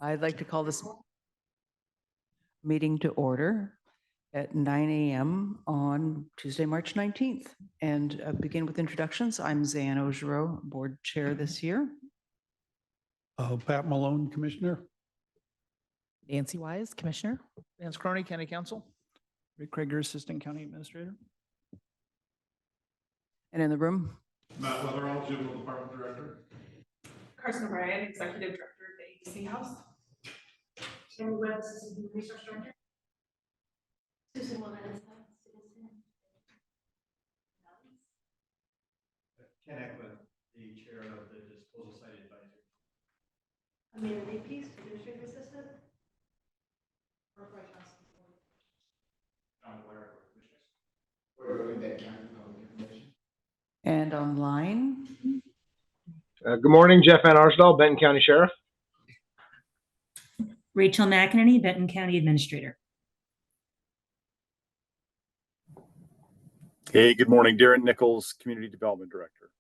I'd like to call this meeting to order at 9 a.m. on Tuesday, March 19th. And begin with introductions. I'm Zan Ogerow, Board Chair this year. Pat Malone, Commissioner. Nancy Wise, Commissioner. Vance Crony, County Council. Rick Krieger, Assistant County Administrator. And in the room, Matt Weatherall, Juvenile Department Director. Carson O'Brien, Executive Director of the ABC House. Tammy Webb, Assistant Research Director. Susan Williams, Citizen. Ken Eckman, the Chair of the Disposal Site Advisory. Amanda Makepeace, Administrative Assistant. John Blair, Commissioners. and online. Good morning, Jeff Van Arsdal, Benton County Sheriff. Rachel McEnany, Benton County Administrator. Hey, good morning. Darren Nichols, Community Development Director.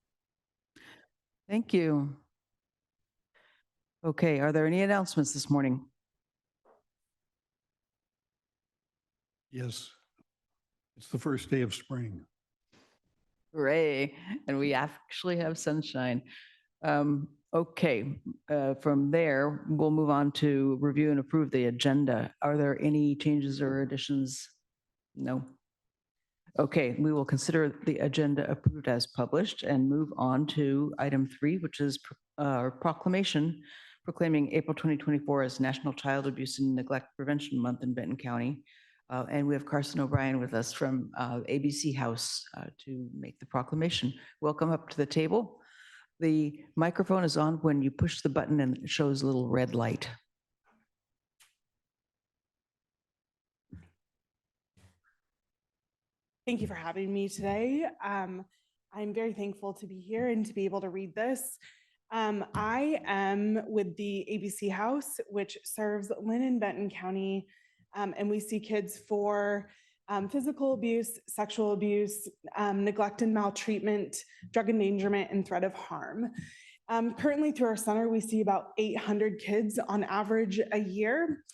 Thank you. Okay, are there any announcements this morning? Yes. It's the first day of spring. Hooray, and we actually have sunshine. Okay, from there, we'll move on to review and approve the agenda. Are there any changes or additions? No. Okay, we will consider the agenda approved as published and move on to item 3, which is proclamation proclaiming April 2024 as National Child Abuse and Neglect Prevention Month in Benton County. And we have Carson O'Brien with us from ABC House to make the proclamation. Welcome up to the table. The microphone is on when you push the button and it shows a little red light. Thank you for having me today. I'm very thankful to be here and to be able to read this. I am with the ABC House, which serves Lynn and Benton County, and we see kids for physical abuse, sexual abuse, neglect and maltreatment, drug endangerment, and threat of harm. Currently through our center, we see about 800 kids on average a year.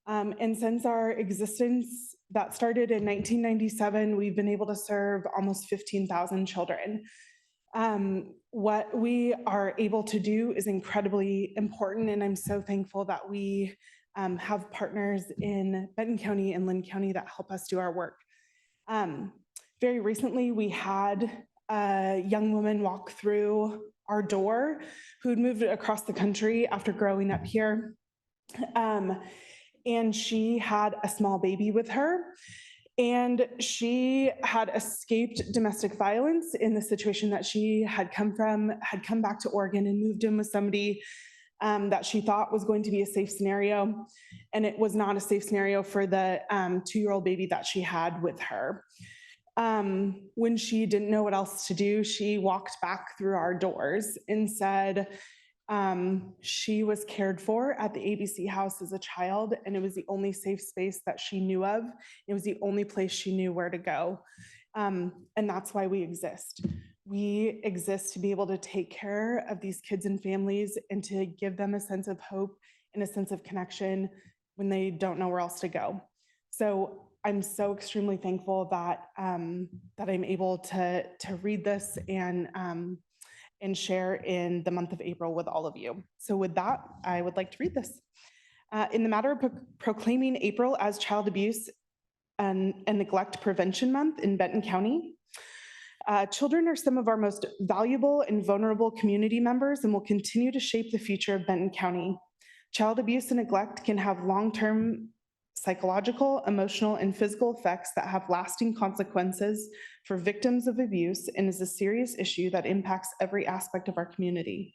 And since our existence that started in 1997, we've been able to serve almost 15,000 children. What we are able to do is incredibly important, and I'm so thankful that we have partners in Benton County and Lynn County that help us do our work. Very recently, we had a young woman walk through our door who'd moved across the country after growing up here. And she had a small baby with her. And she had escaped domestic violence in the situation that she had come from, had come back to Oregon and moved in with somebody that she thought was going to be a safe scenario. And it was not a safe scenario for the 2-year-old baby that she had with her. When she didn't know what else to do, she walked back through our doors and said she was cared for at the ABC House as a child, and it was the only safe space that she knew of. It was the only place she knew where to go. And that's why we exist. We exist to be able to take care of these kids and families and to give them a sense of hope and a sense of connection when they don't know where else to go. So I'm so extremely thankful that that I'm able to read this and share in the month of April with all of you. So with that, I would like to read this. In the matter of proclaiming April as Child Abuse and Neglect Prevention Month in Benton County, children are some of our most valuable and vulnerable community members and will continue to shape the future of Benton County. Child abuse and neglect can have long-term psychological, emotional, and physical effects that have lasting consequences for victims of abuse and is a serious issue that impacts every aspect of our community.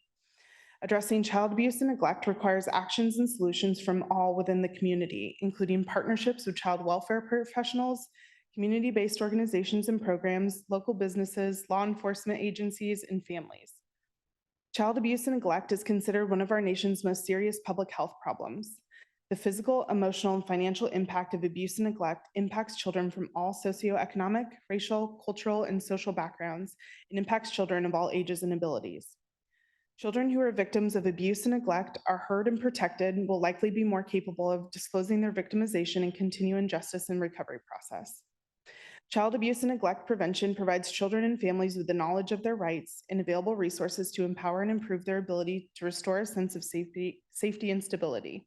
Addressing child abuse and neglect requires actions and solutions from all within the community, including partnerships with child welfare professionals, community-based organizations and programs, local businesses, law enforcement agencies, and families. Child abuse and neglect is considered one of our nation's most serious public health problems. The physical, emotional, and financial impact of abuse and neglect impacts children from all socioeconomic, racial, cultural, and social backgrounds and impacts children of all ages and abilities. Children who are victims of abuse and neglect are heard and protected and will likely be more capable of disclosing their victimization and continue in justice and recovery process. Child abuse and neglect prevention provides children and families with the knowledge of their rights and available resources to empower and improve their ability to restore a sense of safety and stability.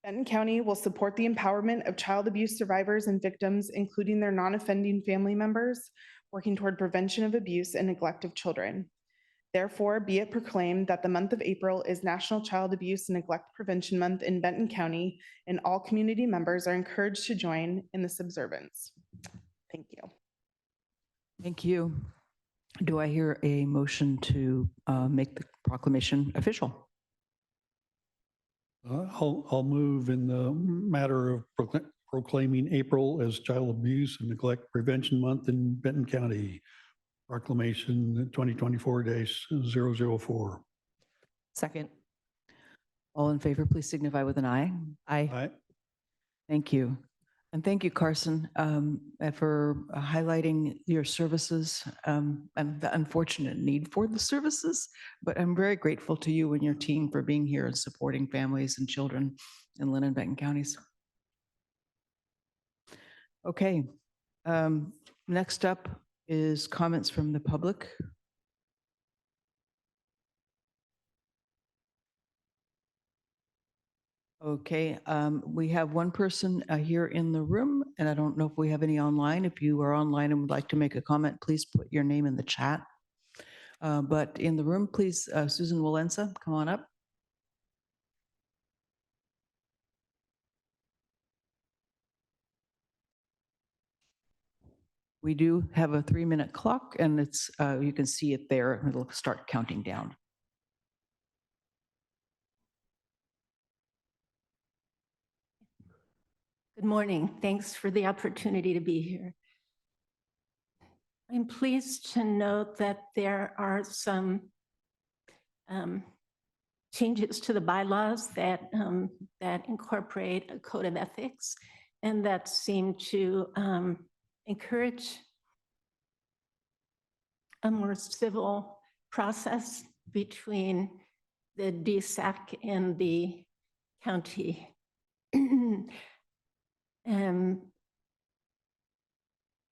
Benton County will support the empowerment of child abuse survivors and victims, including their non-offending family members, working toward prevention of abuse and neglect of children. Therefore, be it proclaimed that the month of April is National Child Abuse and Neglect Prevention Month in Benton County, and all community members are encouraged to join in this observance. Thank you. Thank you. Do I hear a motion to make the proclamation official? I'll move in the matter of proclaiming April as Child Abuse and Neglect Prevention Month in Benton County. Proclamation 2024-004. Second. All in favor, please signify with an aye. Aye. Aye. Thank you. And thank you, Carson, for highlighting your services and the unfortunate need for the services. But I'm very grateful to you and your team for being here and supporting families and children in Lynn and Benton counties. Okay. Next up is comments from the public. Okay, we have one person here in the room, and I don't know if we have any online. If you are online and would like to make a comment, please put your name in the chat. But in the room, please, Susan Walensa, come on up. We do have a 3-minute clock, and it's you can see it there. It'll start counting down. Good morning. Thanks for the opportunity to be here. I'm pleased to note that there are some changes to the bylaws that incorporate a code of ethics and that seem to encourage a more civil process between the DSAC and the county.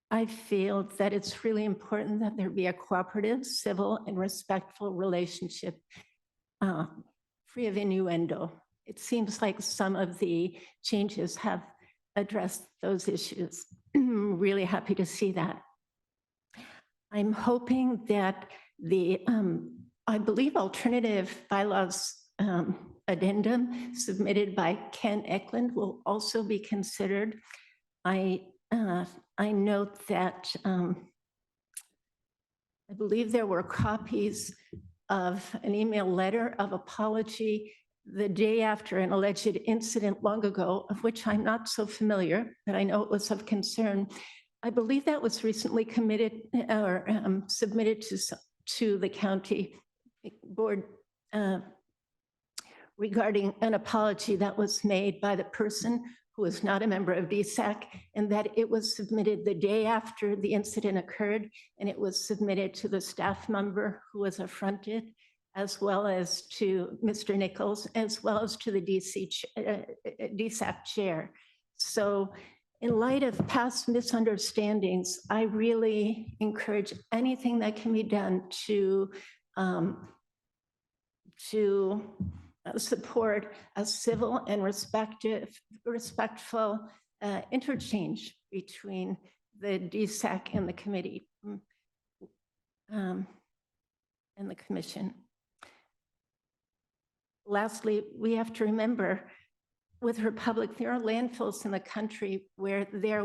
I feel that it's really important that there be a cooperative, civil, and respectful relationship, free of innuendo. It seems like some of the changes have addressed those issues. Really happy to see that. I'm hoping that the, I believe, alternative bylaws addendum submitted by Ken Eklund will also be considered. I note that I believe there were copies of an email letter of apology the day after an alleged incident long ago, of which I'm not so familiar, but I know it was of concern. I believe that was recently committed or submitted to the county board regarding an apology that was made by the person who was not a member of DSAC, and that it was submitted the day after the incident occurred, and it was submitted to the staff member who was affronted, as well as to Mr. Nichols, as well as to the DSAC chair. So in light of past misunderstandings, I really encourage anything that can be done to support a civil and respectful interchange between the DSAC and the committee and the commission. Lastly, we have to remember with Republic, there are landfills in the country where there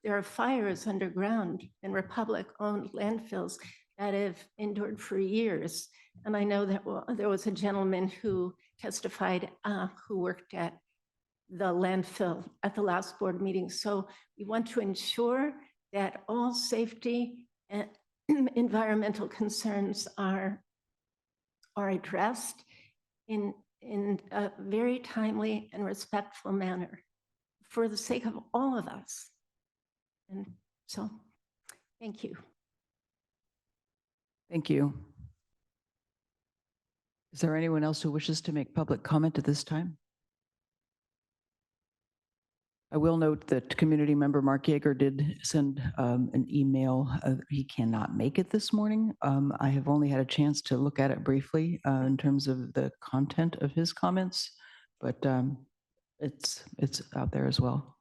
are fires underground, and Republic-owned landfills that have endured for years. And I know that there was a gentleman who testified who worked at the landfill at the last board meeting. So we want to ensure that all safety and environmental concerns are addressed in a very timely and respectful manner for the sake of all of us. And so, thank you. Thank you. Is there anyone else who wishes to make public comment at this time? I will note that community member Mark Yeager did send an email. He cannot make it this morning. I have only had a chance to look at it briefly in terms of the content of his comments, but it's out there as well.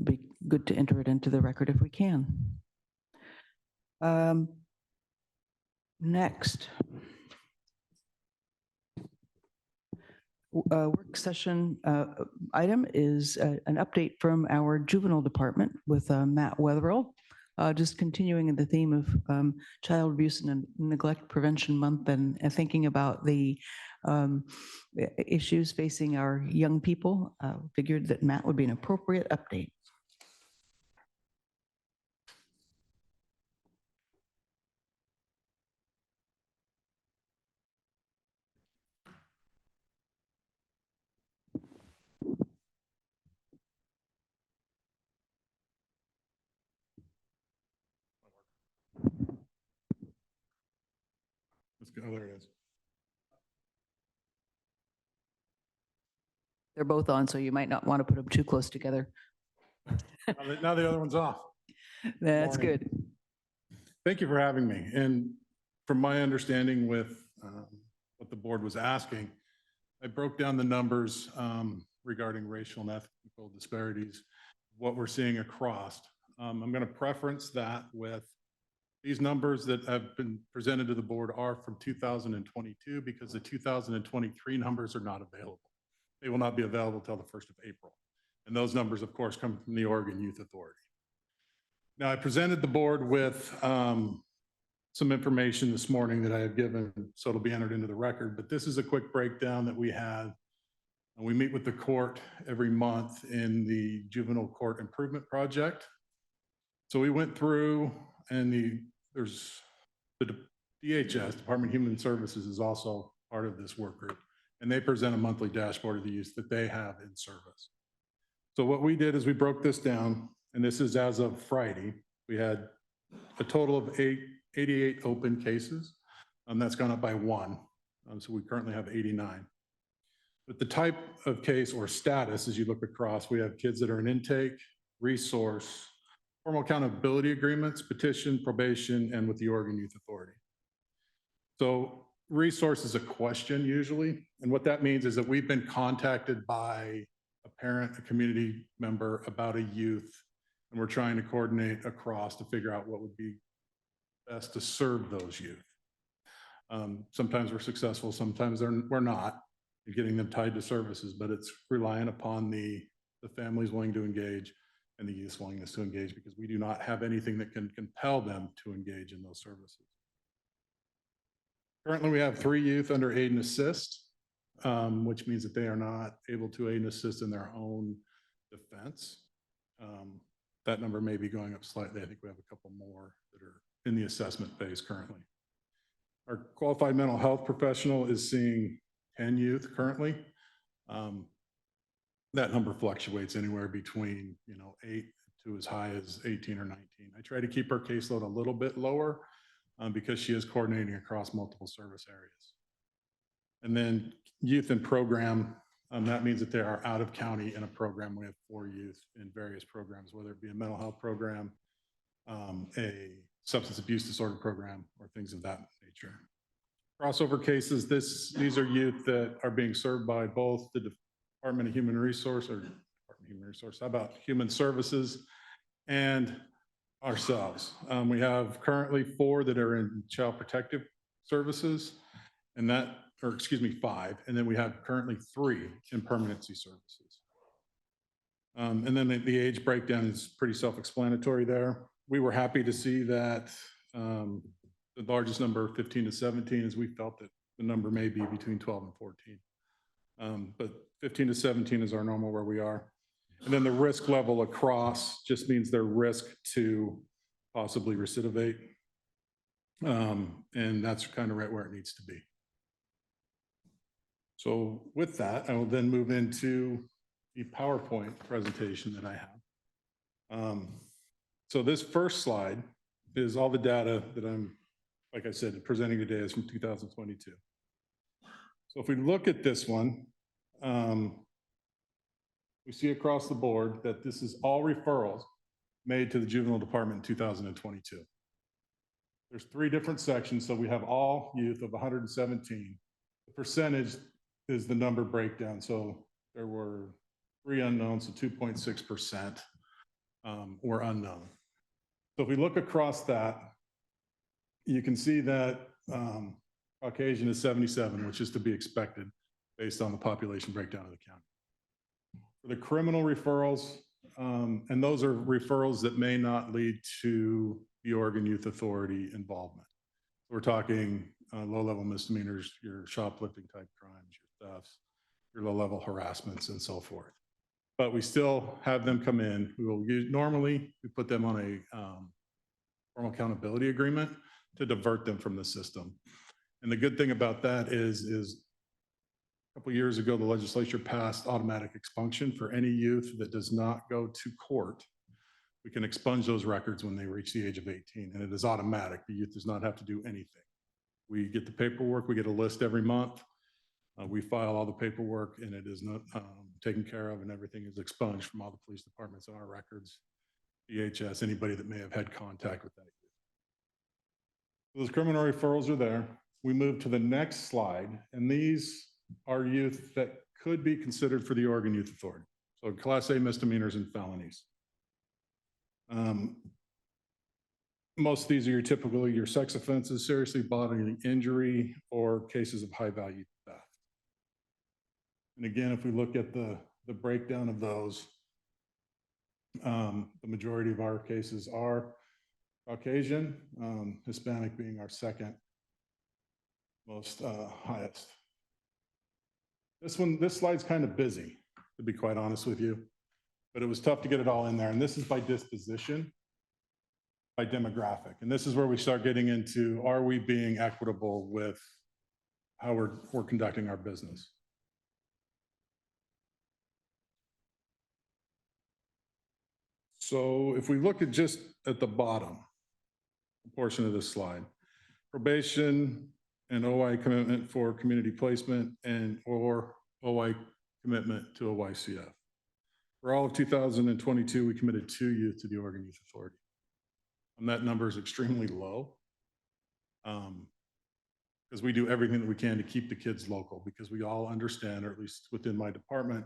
Be good to enter it into the record if we can. Next. Work session item is an update from our juvenile department with Matt Wetherill. Just continuing in the theme of Child Abuse and Neglect Prevention Month and thinking about the issues facing our young people, figured that Matt would be an appropriate update. Let's go, there it is. They're both on, so you might not want to put them too close together. Now the other one's off. That's Morning. good. Thank you for having me. And from my understanding with what the board was asking, I broke down the numbers regarding racial and ethnic disparities, what we're seeing across. I'm going to preference that with these numbers that have been presented to the board are from 2022 because the 2023 numbers are not available. They will not be available till the 1st of April. And those numbers, of course, come from the Oregon Youth Authority. Now, I presented the board with some information this morning that I had given, so it'll be entered into the record, but this is a quick breakdown that we had. We meet with the court every month in the Juvenile Court Improvement Project. So we went through, and there's the DHS, Department of Human Services, is also part of this work group, and they present a monthly dashboard of the youth that they have in service. So what we did is we broke this down, and this is as of Friday. We had a total of 88 open cases. That's gone up by 1. So we currently have 89. But the type of case or status, as you look across, we have kids that are in intake, resource, formal accountability agreements, petition, probation, and with the Oregon Youth Authority. So resource is a question usually. And what that means is that we've been contacted by a parent, a community member about a youth, and we're trying to coordinate across to figure out what would be best to serve those youth. Sometimes we're successful, sometimes we're not in getting them tied to services, but it's reliant upon the families willing to engage and the youth's willingness to engage, because we do not have anything that can compel them to engage in those services. Currently, we have 3 youth under aid and assist, which means that they are not able to aid and assist in their own defense. That number may be going up slightly. I think we have a couple more that are in the assessment phase currently. Our qualified mental health professional is seeing 10 youth currently. That number fluctuates anywhere between 8 to as high as 18 or 19. I try to keep her caseload a little bit lower because she is coordinating across multiple service areas. And then youth in program, that means that they are out of county in a program. We have 4 youth in various programs, whether it be a mental health program, a substance abuse disorder program, or things of that nature. Crossover cases, these are youth that are being served by both the Department of Human Services and ourselves. We have currently 4 that are in Child Protective Services, and 5, and then we have currently 3 in permanency services. And then the age breakdown is pretty self-explanatory there. We were happy to see that the largest number, 15 to 17, is we felt that the number may be between 12 and 14. But 15 to 17 is our normal where we are. And then the risk level across just means their risk to possibly recidivate. And that's kind of right where it needs to be. So with that, I will then move into the PowerPoint presentation that I have. So this first slide is all the data that I'm, like I said, presenting today is from 2022. So if we look at this one, we see across the board that this is all referrals made to the juvenile department in 2022. There's 3 different sections, so we have all youth of 117. The percentage is the number breakdown. So there were 3 unknowns, so 2.6% were unknown. So if we look across that, you can see that Caucasian is 77, which is to be expected based on the population breakdown of the county. For the criminal referrals, and those are referrals that may not lead to the Oregon Youth Authority involvement. We're talking low-level misdemeanors, your shoplifting type crimes, your thefts, your low-level harassments, and so forth. But we still have them come in. We will normally we put them on a formal accountability agreement to divert them from the system. And the good thing about that is a couple years ago, the legislature passed automatic expunction for any youth that does not go to court. We can expunge those records when they reach the age of 18, and it is automatic. The youth does not have to do anything. We get the paperwork, we get a list every month. We file all the paperwork, and it is not taken care of, and everything is expunged from all the police departments on our records, DHS, anybody that may have had contact with that youth. Those criminal referrals are there. We move to the next slide, and these are youth that could be considered for the Oregon Youth Authority. So Class A misdemeanors and felonies. Most of these are typically your sex offenses, seriously bodily injury, or cases of high value theft. And again, if we look at the breakdown of those, the majority of our cases are Caucasian, Hispanic being our second most highest. This slide's kind of busy, to be quite honest with you, but it was tough to get it all in there. And this is by disposition, by demographic. And this is where we start getting into, are we being equitable with how we're conducting our business? So if we look at just at the bottom portion of this slide, probation and OI commitment for community placement and or OI commitment to OYCF. For all of 2022, we committed 2 youth to the Oregon Youth Authority. And that number is extremely low because we do everything that we can to keep the kids local, because we all understand, or at least within my department,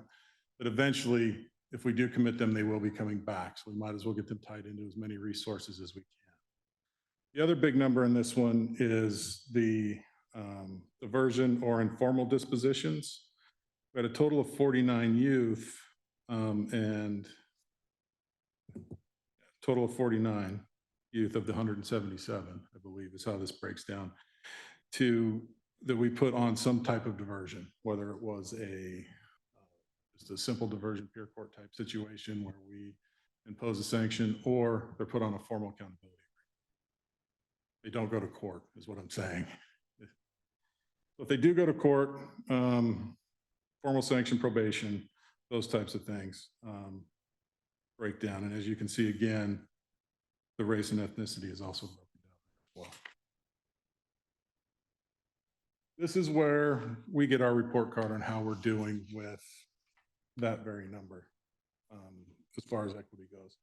that eventually, if we do commit them, they will be coming back. So we might as well get them tied into as many resources as we can. The other big number in this one is the diversion or informal dispositions. We had a total of 49 youth and total of 49 youth of the 177, I believe is how this breaks down, that we put on some type of diversion, whether it was just a simple diversion peer court type situation where we impose a sanction, or they're put on a formal accountability agreement. They don't go to court is what I'm saying. So if they do go to court, formal sanction, probation, those types of things break down. And as you can see, again, the race and ethnicity is also broken down as well. This is where we get our report card on how we're doing with that very number as far as equity goes.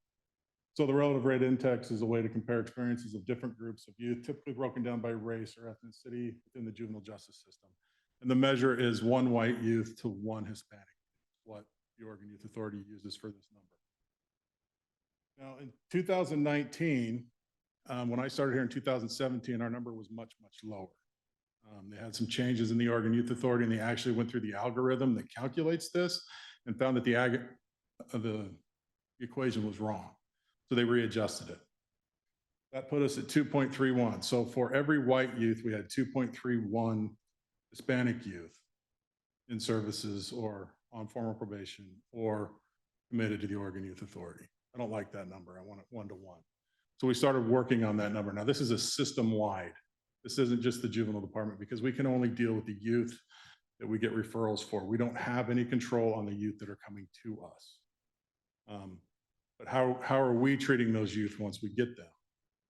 So the relative rate index is a way to compare experiences of different groups of youth, typically broken down by race or ethnicity within the juvenile justice system. And the measure is 1 white youth to 1 Hispanic, what the Oregon Youth Authority uses for this number. Now, in 2019, when I started here in 2017, our number was much, much lower. They had some changes in the Oregon Youth Authority, and they actually went through the algorithm that calculates this and found that the equation was wrong. So they readjusted it. That put us at 2.31. So for every white youth, we had 2.31 Hispanic youth in services or on formal probation or committed to the Oregon Youth Authority. I don't like that number. I want it 1 to 1. So we started working on that number. Now this is a system-wide. This isn't just the juvenile department, because we can only deal with the youth that we get referrals for. We don't have any control on the youth that are coming to us. But how are we treating those youth once we get them?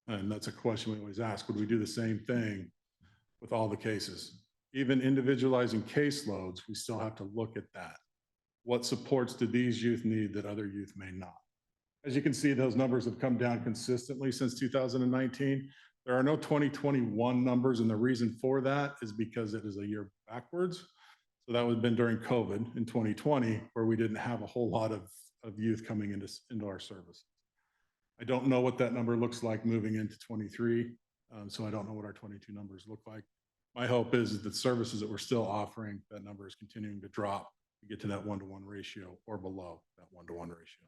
And that's a question we always ask. Would we do the same thing with all the cases? even individualizing caseloads, we still have to look at that. What supports do these youth need that other youth may not? As you can see, those numbers have come down consistently since 2019. There are no 2021 numbers, and the reason for that is because it is a year backwards. So that would have been during COVID in 2020, where we didn't have a whole lot of youth coming into our service. I don't know what that number looks like moving into 23, so I don't know what our 22 numbers look like. My hope is that services that we're still offering, that number is continuing to drop to get to that 1-to-1 ratio or below that 1-to-1 ratio.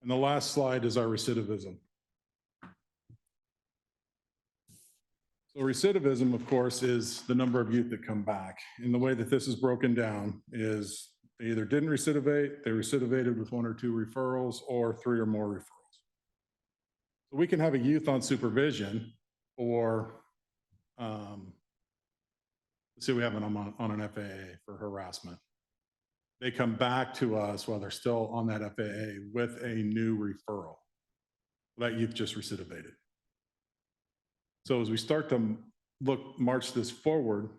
And the last slide is our recidivism. So recidivism, of course, is the number of youth that come back. And the way that this is broken down is they either didn't recidivate, they recidivated with 1 or 2 referrals, or 3 or more referrals. So we can have a youth on supervision, or let's say we have them on an FAA for harassment. They come back to us while they're still on that FAA with a new referral. That youth just recidivated. So as we start to march this forward,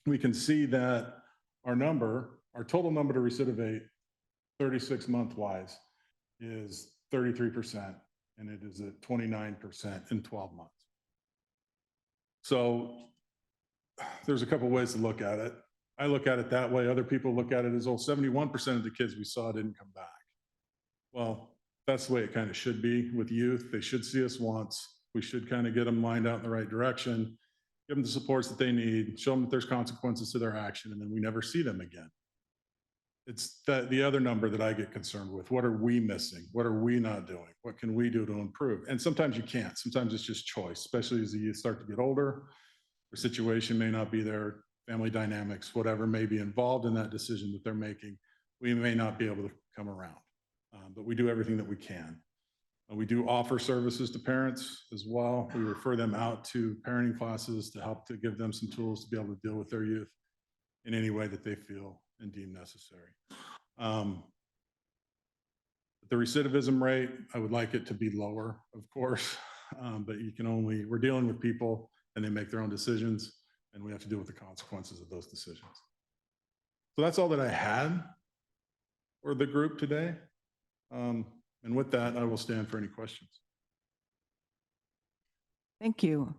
we can see that our total number to recidivate 36-month wise is 33%, and it is at 29% in 12 months. So there's a couple ways to look at it. I look at it that way. Other people look at it as, 71% of the kids we saw didn't come back. Well, that's the way it kind of should be with youth. They should see us once. We should kind of get them lined out in the right direction, give them the supports that they need, show them that there's consequences to their action, and then we never see them again. It's the other number that I get concerned with. What are we missing? What are we not doing? What can we do to improve? And sometimes you can't. Sometimes it's just choice, especially as the youth start to get older. Their situation may not be there, family dynamics, whatever may be involved in that decision that they're making. We may not be able to come around, but we do everything that we can. We do offer services to parents as well. We refer them out to parenting classes to help to give them some tools to be able to deal with their youth in any way that they feel and deem necessary. The recidivism rate, I would like it to be lower, of course, but we're dealing with people and they make their own decisions, and we have to deal with the consequences of those decisions. So that's all that I had for the group today. And with that, I will stand for any questions. Thank you.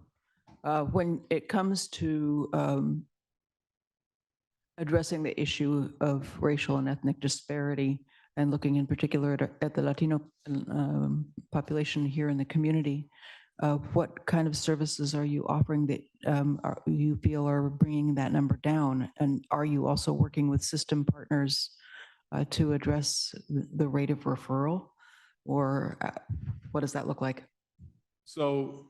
When it comes to addressing the issue of racial and ethnic disparity and looking in particular at the Latino population here in the community, what kind of services are you offering that you feel are bringing that number down? And are you also working with system partners to address the rate of referral? Or what does that look like? So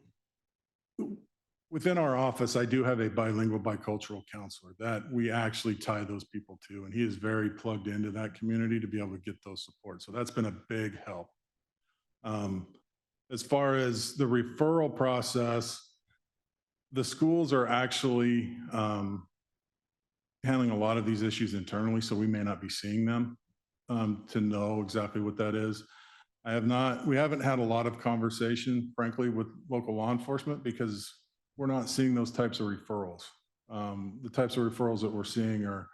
within our office, I do have a bilingual, bicultural counselor that we actually tie those people to, and he is very plugged into that community to be able to get those support. So that's been a big help. As far as the referral process, the schools are actually handling a lot of these issues internally, so we may not be seeing them to know exactly what that is. We haven't had a lot of conversation, frankly, with local law enforcement because we're not seeing those types of referrals. The types of referrals that we're seeing are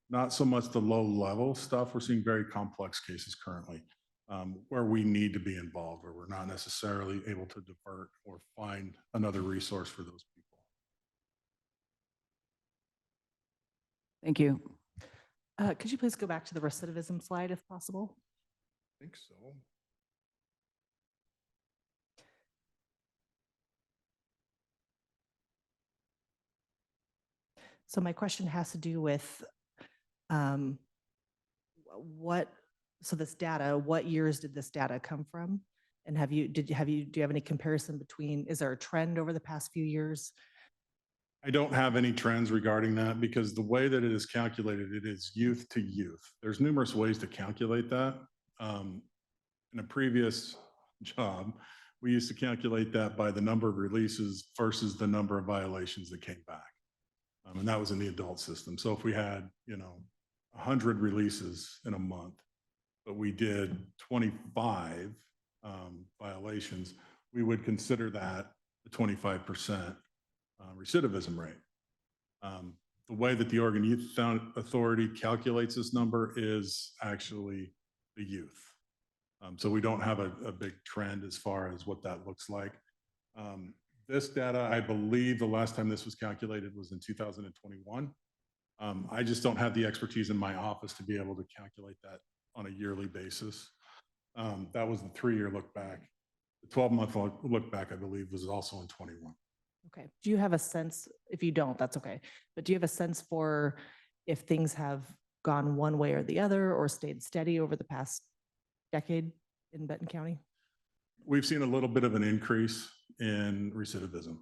not so much the low level stuff. We're seeing very complex cases currently where we need to be involved, where we're not necessarily able to divert or find another resource for those people. Thank you. Could you please go back to the recidivism slide if possible? I think so. So my question has to do with this data, what years did this data come from? And do you have any comparison between, is there a trend over the past few years? I don't have any trends regarding that because the way that it is calculated, it is youth to youth. There's numerous ways to calculate that. In a previous job, we used to calculate that by the number of releases versus the number of violations that came back. And that was in the adult system. So if we had, 100 releases in a month, but we did 25 violations, we would consider that the 25% recidivism rate. The way that the Oregon Youth Authority calculates this number is actually the youth. So we don't have a big trend as far as what that looks like. This data, I believe the last time this was calculated was in 2021. I just don't have the expertise in my office to be able to calculate that on a yearly basis. That was the 3-year look back. The 12-month look back, I believe, was also in 21. Okay. Do you have a sense, if you don't, that's okay, but do you have a sense for if things have gone one way or the other or stayed steady over the past decade in Benton County? We've seen a little bit of an increase in recidivism.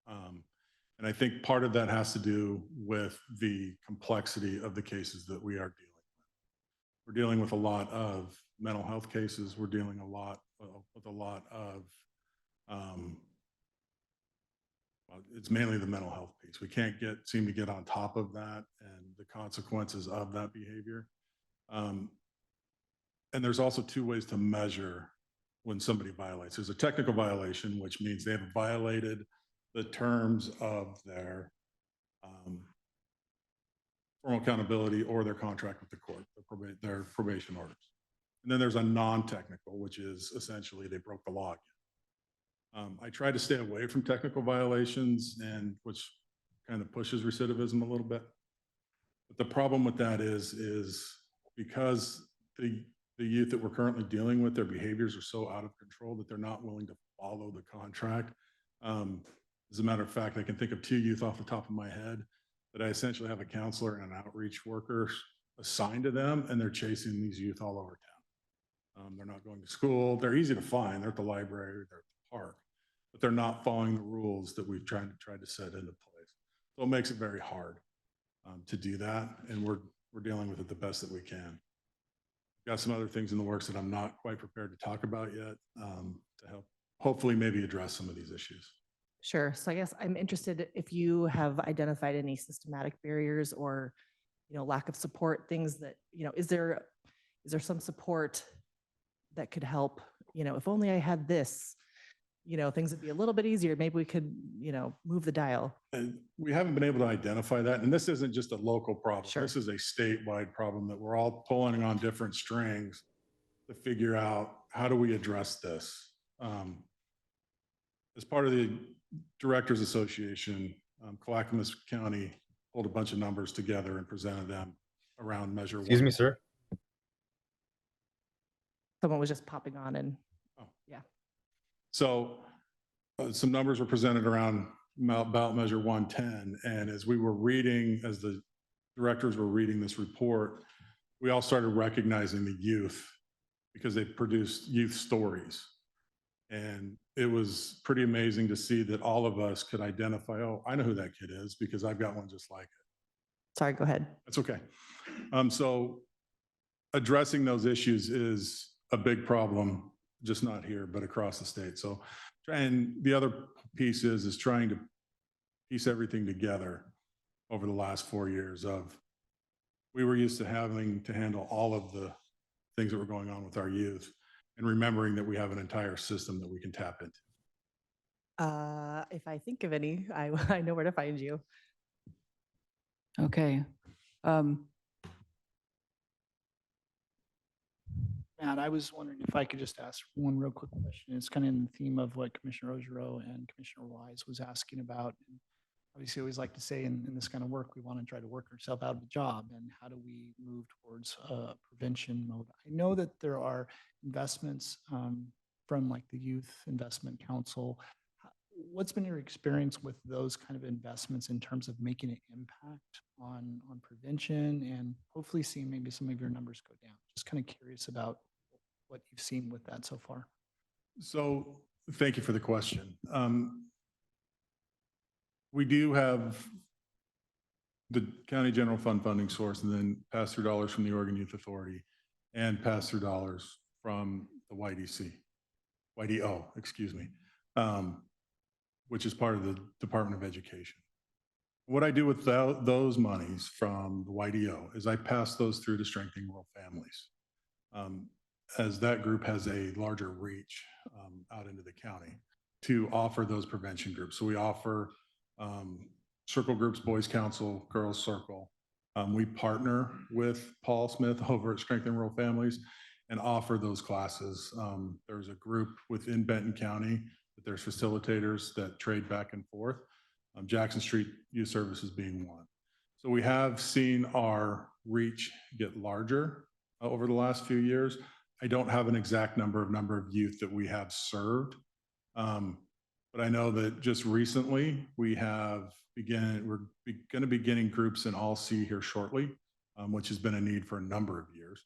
And I think part of that has to do with the complexity of the cases that we are dealing with. We're dealing with a lot of mental health cases. We're dealing with a lot of, well, it's mainly the mental health piece. We can't seem to get on top of that and the consequences of that behavior. And there's also 2 ways to measure when somebody violates. There's a technical violation, which means they have violated the terms of their formal accountability or their contract with the court, their probation orders. And then there's a non-technical, which is essentially they broke the law again. I try to stay away from technical violations, and which kind of pushes recidivism a little bit. But the problem with that is because the youth that we're currently dealing with, their behaviors are so out of control that they're not willing to follow the contract. As a matter of fact, I can think of 2 youth off the top of my head that I essentially have a counselor and an outreach worker assigned to them, and they're chasing these youth all over town. They're not going to school. They're easy to find. They're at the library, they're at the park, but they're not following the rules that we've tried to set into place. So it makes it very hard to do that, and we're dealing with it the best that we can. Got some other things in the works that I'm not quite prepared to talk about yet to help hopefully maybe address some of these issues. Sure. So I guess I'm interested if you have identified any systematic barriers or, lack of support, things that, is there some support that could help, if only I had this, things would be a little bit easier. Maybe we could, move the dial. And we haven't been able to identify that. And this isn't just a local problem. Sure. This is a statewide problem that we're all pulling on different strings to figure out how do we address this. As part of the Directors Association, Clackamas County pulled a bunch of numbers together and presented them around Measure 1. Excuse me, sir. Someone was just popping on and, yeah. So some numbers were presented around about Measure 110. And as we were reading, as the directors were reading this report, we all started recognizing the youth because they produced youth stories. And it was pretty amazing to see that all of us could identify, oh, I know who that kid is because I've got one just like it. Sorry, go ahead. That's okay. So addressing those issues is a big problem, just not here, but across the state. So, and the other piece is trying to piece everything together over the last 4 years of, we were used to having to handle all of the things that were going on with our youth and remembering that we have an entire system that we can tap into. If I think of any, I know where to find you. Okay. Matt, I was wondering if I could just ask one real quick question. It's kind of in the theme of what Commissioner Ogerow and Commissioner Wise was asking about. And obviously, I always like to say in this kind of work, we want to try to work ourselves out of a job. And how do we move towards prevention mode? I know that there are investments from like the Youth Investment Council. What's been your experience with those kind of investments in terms of making an impact on prevention and hopefully seeing maybe some of your numbers go down? Just kind of curious about what you've seen with that so far. So thank you for the question. We do have the county general fund funding source and then pass-through dollars from the Oregon Youth Authority and pass-through dollars from the YDO, excuse me, which is part of the Department of Education. What I do with those monies from the YDO is I pass those through to Strengthening Rural Families. As that group has a larger reach out into the county. to offer those prevention groups. So we offer circle groups, Boys Council, Girls Circle. We partner with Paul Smith over at Strengthen Rural Families and offer those classes. There's a group within Benton County that there's facilitators that trade back and forth. Jackson Street Youth Services being one. So we have seen our reach get larger over the last few years. I don't have an exact number of youth that we have served. But I know that just recently we're going to be getting groups in All C here shortly, which has been a need for a number of years.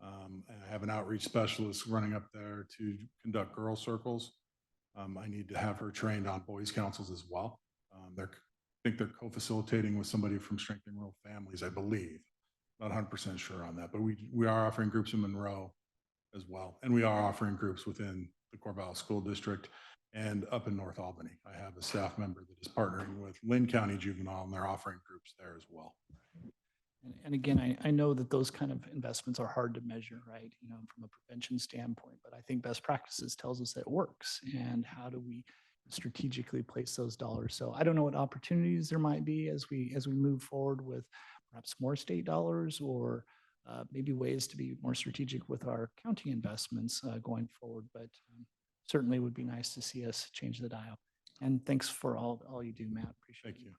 And I have an outreach specialist running up there to conduct girl circles. I need to have her trained on boys councils as well. I think they're co-facilitating with somebody from Strengthen Rural Families, I believe. Not 100% sure on that, but we are offering groups in Monroe as well. And we are offering groups within the Corvallis School District and up in North Albany. I have a staff member that is partnering with Lynn County Juvenile, and they're offering groups there as well. And again, I know that those kind of investments are hard to measure, right? From a prevention standpoint, but I think best practices tells us that it works. And how do we strategically place those dollars? So I don't know what opportunities there might be as we move forward with perhaps more state dollars, or maybe ways to be more strategic with our county investments going forward. But certainly would be nice to see us change the dial. And thanks for all you do, Matt. Appreciate it. Thank you.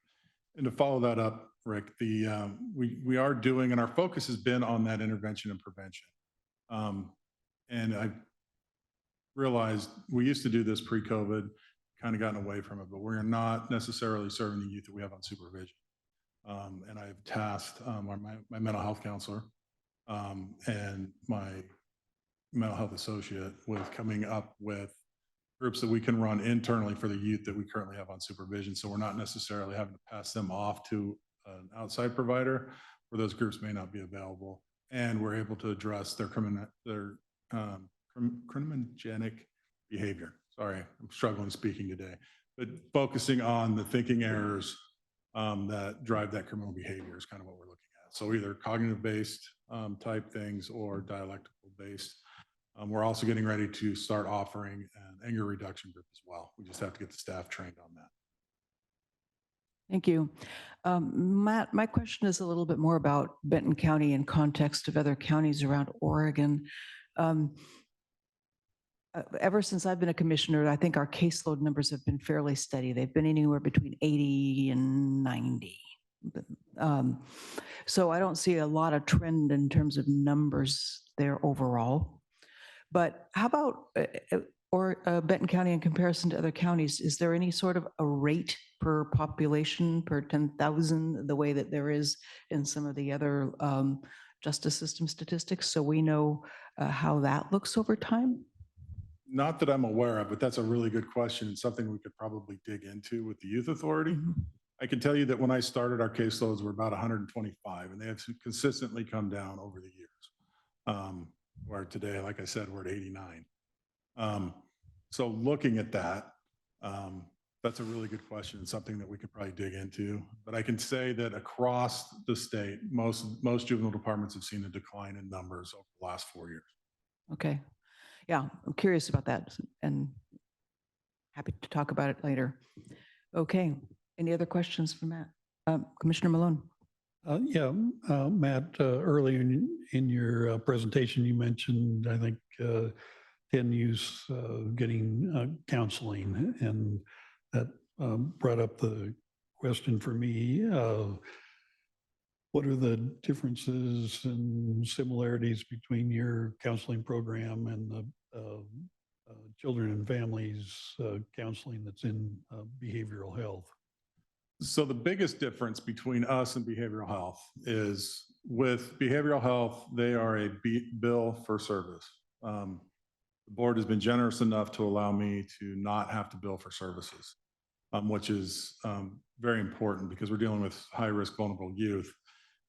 And to follow that up, Rick, we are doing, and our focus has been on that intervention and prevention. And I realized we used to do this pre-COVID, kind of gotten away from it, but we're not necessarily serving the youth that we have on supervision. And I've tasked my mental health counselor and my mental health associate with coming up with groups that we can run internally for the youth that we currently have on supervision. So we're not necessarily having to pass them off to an outside provider where those groups may not be available. And we're able to address their criminogenic behavior. Sorry, I'm struggling speaking today, but focusing on the thinking errors that drive that criminal behavior is kind of what we're looking at. So either cognitive-based type things or dialectical-based. We're also getting ready to start offering an anger reduction group as well. We just have to get the staff trained on that. Thank you. Matt, my question is a little bit more about Benton County in context of other counties around Oregon. Ever since I've been a commissioner, I think our caseload numbers have been fairly steady. They've been anywhere between 80 and 90. So I don't see a lot of trend in terms of numbers there overall. But how about Benton County in comparison to other counties? Is there any sort of a rate per population per 10,000, the way that there is in some of the other justice system statistics, so we know how that looks over time? Not that I'm aware of, but that's a really good question and something we could probably dig into with the Youth Authority. I can tell you that when I started, our caseloads were about 125, and they have consistently come down over the years. Where today, like I said, we're at 89. So looking at that, that's a really good question and something that we could probably dig into. But I can say that across the state, most juvenile departments have seen a decline in numbers over the last 4 years. Okay. Yeah, I'm curious about that and happy to talk about it later. Okay. Any other questions for Matt? Commissioner Malone. Matt, earlier in your presentation, you mentioned, I think, 10 youths getting counseling, and that brought up the question for me. What are the differences and similarities between your counseling program and the children and families counseling that's in behavioral health? So the biggest difference between us and behavioral health is with behavioral health, they are a bill for service. The board has been generous enough to allow me to not have to bill for services, which is very important because we're dealing with high-risk vulnerable youth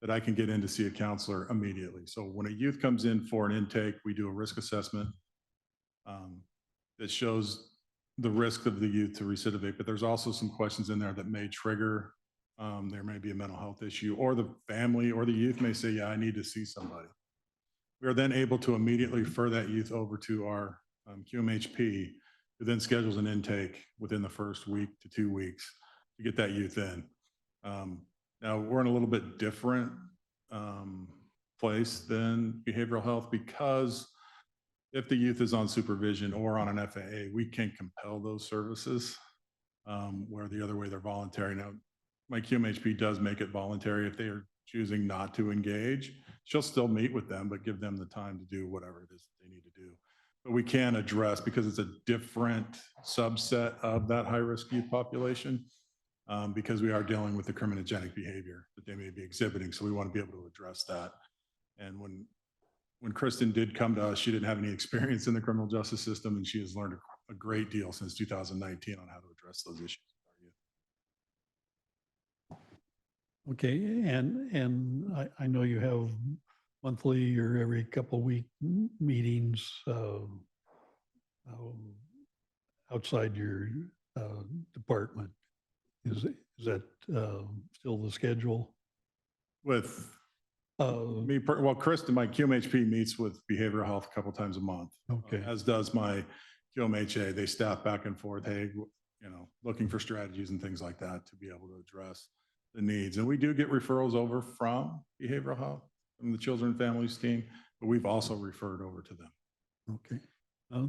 that I can get in to see a counselor immediately. So when a youth comes in for an intake, we do a risk assessment that shows the risk of the youth to recidivate, but there's also some questions in there that may trigger, there may be a mental health issue, or the family or the youth may say, yeah, I need to see somebody. We are then able to immediately refer that youth over to our QMHP who then schedules an intake within the first week to 2 weeks to get that youth in. Now, we're in a little bit different place than behavioral health, because if the youth is on supervision or on an FAA, we can compel those services, where the other way they're voluntary. Now, my QMHP does make it voluntary. If they are choosing not to engage, she'll still meet with them, but give them the time to do whatever it is that they need to do. But we can address, because it's a different subset of that high-risk youth population, because we are dealing with the criminogenic behavior that they may be exhibiting. So we want to be able to address that. And when Kristen did come to us, she didn't have any experience in the criminal justice system, and she has learned a great deal since 2019 on how to address those issues. Okay, and I know you have monthly or every couple of week meetings outside your department. Is that still the schedule? With well, Kristen, my QMHP meets with behavioral health a couple times a month. Okay. As does my QMHA. They staff back and forth, hey, looking for strategies and things like that to be able to address the needs. And we do get referrals over from behavioral health, from the children and families team, but we've also referred over to them. Okay.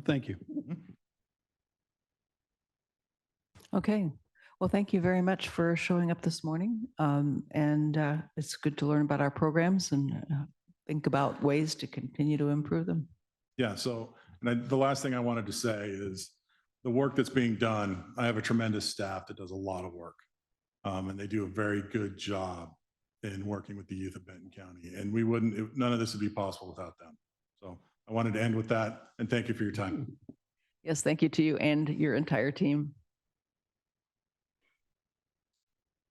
Thank you. Okay. Well, thank you very much for showing up this morning. It's good to learn about our programs and think about ways to continue to improve them. Yeah. So, the last thing I wanted to say is the work that's being done. I have a tremendous staff that does a lot of work, and they do a very good job in working with the youth of Benton County. And none of this would be possible without them. So I wanted to end with that, and thank you for your time. Yes, thank you to you and your entire team.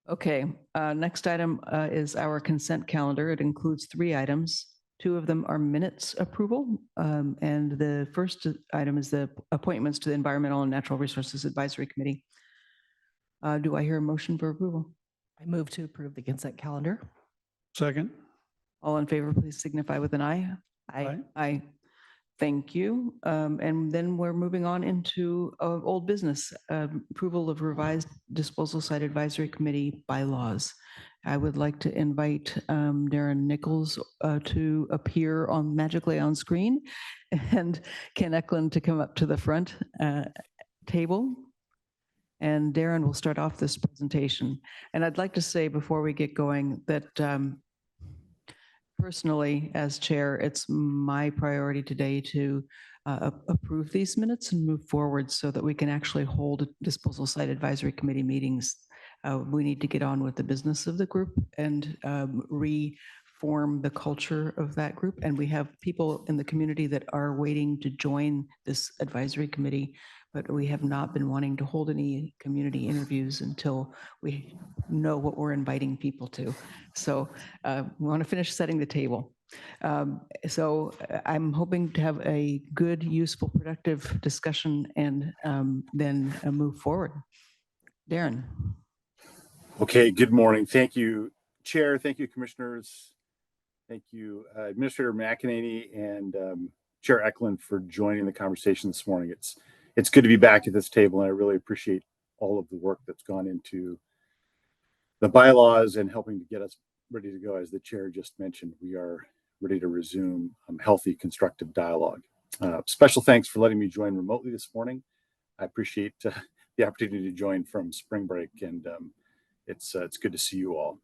Okay, next item is our consent calendar. It includes 3 items. 2 of them are minutes approval. And the first item is the appointments to the Environmental and Natural Resources Advisory Committee. Do I hear a motion for approval? I move to approve the consent calendar. Second. All in favor, please signify with an aye. Aye. Aye. Thank you. And then we're moving on into old business, approval of revised disposal site advisory committee bylaws. I would like to invite Darren Nichols to appear magically on screen, and Ken Eklund to come up to the front table. And Darren will start off this presentation. And I'd like to say before we get going that personally, as chair, it's my priority today to approve these minutes and move forward so that we can actually hold disposal site advisory committee meetings. We need to get on with the business of the group and reform the culture of that group. And we have people in the community that are waiting to join this advisory committee, but we have not been wanting to hold any community interviews until we know what we're inviting people to. So we want to finish setting the table. So I'm hoping to have a good, useful, productive discussion and then move forward. Darren. Okay, good morning. Thank you, Chair. Thank you, Commissioners. Thank you, Administrator McEnany and Chair Eklund for joining the conversation this morning. It's good to be back at this table, and I really appreciate all of the work that's gone into the bylaws and helping to get us ready to go. As the chair just mentioned, we are ready to resume healthy, constructive dialogue. Special thanks for letting me join remotely this morning. I appreciate the opportunity to join from spring break, and it's good to see you all.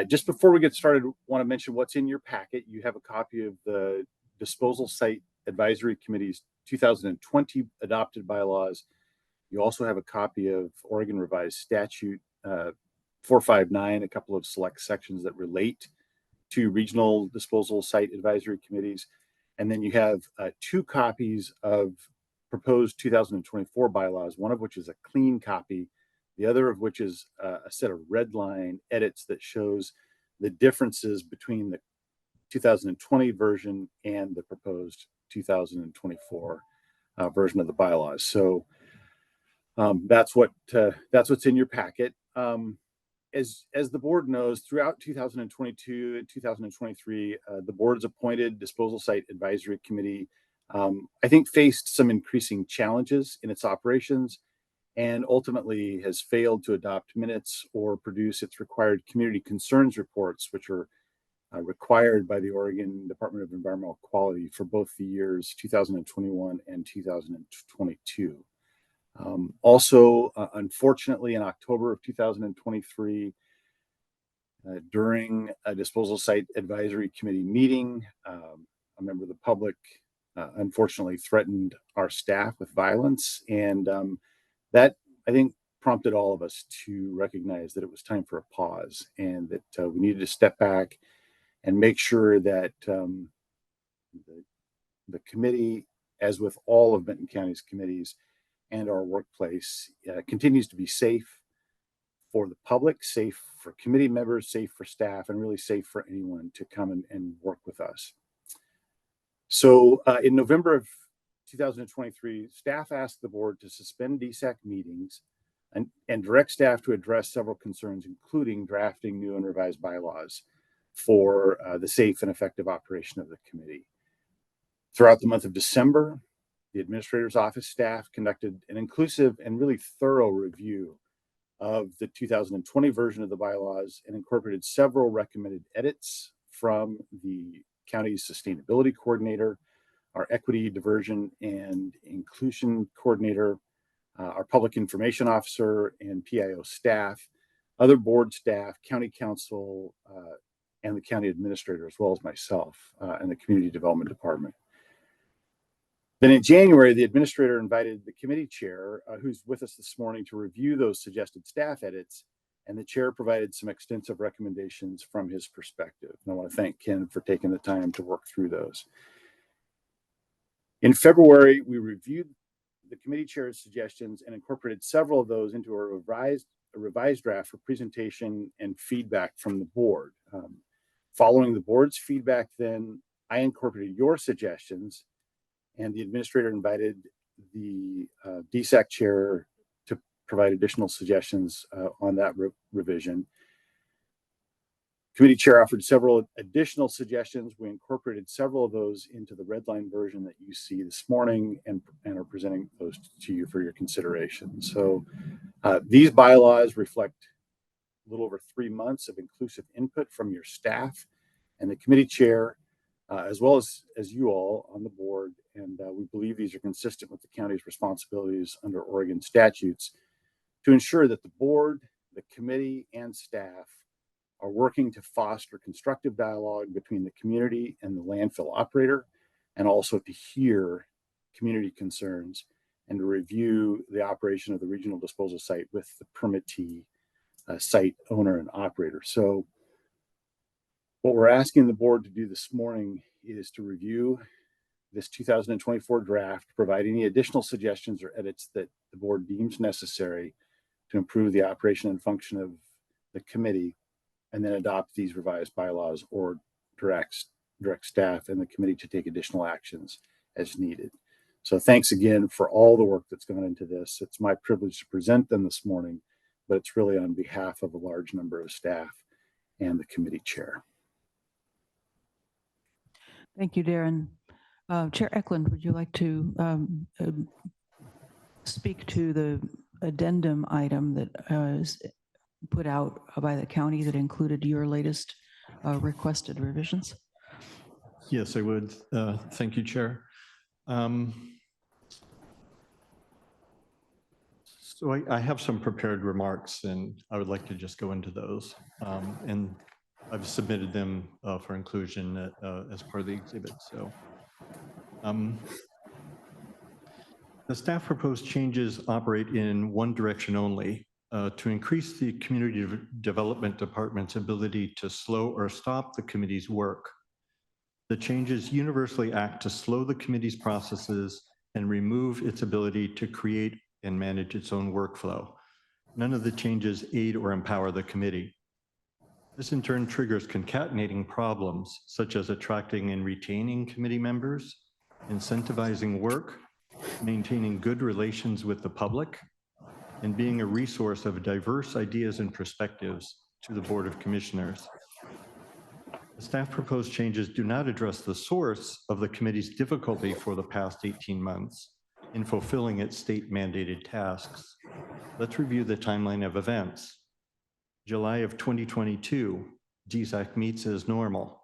Just before we get started, I want to mention what's in your packet. You have a copy of the Disposal Site Advisory Committee's 2020 adopted bylaws. You also have a copy of Oregon Revised Statute 459, a couple of select sections that relate to regional disposal site advisory committees. And then you have 2 copies of proposed 2024 bylaws, one of which is a clean copy, the other of which is a set of red line edits that shows the differences between the 2020 version and the proposed 2024 version of the bylaws. So that's what's in your packet. As the board knows, throughout 2022 and 2023, the board has appointed Disposal Site Advisory Committee I think faced some increasing challenges in its operations and ultimately has failed to adopt minutes or produce its required community concerns reports, which are required by the Oregon Department of Environmental Quality for both the years 2021 and 2022. Also, unfortunately, in October of 2023, during a disposal site advisory committee meeting, a member of the public unfortunately threatened our staff with violence. And that, I think, prompted all of us to recognize that it was time for a pause and that we needed to step back and make sure that the committee, as with all of Benton County's committees and our workplace, continues to be safe for the public, safe for committee members, safe for staff, and really safe for anyone to come and work with us. So in November of 2023, staff asked the board to suspend DSAC meetings and direct staff to address several concerns, including drafting new and revised bylaws for the safe and effective operation of the committee. Throughout the month of December, the administrator's office staff conducted an inclusive and really thorough review of the 2020 version of the bylaws and incorporated several recommended edits from the county's sustainability coordinator, our equity, diversion, and inclusion coordinator, our public information officer and PIO staff, other board staff, county council, and the county administrator, as well as myself and the community development department. Then in January, the administrator invited the committee chair, who's with us this morning, to review those suggested staff edits, and the chair provided some extensive recommendations from his perspective. And I want to thank Ken for taking the time to work through those. In February, we reviewed the committee chair's suggestions and incorporated several of those into a revised draft for presentation and feedback from the board. Following the board's feedback, then I incorporated your suggestions, and the administrator invited the DSAC chair to provide additional suggestions on that revision. Committee chair offered several additional suggestions. We incorporated several of those into the red line version that you see this morning and are presenting those to you for your consideration. So these bylaws reflect a little over 3 months of inclusive input from your staff and the committee chair, as well as you all on the board. And we believe these are consistent with the county's responsibilities under Oregon statutes to ensure that the board, the committee, and staff are working to foster constructive dialogue between the community and the landfill operator, and also to hear community concerns and to review the operation of the regional disposal site with the permittee, site owner and operator. So what we're asking the board to do this morning is to review this 2024 draft, provide any additional suggestions or edits that the board deems necessary to improve the operation and function of the committee, and then adopt these revised bylaws or direct staff and the committee to take additional actions as needed. So thanks again for all the work that's gone into this. It's my privilege to present them this morning, but it's really on behalf of a large number of staff and the committee chair. Thank you, Darren. Chair Eklund, would you like to speak to the addendum item that is put out by the county that included your latest requested revisions? Yes, I would. Thank you, Chair. So I have some prepared remarks, and I would like to just go into those. And I've submitted them for inclusion as part of the exhibit. So the staff proposed changes operate in one direction only, to increase the community development department's ability to slow or stop the committee's work. The changes universally act to slow the committee's processes and remove its ability to create and manage its own workflow. None of the changes aid or empower the committee. This in turn triggers concatenating problems such as attracting and retaining committee members, incentivizing work, maintaining good relations with the public, and being a resource of diverse ideas and perspectives to the Board of Commissioners. The staff proposed changes do not address the source of the committee's difficulty for the past 18 months in fulfilling its state mandated tasks. Let's review the timeline of events. July of 2022, DSAC meets as normal.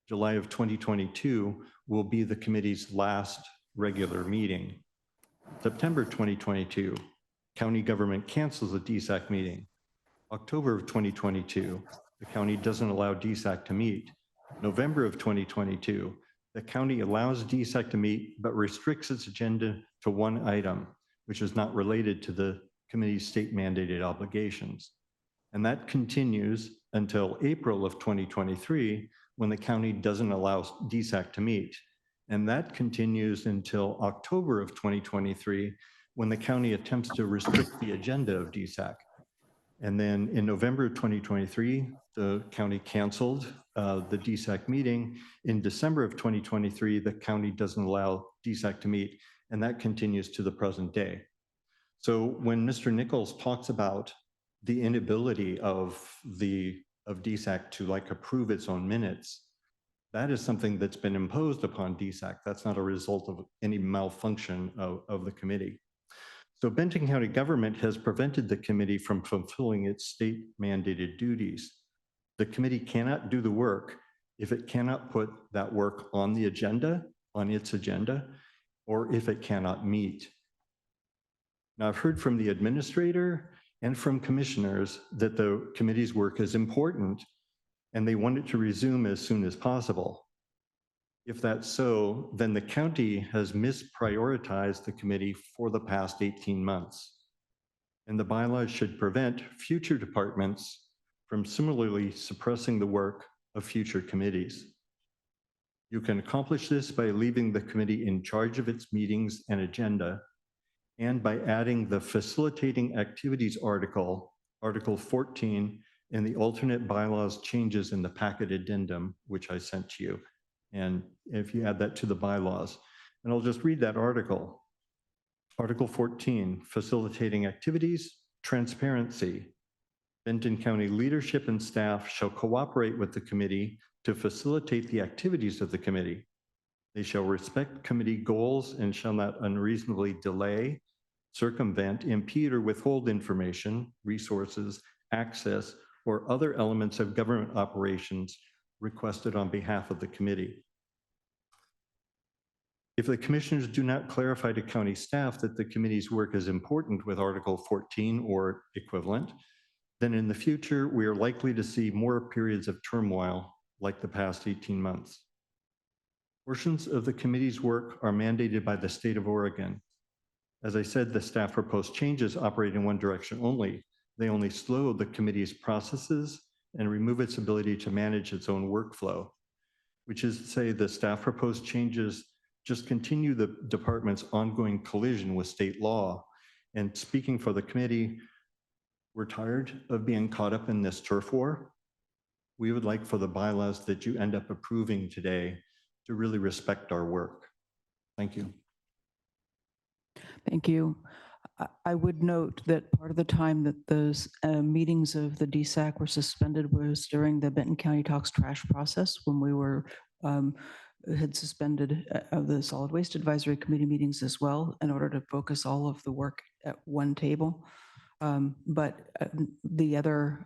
July of 2022 will be the committee's last regular meeting. September 2022, county government cancels the DSAC meeting. October of 2022, the county doesn't allow DSAC to meet. November of 2022, the county allows DSAC to meet, but restricts its agenda to one item, which is not related to the committee's state mandated obligations. And that continues until April of 2023, when the county doesn't allow DSAC to meet. And that continues until October of 2023, when the county attempts to restrict the agenda of DSAC. And then in November of 2023, the county canceled the DSAC meeting. In December of 2023, the county doesn't allow DSAC to meet, and that continues to the present day. So when Mr. Nichols talks about the inability of DSAC to like approve its own minutes, that is something that's been imposed upon DSAC. That's not a result of any malfunction of the committee. So Benton County government has prevented the committee from fulfilling its state mandated duties. The committee cannot do the work if it cannot put that work on the agenda, on its agenda, or if it cannot meet. Now, I've heard from the administrator and from commissioners that the committee's work is important and they want it to resume as soon as possible. If that's so, then the county has misprioritized the committee for the past 18 months. And the bylaws should prevent future departments from similarly suppressing the work of future committees. You can accomplish this by leaving the committee in charge of its meetings and agenda, and by adding the facilitating activities article, Article 14, in the alternate bylaws changes in the packet addendum, which I sent to you. And if you add that to the bylaws, and I'll just read that article. Article 14, facilitating activities, transparency. Benton County leadership and staff shall cooperate with the committee to facilitate the activities of the committee. They shall respect committee goals and shall not unreasonably delay, circumvent, impede, or withhold information, resources, access, or other elements of government operations requested on behalf of the committee. If the commissioners do not clarify to county staff that the committee's work is important with Article 14 or equivalent, then in the future, we are likely to see more periods of turmoil like the past 18 months. Portions of the committee's work are mandated by the state of Oregon. As I said, the staff proposed changes operate in one direction only. They only slow the committee's processes and remove its ability to manage its own workflow, which is to say the staff proposed changes just continue the department's ongoing collision with state law. And speaking for the committee, we're tired of being caught up in this turf war. We would like for the bylaws that you end up approving today to really respect our work. Thank you. Thank you. I would note that part of the time that those meetings of the DSAC were suspended was during the Benton County Talks Trash process, when we were had suspended the Solid Waste Advisory Committee meetings as well, in order to focus all of the work at one table. But the other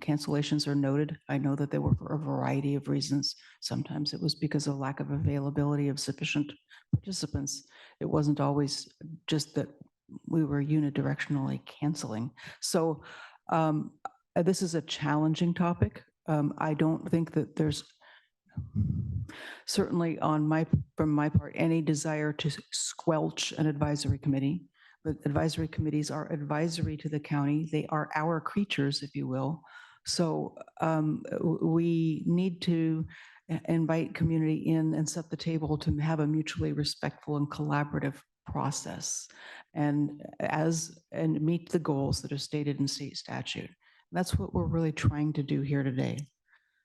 cancellations are noted. I know that they were for a variety of reasons. Sometimes it was because of lack of availability of sufficient participants. It wasn't always just that we were unidirectionally canceling. So this is a challenging topic. I don't think that there's certainly from my part, any desire to squelch an advisory committee. But advisory committees are advisory to the county. They are our creatures, if you will. So we need to invite community in and set the table to have a mutually respectful and collaborative process and meet the goals that are stated in state statute. That's what we're really trying to do here today.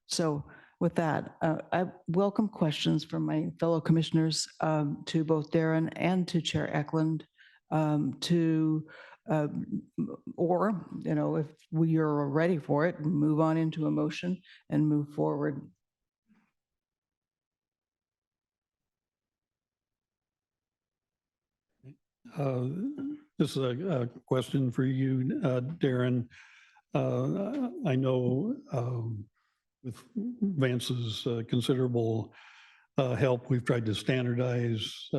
So with that, I welcome questions from my fellow commissioners to both Darren and to Chair Eklund, or, if we are ready for it, move on into a motion and move forward. This is a question for you, Darren. I know with Vance's considerable help, we've tried to standardize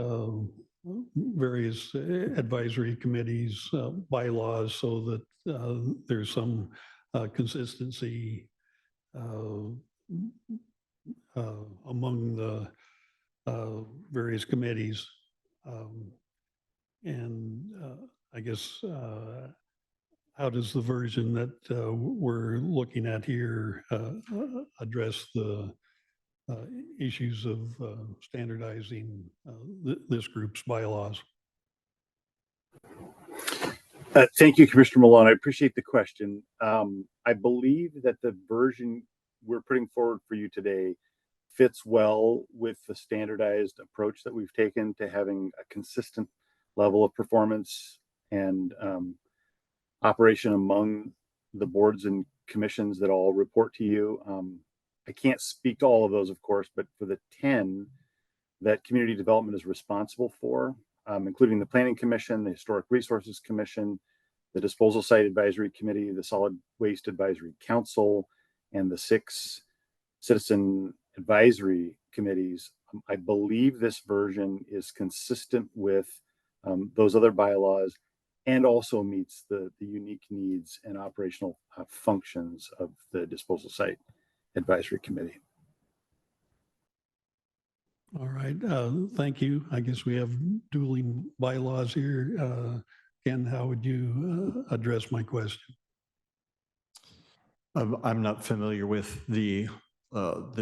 various advisory committees, bylaws, so that there's some consistency among the various committees. And I guess, how does the version that we're looking at here address the issues of standardizing this group's bylaws? Thank you, Commissioner Malone. I appreciate the question. I believe that the version we're putting forward for you today fits well with the standardized approach that we've taken to having a consistent level of performance and operation among the boards and commissions that all report to you. I can't speak to all of those, of course, but for the 10 that community development is responsible for, including the Planning Commission, the Historic Resources Commission, the Disposal Site Advisory Committee, the Solid Waste Advisory Council, and the 6 citizen advisory committees, I believe this version is consistent with those other bylaws and also meets the unique needs and operational functions of the Disposal Site Advisory Committee. All right, thank you. I guess we have dueling bylaws here. Ken, how would you address my question? I'm not familiar with the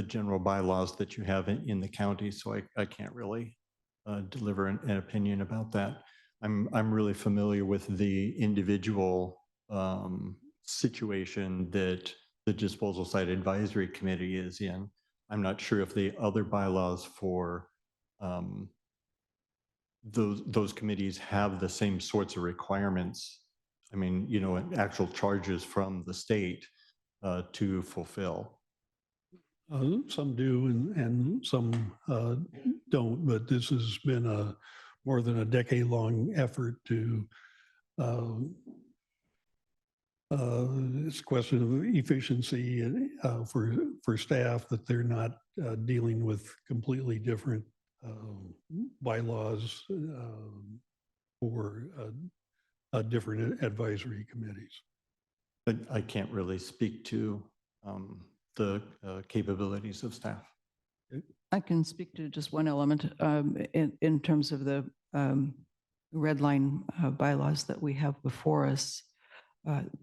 general bylaws that you have in the county, so I can't really deliver an opinion about that. I'm really familiar with the individual situation that the Disposal Site Advisory Committee is in. I'm not sure if the other bylaws for those committees have the same sorts of requirements. I mean, you know, actual charges from the state to fulfill. Some do and some don't, but this has been a more than a decade-long effort to it's a question of efficiency for staff, that they're not dealing with completely different bylaws for different advisory committees. But I can't really speak to the capabilities of staff. I can speak to just one element in terms of the red line bylaws that we have before us.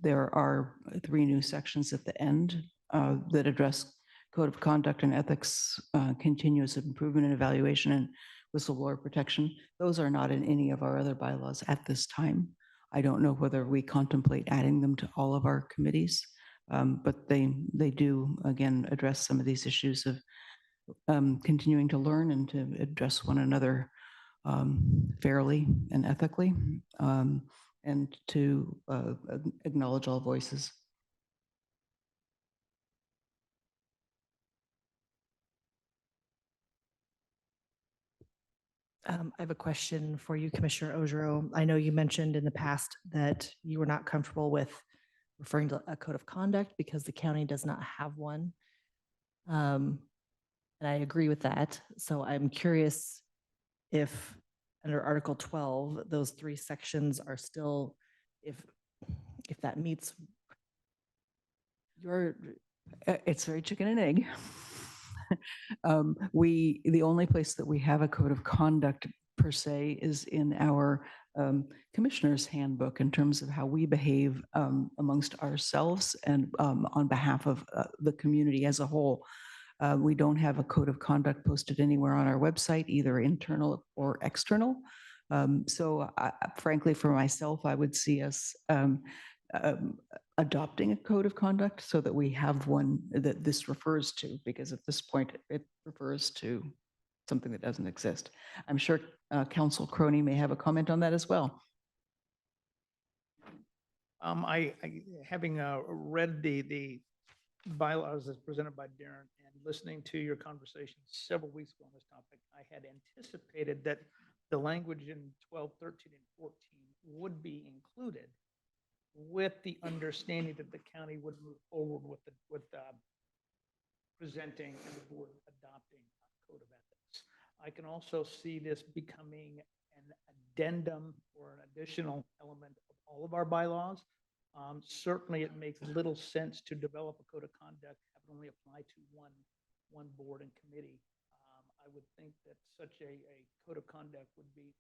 There are 3 new sections at the end that address code of conduct and ethics, continuous improvement and evaluation, and whistleblower protection. Those are not in any of our other bylaws at this time. I don't know whether we contemplate adding them to all of our committees, but they do, again, address some of these issues of continuing to learn and to address one another fairly and ethically, and to acknowledge all voices. I have a question for you, Commissioner Ojero. I know you mentioned in the past that you were not comfortable with referring to a code of conduct because the county does not have one. And I agree with that. So I'm curious if under Article 12, those 3 sections are still, if that meets your. It's very chicken and egg. The only place that we have a code of conduct per se is in our commissioner's handbook in terms of how we behave amongst ourselves and on behalf of the community as a whole. We don't have a code of conduct posted anywhere on our website, either internal or external. So frankly, for myself, I would see us adopting a code of conduct so that we have one that this refers to, because at this point it refers to something that doesn't exist. I'm sure Council Crony may have a comment on that as well. I having read the bylaws as presented by Darren and listening to your conversation several weeks ago on this topic, I had anticipated that the language in 12, 13, and 14 would be included with the understanding that the county would move forward with presenting and the board adopting a code of ethics. I can also see this becoming an addendum or an additional element of all of our bylaws. Certainly, it makes little sense to develop a code of conduct, have it only apply to one board and committee. I would think that such a code of conduct would be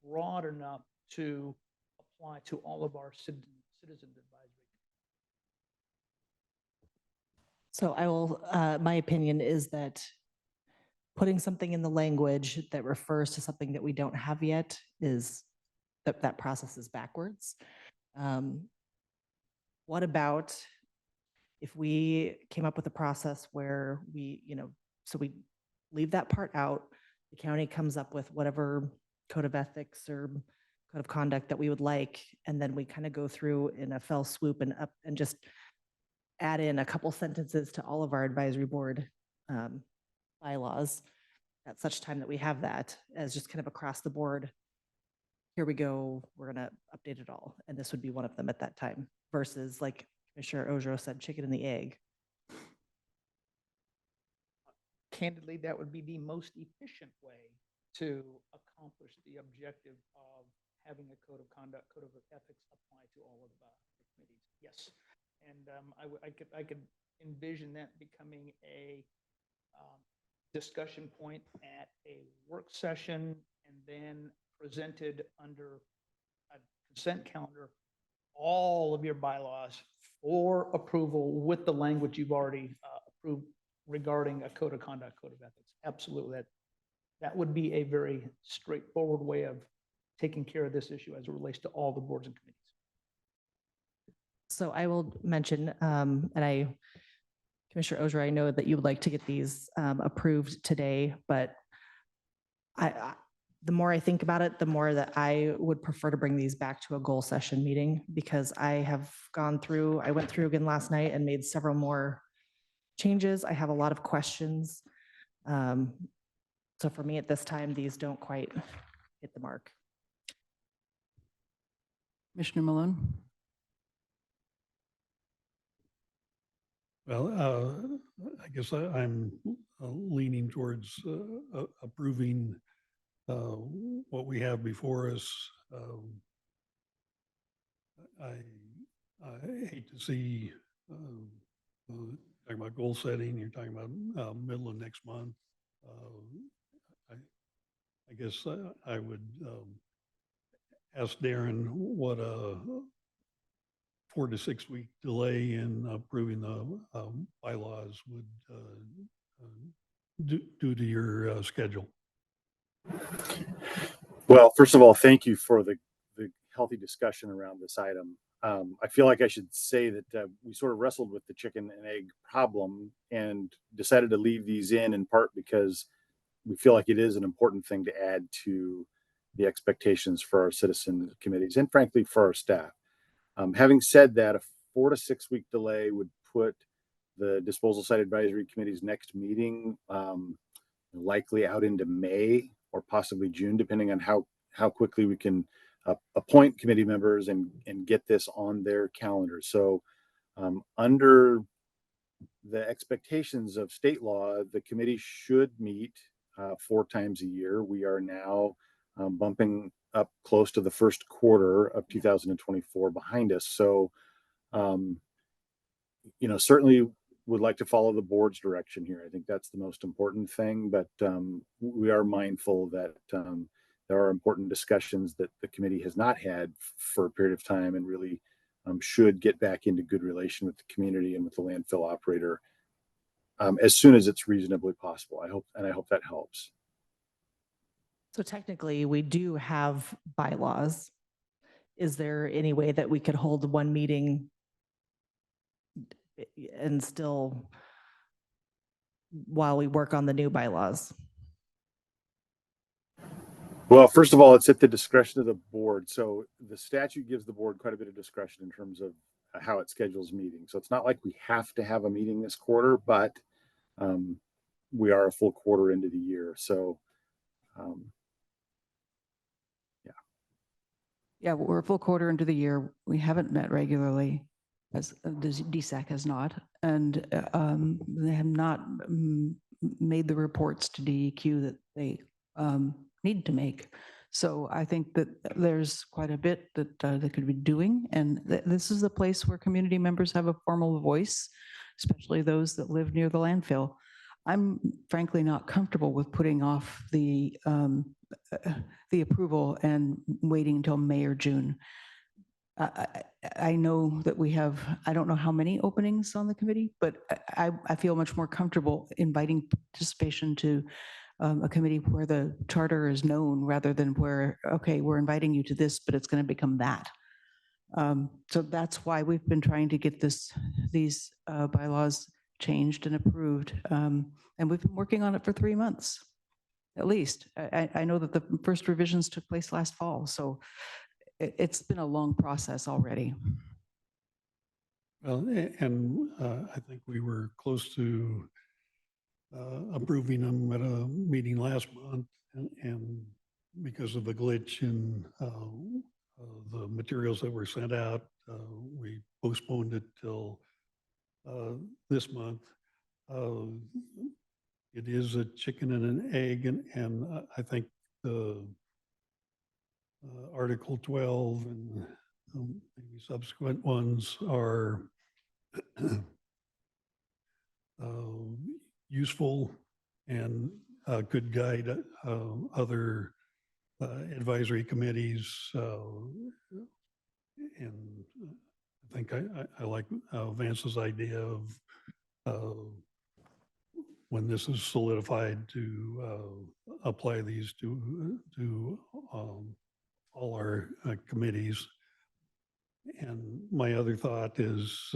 broad enough to apply to all of our citizens advisory. So I will, my opinion is that putting something in the language that refers to something that we don't have yet is, that process is backwards. What about if we came up with a process where we, so we leave that part out, the county comes up with whatever code of ethics or code of conduct that we would like, and then we kind of go through in a fell swoop and up and just add in a couple sentences to all of our advisory board bylaws at such time that we have that as just kind of across the board. Here we go, we're going to update it all. And this would be one of them at that time versus, like Commissioner Ojo said, chicken and the egg. Candidly, that would be the most efficient way to accomplish the objective of having a code of conduct, code of ethics apply to all of the committees. Yes. And I could envision that becoming a discussion point at a work session and then presented under a consent calendar, all of your bylaws for approval with the language you've already approved regarding a code of conduct, code of ethics. Absolutely. That would be a very straightforward way of taking care of this issue as it relates to all the boards and committees. So I will mention, Commissioner Oger, I know that you would like to get these approved today, but the more I think about it, the more that I would prefer to bring these back to a goal session meeting, because I went through again last night and made several more changes. I have a lot of questions. So for me at this time, these don't quite hit the mark. Commissioner Malone? Well, I guess I'm leaning towards approving what we have before us. I hate to see, talking about goal setting, you're talking about middle of next month. I guess I would ask Darren what a 4 to 6 week delay in approving the bylaws would do to your schedule. Well, first of all, thank you for the healthy discussion around this item. I feel like I should say that we sort of wrestled with the chicken and egg problem and decided to leave these in part because we feel like it is an important thing to add to the expectations for our citizen committees and frankly for our staff. Having said that, a 4 to 6 week delay would put the disposal site advisory committee's next meeting likely out into May or possibly June, depending on how quickly we can appoint committee members and get this on their calendar. So under the expectations of state law, the committee should meet 4 times a year. We are now bumping up close to the first quarter of 2024 behind us. So, certainly would like to follow the board's direction here. I think that's the most important thing, but we are mindful that there are important discussions that the committee has not had for a period of time and really should get back into good relation with the community and with the landfill operator as soon as it's reasonably possible. I hope that helps. So technically, we do have bylaws. Is there any way that we could hold one meeting and still, while we work on the new bylaws? Well, first of all, it's at the discretion of the board. So the statute gives the board quite a bit of discretion in terms of how it schedules meetings. So it's not like we have to have a meeting this quarter, but we are a full quarter into the year. So Yeah, we're a full quarter into the year. We haven't met regularly, as the DSAC has not, and they have not made the reports to DEQ that they need to make. So I think that there's quite a bit that they could be doing, and this is the place where community members have a formal voice, especially those that live near the landfill. I'm frankly not comfortable with putting off the approval and waiting until May or June. I know that we have, I don't know how many openings on the committee, but I feel much more comfortable inviting participation to a committee where the charter is known rather than where, okay, we're inviting you to this, but it's going to become that. So that's why we've been trying to get these bylaws changed and approved. And we've been working on it for 3 months, at least. I know that the first revisions took place last fall, so it's been a long process already. Well, and I think we were close to approving them at a meeting last month, and because of the glitch in the materials that were sent out, we postponed it till this month. It is a chicken and an egg, and I think the Article 12 and maybe subsequent ones are useful and could guide other advisory committees. And I think I like Vance's idea of when this is solidified to apply these to all our committees. And my other thought is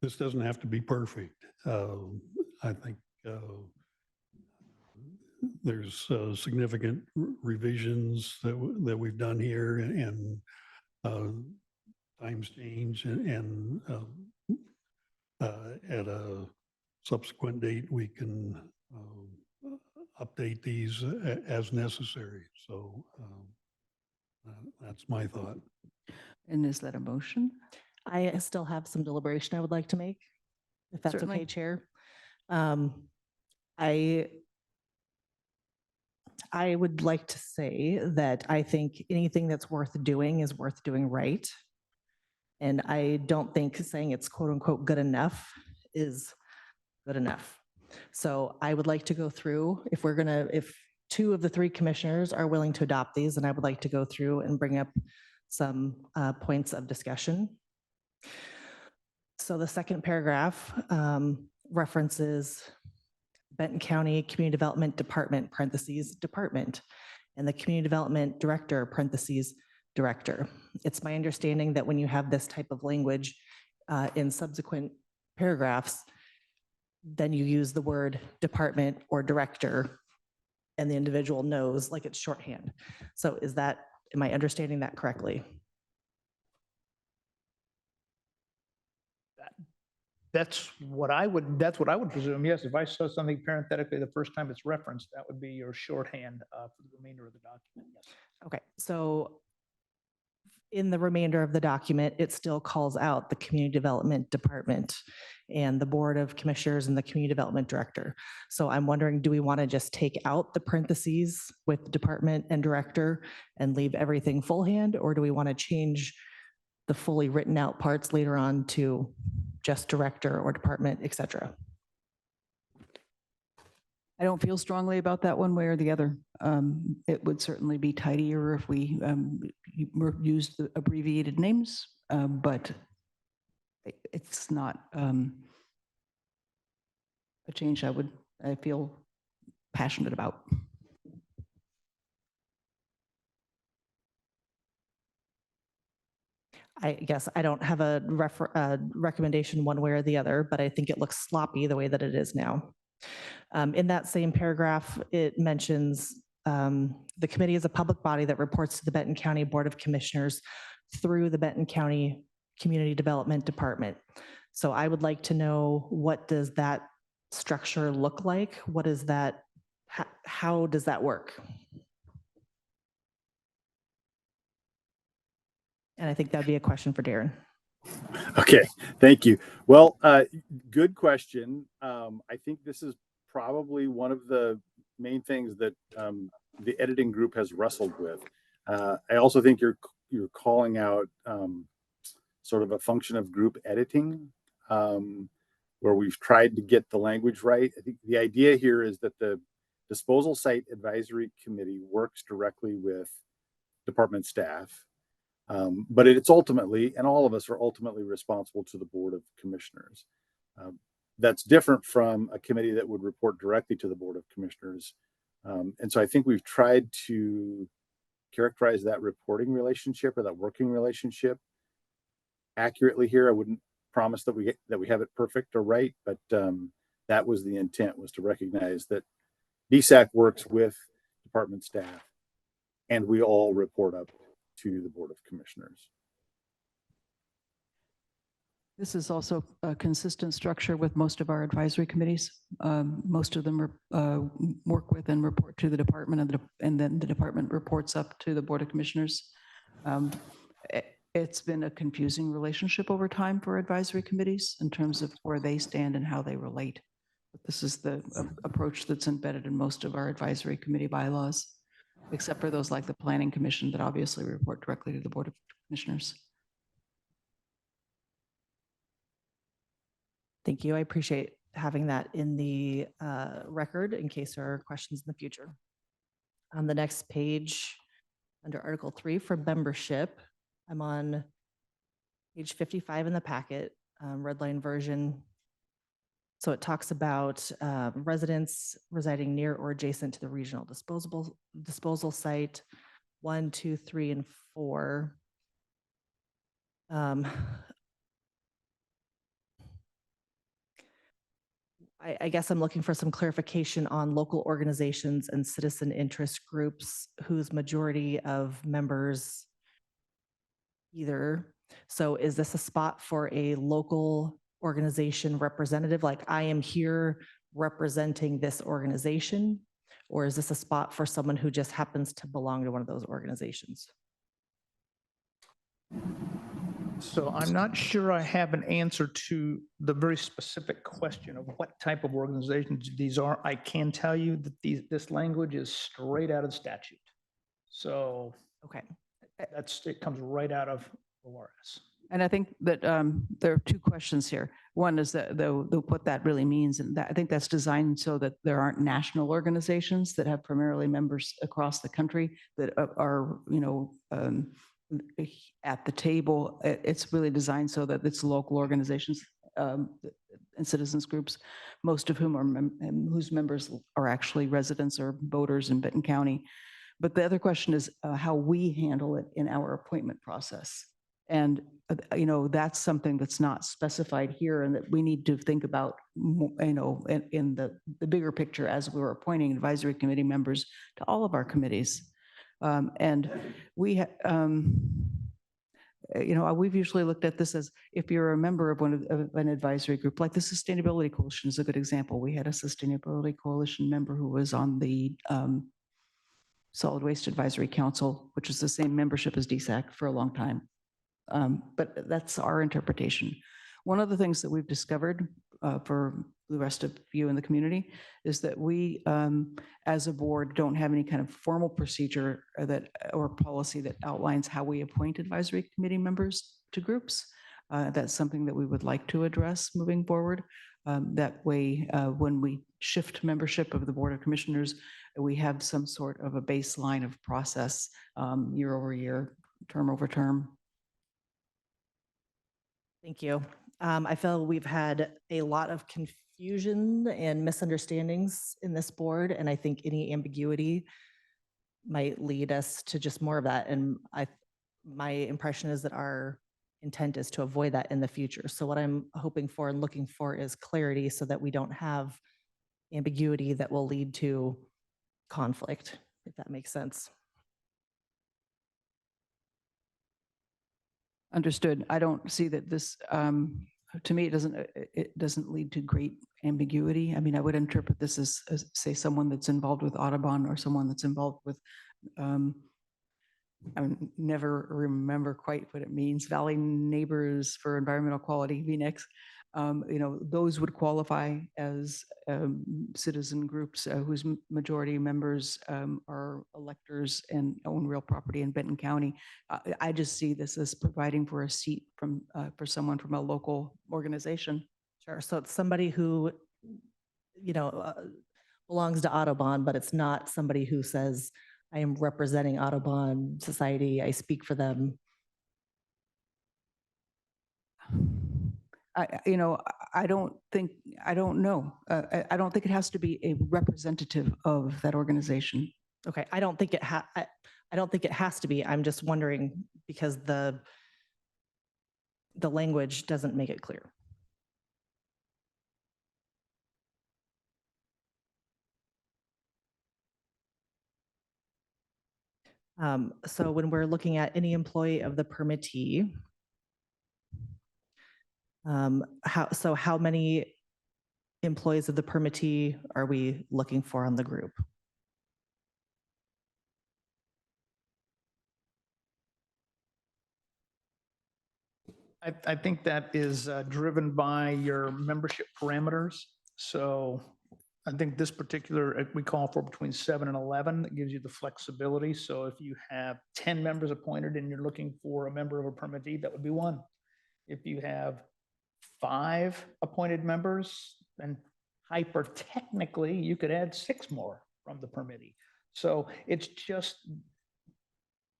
this doesn't have to be perfect. I think there's significant revisions that we've done here, and times change, and at a subsequent date we can update these as necessary. So that's my thought. And is that a motion? I still have some deliberation I would like to make, if that's Certainly. okay, Chair. I would like to say that I think anything that's worth doing is worth doing right. And I don't think saying it's quote unquote good enough is good enough. So I would like to go through, if 2 of the 3 commissioners are willing to adopt these, then I would like to go through and bring up some points of discussion. So the second paragraph references Benton County Community Development Department, parentheses, department, and the Community Development Director, parentheses, director. It's my understanding that when you have this type of language in subsequent paragraphs, then you use the word department or director, and the individual knows, like it's shorthand. So am I understanding that correctly? That's what I would presume. Yes, if I saw something parenthetically the first time it's referenced, that would be your shorthand for the remainder of the document. Yes. Okay, so in the remainder of the document, it still calls out the Community Development Department and the Board of Commissioners and the Community Development Director. So I'm wondering, do we want to just take out the parentheses with department and director and leave everything full hand, or do we want to change the fully written out parts later on to just director or department, et cetera? I don't feel strongly about that one way or the other. It would certainly be tidier if we used the abbreviated names, but it's not a change I feel passionate about. I guess I don't have a recommendation one way or the other, but I think it looks sloppy the way that it is now. In that same paragraph, it mentions the committee is a public body that reports to the Benton County Board of Commissioners through the Benton County Community Development Department. So I would like to know, what does that structure look like? What is that? How does that work? And I think that'd be a question for Darren. Okay, thank you. Well, good question. I think this is probably one of the main things that the editing group has wrestled with. I also think you're calling out sort of a function of group editing, where we've tried to get the language right. I think the idea here is that the Disposal Site Advisory Committee works directly with department staff. But it's ultimately, and all of us are ultimately responsible to the Board of Commissioners. That's different from a committee that would report directly to the Board of Commissioners. And so I think we've tried to characterize that reporting relationship or that working relationship accurately here. I wouldn't promise that we have it perfect or right, but that was the intent, was to recognize that DSAC works with department staff and we all report up to the Board of Commissioners. This is also a consistent structure with most of our advisory committees. Most of them work with and report to the department, and then the department reports up to the Board of Commissioners. It's been a confusing relationship over time for advisory committees in terms of where they stand and how they relate. But this is the approach that's embedded in most of our advisory committee bylaws, except for those like the Planning Commission that obviously report directly to the Board of Commissioners. Thank you. I appreciate having that in the record in case there are questions in the future. On the next page, under Article 3 for membership, I'm on page 55 in the packet, red line version. So it talks about residents residing near or adjacent to the regional disposal site, 1, 2, 3, and 4. I guess I'm looking for some clarification on local organizations and citizen interest groups whose majority of members either. So is this a spot for a local organization representative, like I am here representing this organization? Or is this a spot for someone who just happens to belong to one of those organizations? So I'm not sure I have an answer to the very specific question of what type of organizations these are. I can tell you that this language is straight out of statute. So okay, it comes right out of ORS. And I think that there are two questions here. One is that what that really means, and I think that's designed so that there aren't national organizations that have primarily members across the country that are, at the table. It's really designed so that it's local organizations and citizens groups, most of whom are whose members are actually residents or voters in Benton County. But the other question is how we handle it in our appointment process. And, that's something that's not specified here and that we need to think about, in the bigger picture as we're appointing advisory committee members to all of our committees. And we, we've usually looked at this as if you're a member of an advisory group, like the Sustainability Coalition is a good example. We had a Sustainability Coalition member who was on the Solid Waste Advisory Council, which is the same membership as DSAC for a long time. But that's our interpretation. One of the things that we've discovered for the rest of you in the community is that we, as a board, don't have any kind of formal procedure or policy that outlines how we appoint advisory committee members to groups. That's something that we would like to address moving forward. That way, when we shift membership of the Board of Commissioners, we have some sort of a baseline of process year over year, term over term. Thank you. I feel we've had a lot of confusion and misunderstandings in this board, and I think any ambiguity might lead us to just more of that. And my impression is that our intent is to avoid that in the future. So what I'm hoping for and looking for is clarity so that we don't have ambiguity that will lead to conflict, if that makes sense. Understood. I don't see that this, to me, it doesn't lead to great ambiguity. I mean, I would interpret this as say, someone that's involved with Audubon or someone that's involved with never remember quite what it means. Valley Neighbors for Environmental Quality, VNEX. Those would qualify as citizen groups whose majority members are electors and own real property in Benton County. I just see this as providing for a seat for someone from a local organization. Sure. So it's somebody who, belongs to Audubon, but it's not somebody who says, I am representing Audubon Society, I speak for them. I don't know. I don't think it has to be a representative of that organization. Okay, I don't think it has to be. I'm just wondering because the language doesn't make it clear. So when we're looking at any employee of the permittee, how many employees of the permittee are we looking for on the group? I think that is driven by your membership parameters. So I think this particular, we call for between 7 and 11. That gives you the flexibility. So if you have 10 members appointed and you're looking for a member of a permittee, that would be 1. If you have 5 appointed members, then hyper technically, you could add 6 more from the permittee. So it's just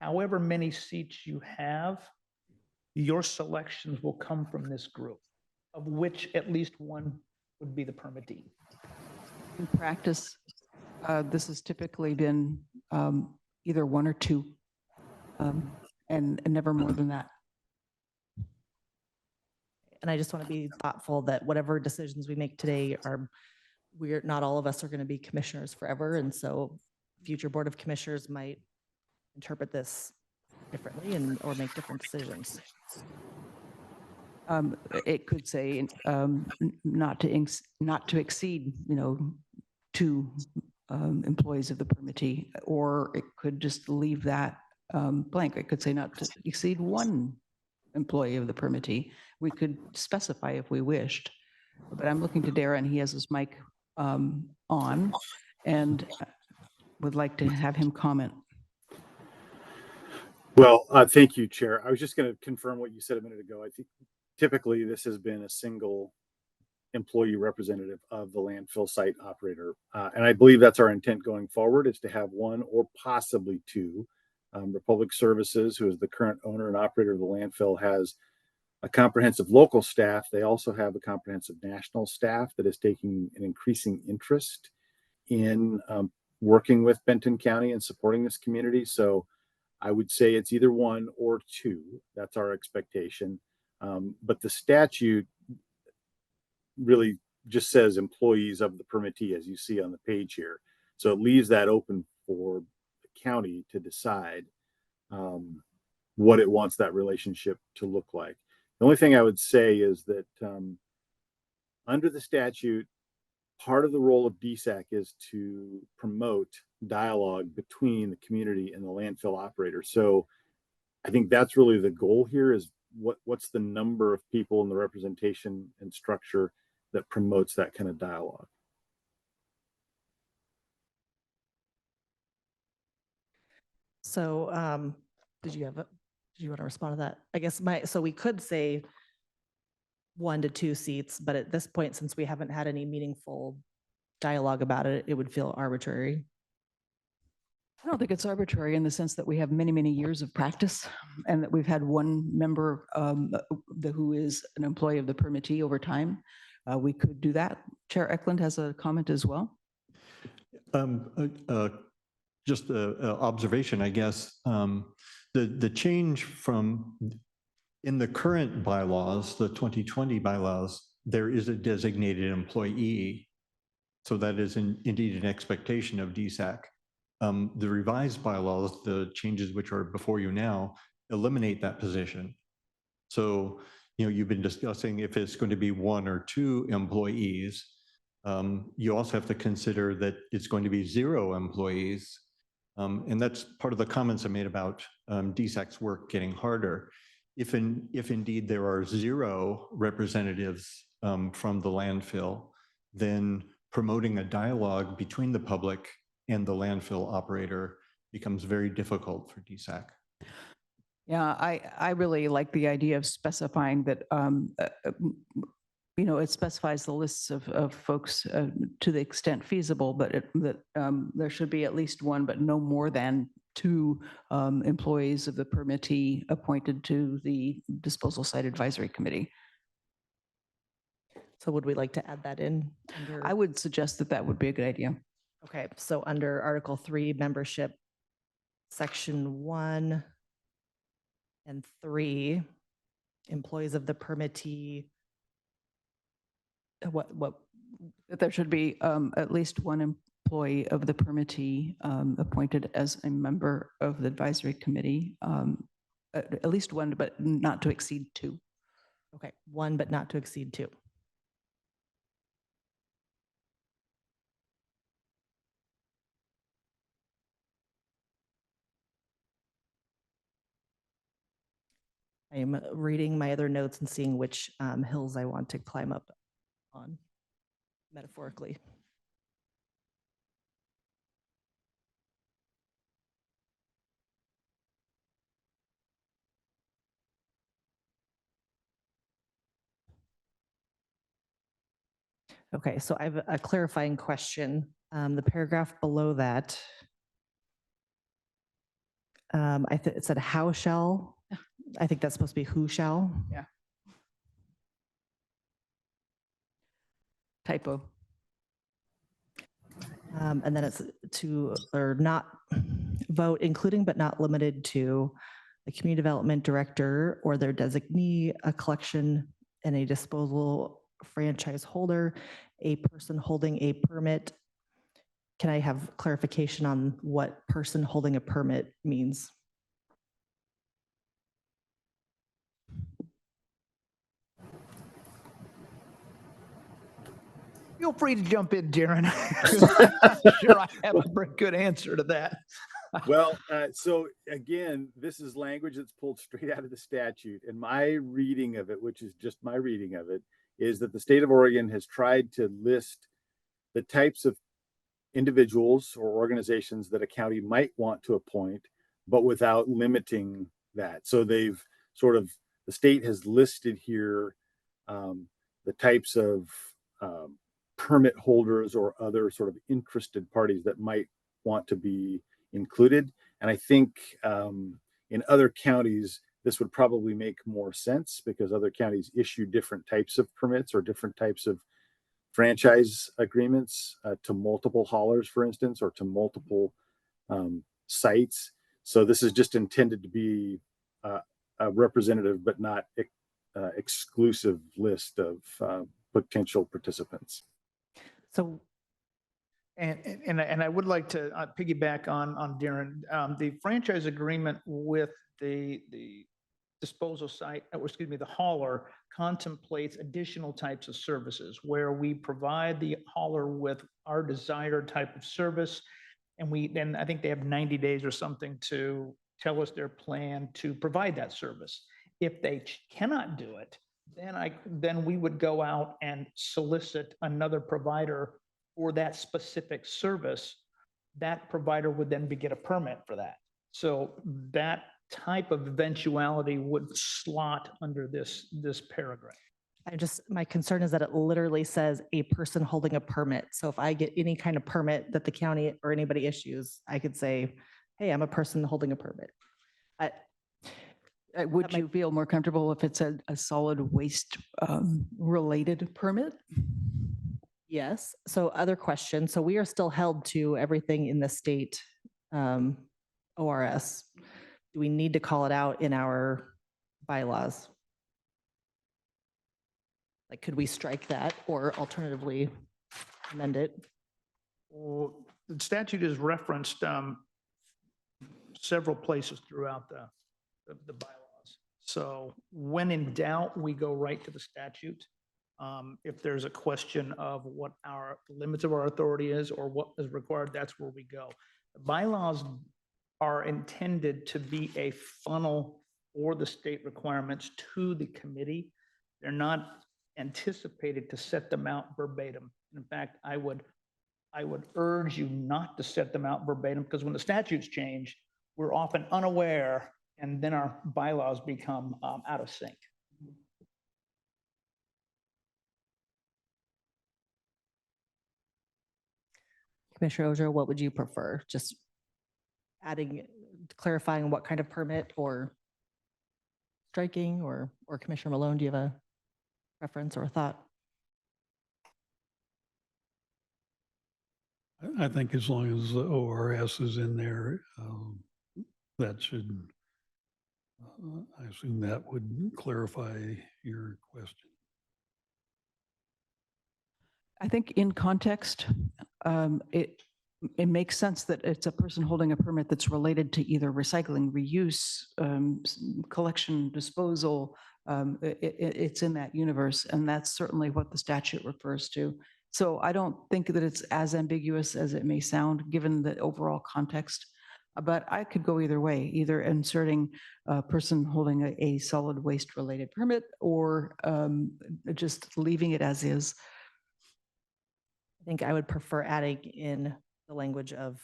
however many seats you have, your selections will come from this group, of which at least 1 would be the permittee. In practice, this has typically been either 1 or 2, and never more than that. And I just want to be thoughtful that whatever decisions we make today not all of us are going to be commissioners forever. And so future Board of Commissioners might interpret this differently or make different decisions. It could say not to exceed, 2 employees of the permittee, or it could just leave that blank. It could say not to exceed 1 employee of the permittee. We could specify if we wished, but I'm looking to Dara and he has his mic on and would like to have him comment. Well, thank you, Chair. I was just going to confirm what you said a minute ago. I think typically this has been a single employee representative of the landfill site operator. And I believe that's our intent going forward, is to have 1 or possibly 2. Republic Services, who is the current owner and operator of the landfill, has a comprehensive local staff. They also have a comprehensive national staff that is taking an increasing interest in working with Benton County and supporting this community. So I would say it's either 1 or 2. That's our expectation. But the statute really just says employees of the permittee, as you see on the page here. So it leaves that open for the county to decide what it wants that relationship to look like. The only thing I would say is that under the statute, part of the role of DSAC is to promote dialogue between the community and the landfill operator. So I think that's really the goal here, is what's the number of people in the representation and structure that promotes that kind of dialogue. So did you want to respond to that? I guess so we could say 1 to 2 seats, but at this point, since we haven't had any meaningful dialogue about it, it would feel arbitrary. I don't think it's arbitrary in the sense that we have many, many years of practice and that we've had 1 member who is an employee of the permittee over time. We could do that. Chair Eklund has a comment as well. Just an observation, I guess. The change from in the current bylaws, the 2020 bylaws, there is a designated employee. So that is indeed an expectation of DSAC. The revised bylaws, the changes which are before you now, eliminate that position. So, you've been discussing if it's going to be 1 or 2 employees. You also have to consider that it's going to be 0 employees. And that's part of the comments I made about DSAC's work getting harder. If indeed there are 0 representatives from the landfill, then promoting a dialogue between the public and the landfill operator becomes very difficult for DSAC. Yeah, I really like the idea of specifying that, it specifies the lists of folks to the extent feasible, but that there should be at least 1, but no more than 2 employees of the permittee appointed to the Disposal Site Advisory Committee. So would we like to add that in? Under, I would suggest that that would be a good idea. okay, so under Article 3, membership, Section 1 and 3, employees of the permittee, what? That there should be at least 1 employee of the permittee appointed as a member of the advisory committee, at least 1, but not to exceed 2. Okay, 1, but not to exceed 2. I am reading my other notes and seeing which hills I want to climb up on, metaphorically. Okay, so I have a clarifying question. The paragraph below that, it said how shall. I think that's supposed to be who shall. Yeah. Typo. And then it's to, or not vote, including but not limited to the community development director or their designee, a collection and a disposal franchise holder, a person holding a permit. Can I have clarification on what person holding a permit means? Feel free to jump in, Darren. I'm sure I have a pretty good answer to that. Well, so again, this is language that's pulled straight out of the statute. And my reading of it, which is just my reading of it, is that the state of Oregon has tried to list the types of individuals or organizations that a county might want to appoint, but without limiting that. So they've sort of, the state has listed here the types of permit holders or other sort of interested parties that might want to be included. And I think in other counties, this would probably make more sense because other counties issue different types of permits or different types of franchise agreements to multiple haulers, for instance, or to multiple sites. So this is just intended to be a representative, but not exclusive list of potential participants. So, And I would like to piggyback on Darren. The franchise agreement with the disposal site, or excuse me, the hauler contemplates additional types of services where we provide the hauler with our desired type of service. And then I think they have 90 days or something to tell us their plan to provide that service. If they cannot do it, then we would go out and solicit another provider for that specific service. That provider would then get a permit for that. So that type of eventuality would slot under this paragraph. my concern is that it literally says a person holding a permit. So if I get any kind of permit that the county or anybody issues, I could say, hey, I'm a person holding a permit. Would you feel more comfortable if it's a solid waste related permit? Yes. So other question. So we are still held to everything in the state ORS. Do we need to call it out in our bylaws? Like, could we strike that or alternatively amend it? Well, the statute is referenced several places throughout the bylaws. So when in doubt, we go right to the statute. If there's a question of what the limits of our authority is or what is required, that's where we go. Bylaws are intended to be a funnel for the state requirements to the committee. They're not anticipated to set them out verbatim. In fact, I would urge you not to set them out verbatim, because when the statutes change, we're often unaware, and then our bylaws become out of sync. Commissioner Oger, what would you prefer? Just adding, clarifying what kind of permit, or striking, or Commissioner Malone, do you have a preference or a thought? I think as long as the ORS is in there, that should, I assume that would clarify your question. I think in context, it makes sense that it's a person holding a permit that's related to either recycling, reuse, collection, disposal. It's in that universe, and that's certainly what the statute refers to. So I don't think that it's as ambiguous as it may sound, given the overall context. But I could go either way, either inserting a person holding a solid waste related permit, or just leaving it as is. I think I would prefer adding in the language of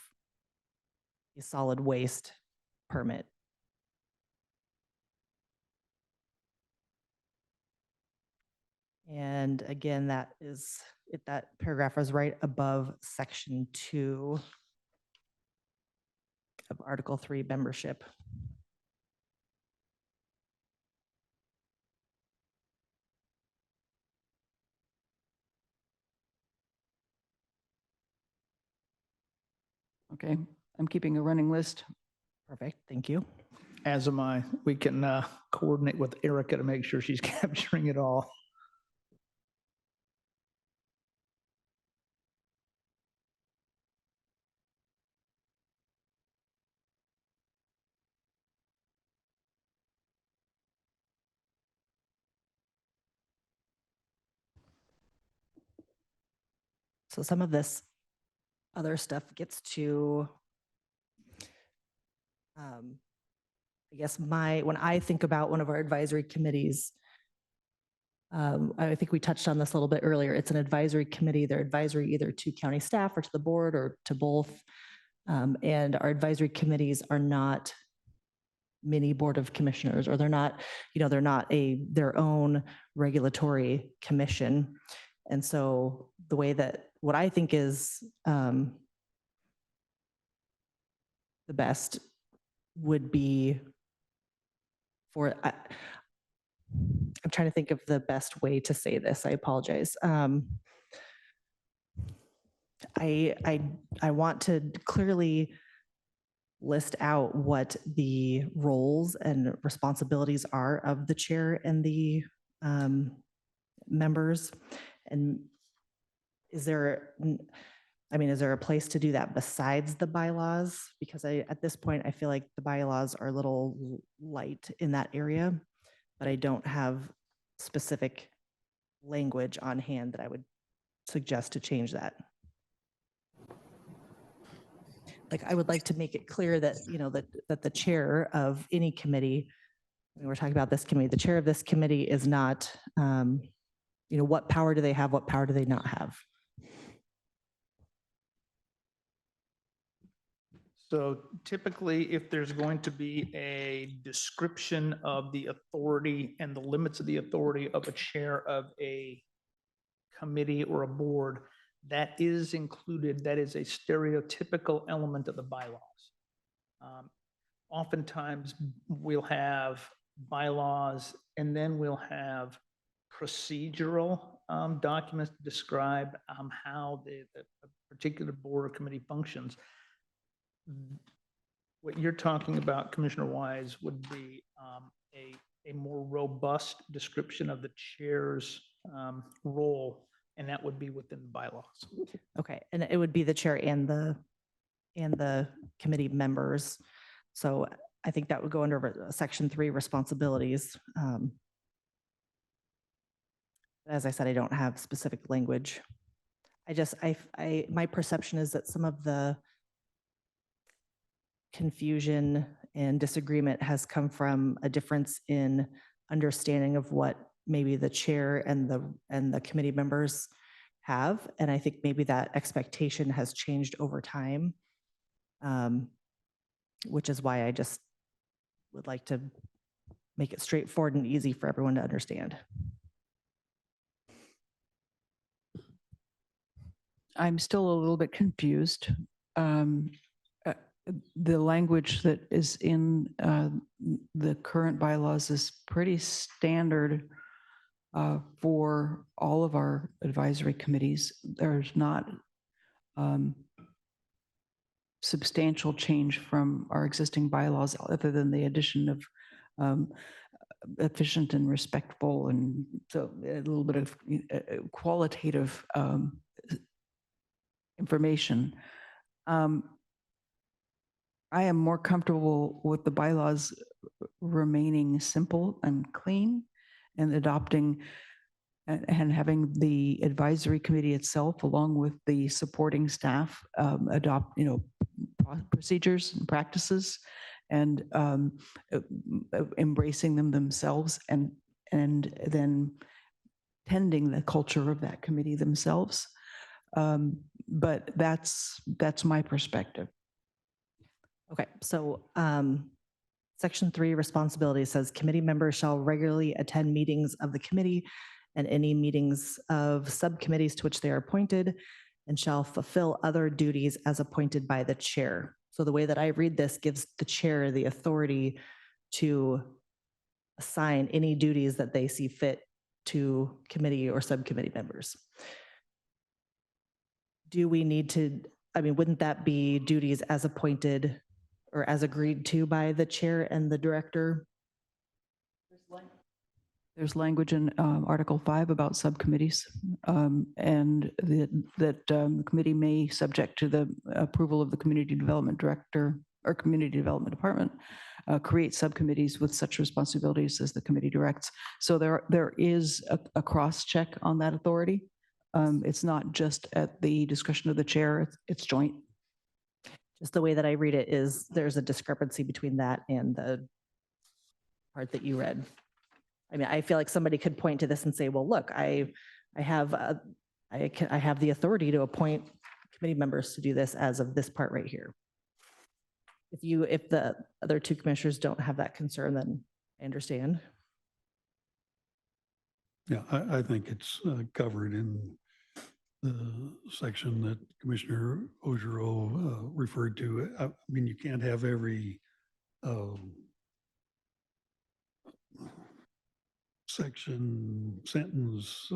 a solid waste permit. And again, that paragraph is right above section 2 of Article 3 membership. Okay, I'm keeping a running list. Perfect, thank you. As am I. We can coordinate with Erica to make sure she's capturing it all. So some of this other stuff gets to, I guess when I think about one of our advisory committees, I think we touched on this a little bit earlier. It's an advisory committee. They're advisory either to county staff or to the board or to both. And our advisory committees are not mini board of commissioners, or they're not their own regulatory commission. And so the way that what I think is the best would be for, I'm trying to think of the best way to say this. I apologize. I want to clearly list out what the roles and responsibilities are of the chair and the members. And is there a place to do that besides the bylaws? Because at this point, I feel like the bylaws are a little light in that area, but I don't have specific language on hand that I would suggest to change that. Like, I would like to make it clear that, that the chair of any committee, we're talking about this committee, the chair of this committee is not, what power do they have? What power do they not have? So typically, if there's going to be a description of the authority and the limits of the authority of a chair of a committee or a board, that is included, that is a stereotypical element of the bylaws. Oftentimes, we'll have bylaws, and then we'll have procedural documents to describe how the particular board or committee functions. What you're talking about, Commissioner Wise, would be a more robust description of the chair's role, and that would be within the bylaws. Okay, and it would be the chair and the committee members. So I think that would go under section 3 responsibilities. As I said, I don't have specific language. My perception is that some of the confusion and disagreement has come from a difference in understanding of what maybe the chair and the committee members have. And I think maybe that expectation has changed over time, which is why I just would like to make it straightforward and easy for everyone to understand. I'm still a little bit confused. The language that is in the current bylaws is pretty standard for all of our advisory committees. There's not substantial change from our existing bylaws other than the addition of efficient and respectful, and so a little bit of qualitative information. I am more comfortable with the bylaws remaining simple and clean and adopting and having the advisory committee itself, along with the supporting staff, adopt, procedures and practices, and embracing them themselves, and then tending the culture of that committee themselves. But that's my perspective. Okay, so Section 3 responsibility says committee members shall regularly attend meetings of the committee and any meetings of subcommittees to which they are appointed, and shall fulfill other duties as appointed by the chair. So the way that I read this gives the chair the authority to assign any duties that they see fit to committee or subcommittee members. Do we need to, wouldn't that be duties as appointed or as agreed to by the chair and the director? There's language in Article 5 about subcommittees, and that the committee may, subject to the approval of the community development director or community development department, create subcommittees with such responsibilities as the committee directs. So there is a cross check on that authority. It's not just at the discretion of the chair, it's joint. Just the way that I read it is there's a discrepancy between that and the part that you read. I feel like somebody could point to this and say, well, look, I have the authority to appoint committee members to do this as of this part right here. If the other two commissioners don't have that concern, then I understand. Yeah, I think it's covered in the section that Commissioner Ogerow referred to. You can't have every sentence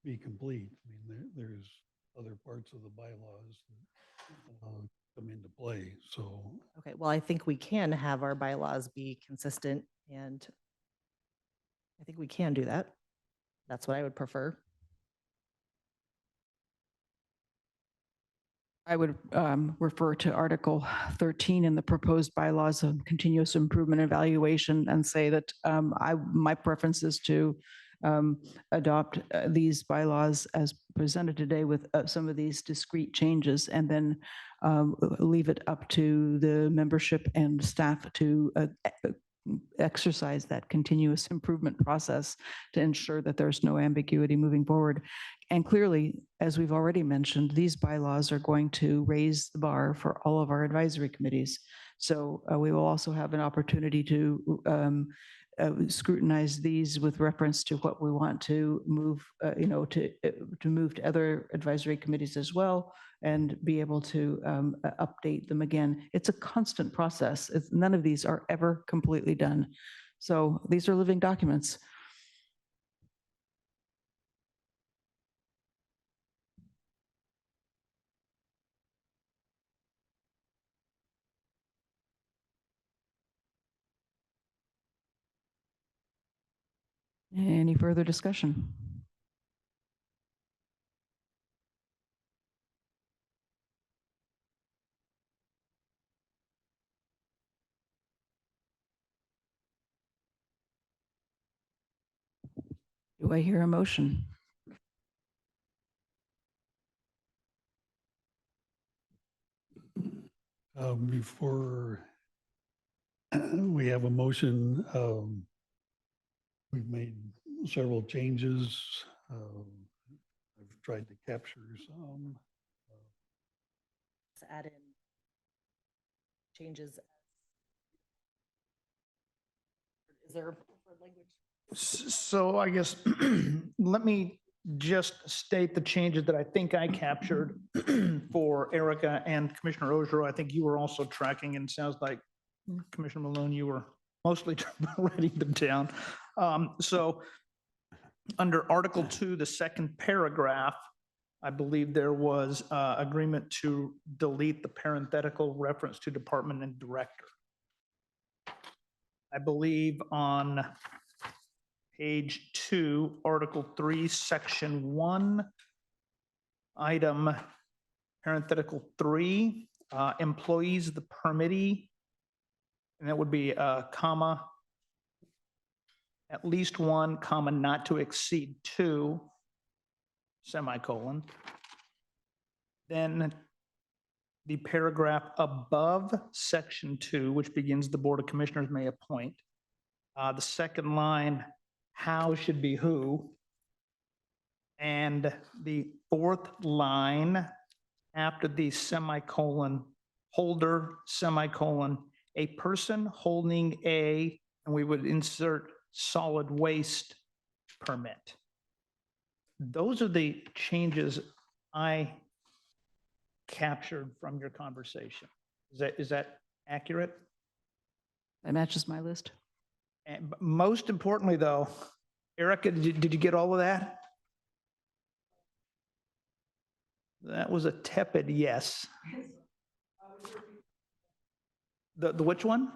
be complete. There's other parts of the bylaws that come into play, so. Okay, well, I think we can have our bylaws be consistent, and I think we can do that. That's what I would prefer. I would refer to Article 13 in the proposed bylaws of continuous improvement evaluation and say that my preference is to adopt these bylaws as presented today with some of these discrete changes, and then leave it up to the membership and staff to exercise that continuous improvement process to ensure that there's no ambiguity moving forward. And clearly, as we've already mentioned, these bylaws are going to raise the bar for all of our advisory committees. So we will also have an opportunity to scrutinize these with reference to what we want to move, to move to other advisory committees as well, and be able to update them again. It's a constant process. None of these are ever completely done. So these are living documents. Any further discussion? Do I hear a motion? Before we have a motion, we've made several changes. I've tried to capture some. To add in changes. Is there preferred language? So I guess, let me just state the changes that I think I captured for Erica and Commissioner Ogerow. I think you were also tracking, and sounds like Commissioner Malone, you were mostly writing them down. So under Article 2, the second paragraph, I believe there was agreement to delete the parenthetical reference to department and director. I believe on page 2, Article 3, Section 1, item parenthetical 3, employees of the permittee, and that would be comma, at least 1, comma, not to exceed 2, semicolon. Then the paragraph above Section 2, which begins, the Board of Commissioners may appoint. The second line, how should be who. And the fourth line after the semicolon, holder, semicolon, a person holding a, and we would insert solid waste permit. Those are the changes I captured from your conversation. Is that accurate? That matches my list. And most importantly, though, Erica, did you get all of that? That was a tepid yes. The which one?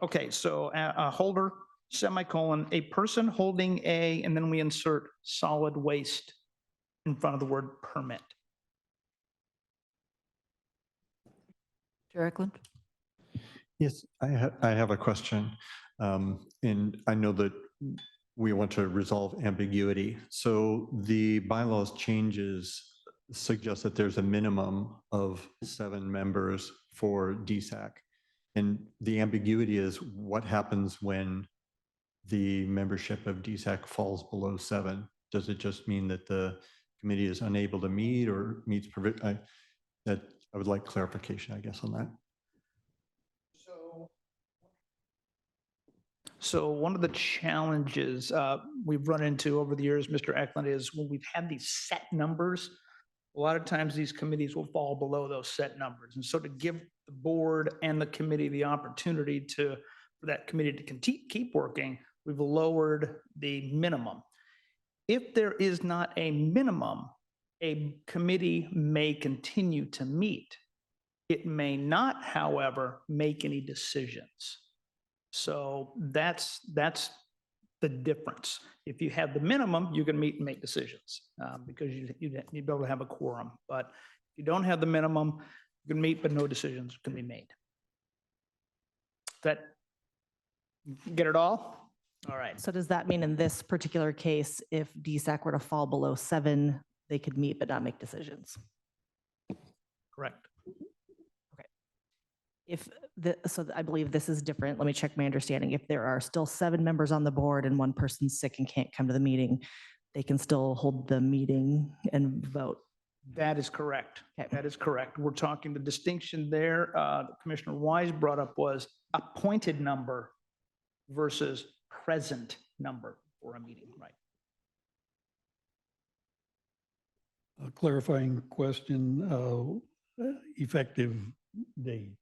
Okay, so a holder, semicolon, a person holding a, and then we insert solid waste in front of the word permit. Chair Eklund? Yes, I have a question. And I know that we want to resolve ambiguity. So the bylaws changes suggest that there's a minimum of 7 members for DSAC. And the ambiguity is what happens when the membership of DSAC falls below 7? Does it just mean that the committee is unable to meet or meets that I would like clarification, I guess, on that. So one of the challenges we've run into over the years, Mr. Eklund, is when we've had these set numbers, a lot of times these committees will fall below those set numbers. And so to give the board and the committee the opportunity for that committee to keep working, we've lowered the minimum. If there is not a minimum, a committee may continue to meet. It may not, however, make any decisions. So that's the difference. If you have the minimum, you can meet and make decisions because you need to be able to have a quorum. But if you don't have the minimum, you can meet, but no decisions can be made. Get it all? All right. So does that mean in this particular case, if DSAC were to fall below 7, they could meet but not make decisions? Correct. So I believe this is different. Let me check my understanding. If there are still 7 members on the board and one person's sick and can't come to the meeting, they can still hold the meeting and vote. That is correct. Okay. That is correct. We're talking the distinction there that Commissioner Wise brought up was appointed number versus present number for a meeting, right? A clarifying question, effective date.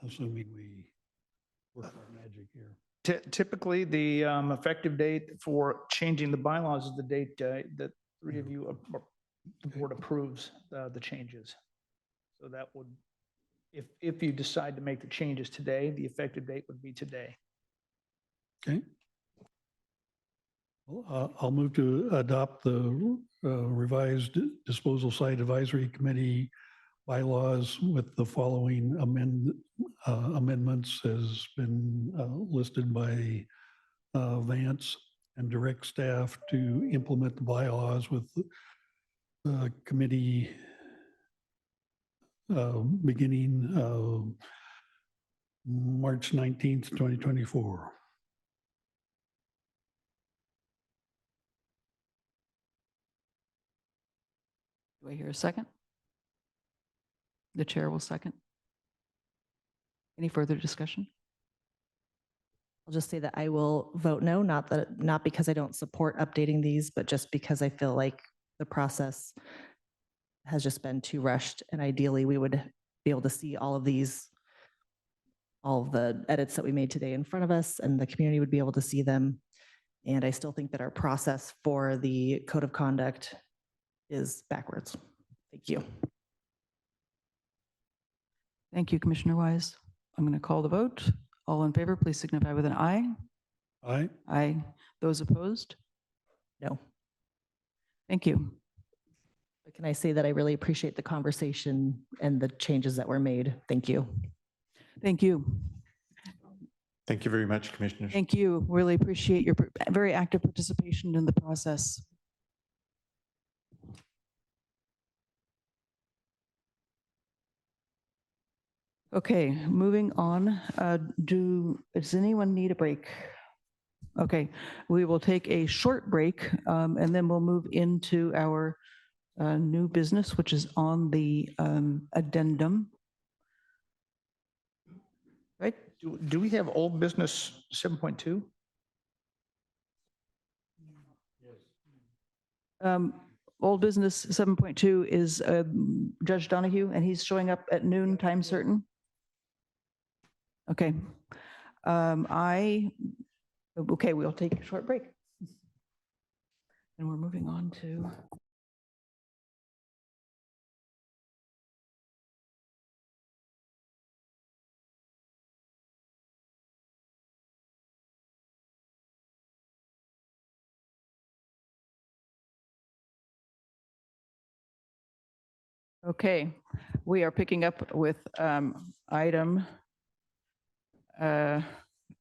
Assuming we work our magic here. Typically, the effective date for changing the bylaws is the date that 3 of you, the board approves the changes. So that would, if you decide to make the changes today, the effective date would be today. Okay. Well, I'll move to adopt the revised disposal site advisory committee bylaws with the following amendments has been listed by Vance, and direct staff to implement the bylaws with the committee beginning March 19th, 2024. Do I hear a second? The chair will second. Any further discussion? I'll just say that I will vote no, not because I don't support updating these, but just because I feel like the process has just been too rushed. And ideally, we would be able to see all of these, all of the edits that we made today in front of us, and the community would be able to see them. And I still think that our process for the code of conduct is backwards. Thank you. Thank you, Commissioner Wise. I'm going to call the vote. All in favor, please signify with an aye. Aye. Aye. Those opposed? No. Thank you. But can I say that I really appreciate the conversation and the changes that were made? Thank you. Thank you. Thank you very much, Commissioners. Thank you. Really appreciate your very active participation in the process. Okay, moving on. Does anyone need a break? Okay, we will take a short break and then we'll move into our new business, which is on the addendum. Right? Do we have old business 7.2? Old business 7.2 is Judge Donahue, and he's showing up at noon time certain. Okay. Okay, we'll take a short break. And we're moving on to. Okay, we are picking up with item,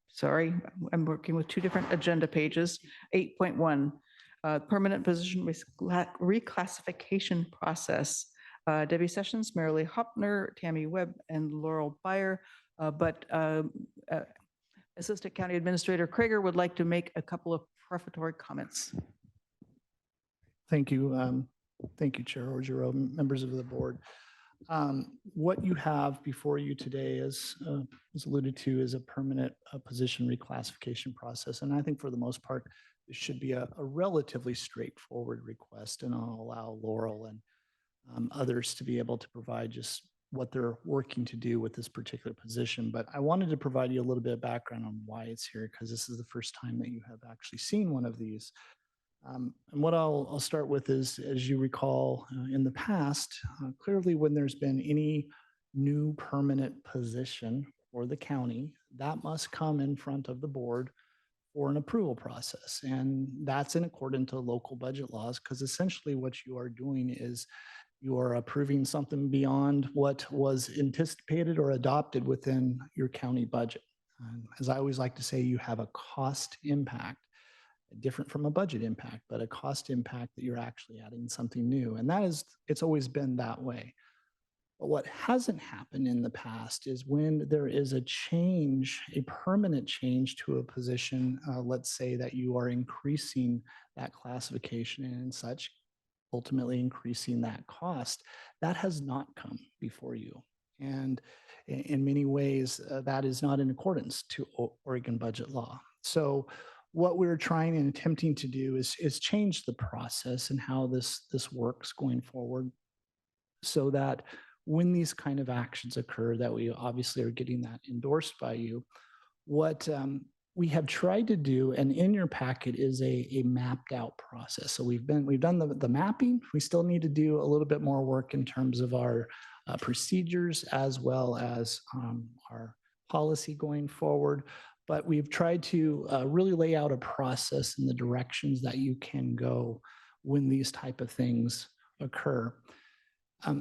sorry, I'm working with two different agenda pages. 8.1, permanent position reclassification process. Debbie Sessions, Marilee Hopner, Tammy Webb, and Laurel Byer. But Assistant County Administrator Krager would like to make a couple of prefatory comments. Thank you. Thank you, Chair Orgeron, members of the board. What you have before you today, as alluded to, is a permanent position reclassification process. And I think for the most part, this should be a relatively straightforward request, and I'll allow Laurel and others to be able to provide just what they're working to do with this particular position. But I wanted to provide you a little bit of background on why it's here, because this is the first time that you have actually seen one of these. And what I'll start with is, as you recall, in the past, clearly when there's been any new permanent position for the county, that must come in front of the board for an approval process. And that's in accordance to local budget laws, because essentially what you are doing is you are approving something beyond what was anticipated or adopted within your county budget. As I always like to say, you have a cost impact, different from a budget impact, but a cost impact that you're actually adding something new. And that is, it's always been that way. But what hasn't happened in the past is when there is a change, a permanent change to a position, let's say that you are increasing that classification and such, ultimately increasing that cost, that has not come before you. And in many ways, that is not in accordance to Oregon budget law. So what we're trying and attempting to do is change the process and how this works going forward, so that when these kind of actions occur, that we obviously are getting that endorsed by you. What we have tried to do, and in your packet, is a mapped out process. So we've done the mapping. We still need to do a little bit more work in terms of our procedures, as well as our policy going forward. But we've tried to really lay out a process in the directions that you can go when these type of things occur.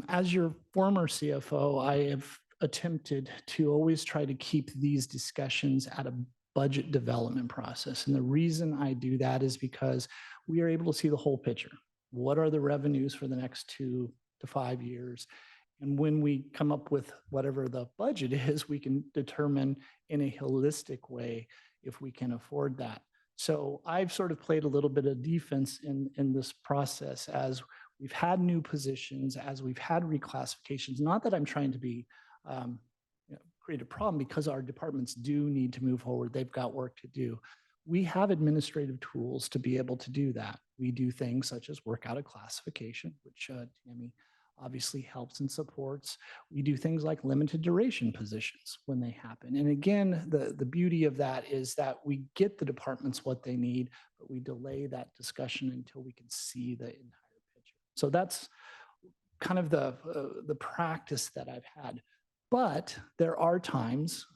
As your former CFO, I have attempted to always try to keep these discussions at a budget development process. And the reason I do that is because we are able to see the whole picture. What are the revenues for the next 2 to 5 years? And when we come up with whatever the budget is, we can determine in a holistic way if we can afford that. So I've sort of played a little bit of defense in this process as we've had new positions, as we've had reclassifications. Not that I'm trying to be create a problem, because our departments do need to move forward. They've got work to do. We have administrative tools to be able to do that. We do things such as work out a classification, which Tammy obviously helps and supports. We do things like limited duration positions when they happen. And again, the beauty of that is that we get the departments what they need, but we delay that discussion until we can see the entire picture. So that's kind of the practice that I've had. But there are times,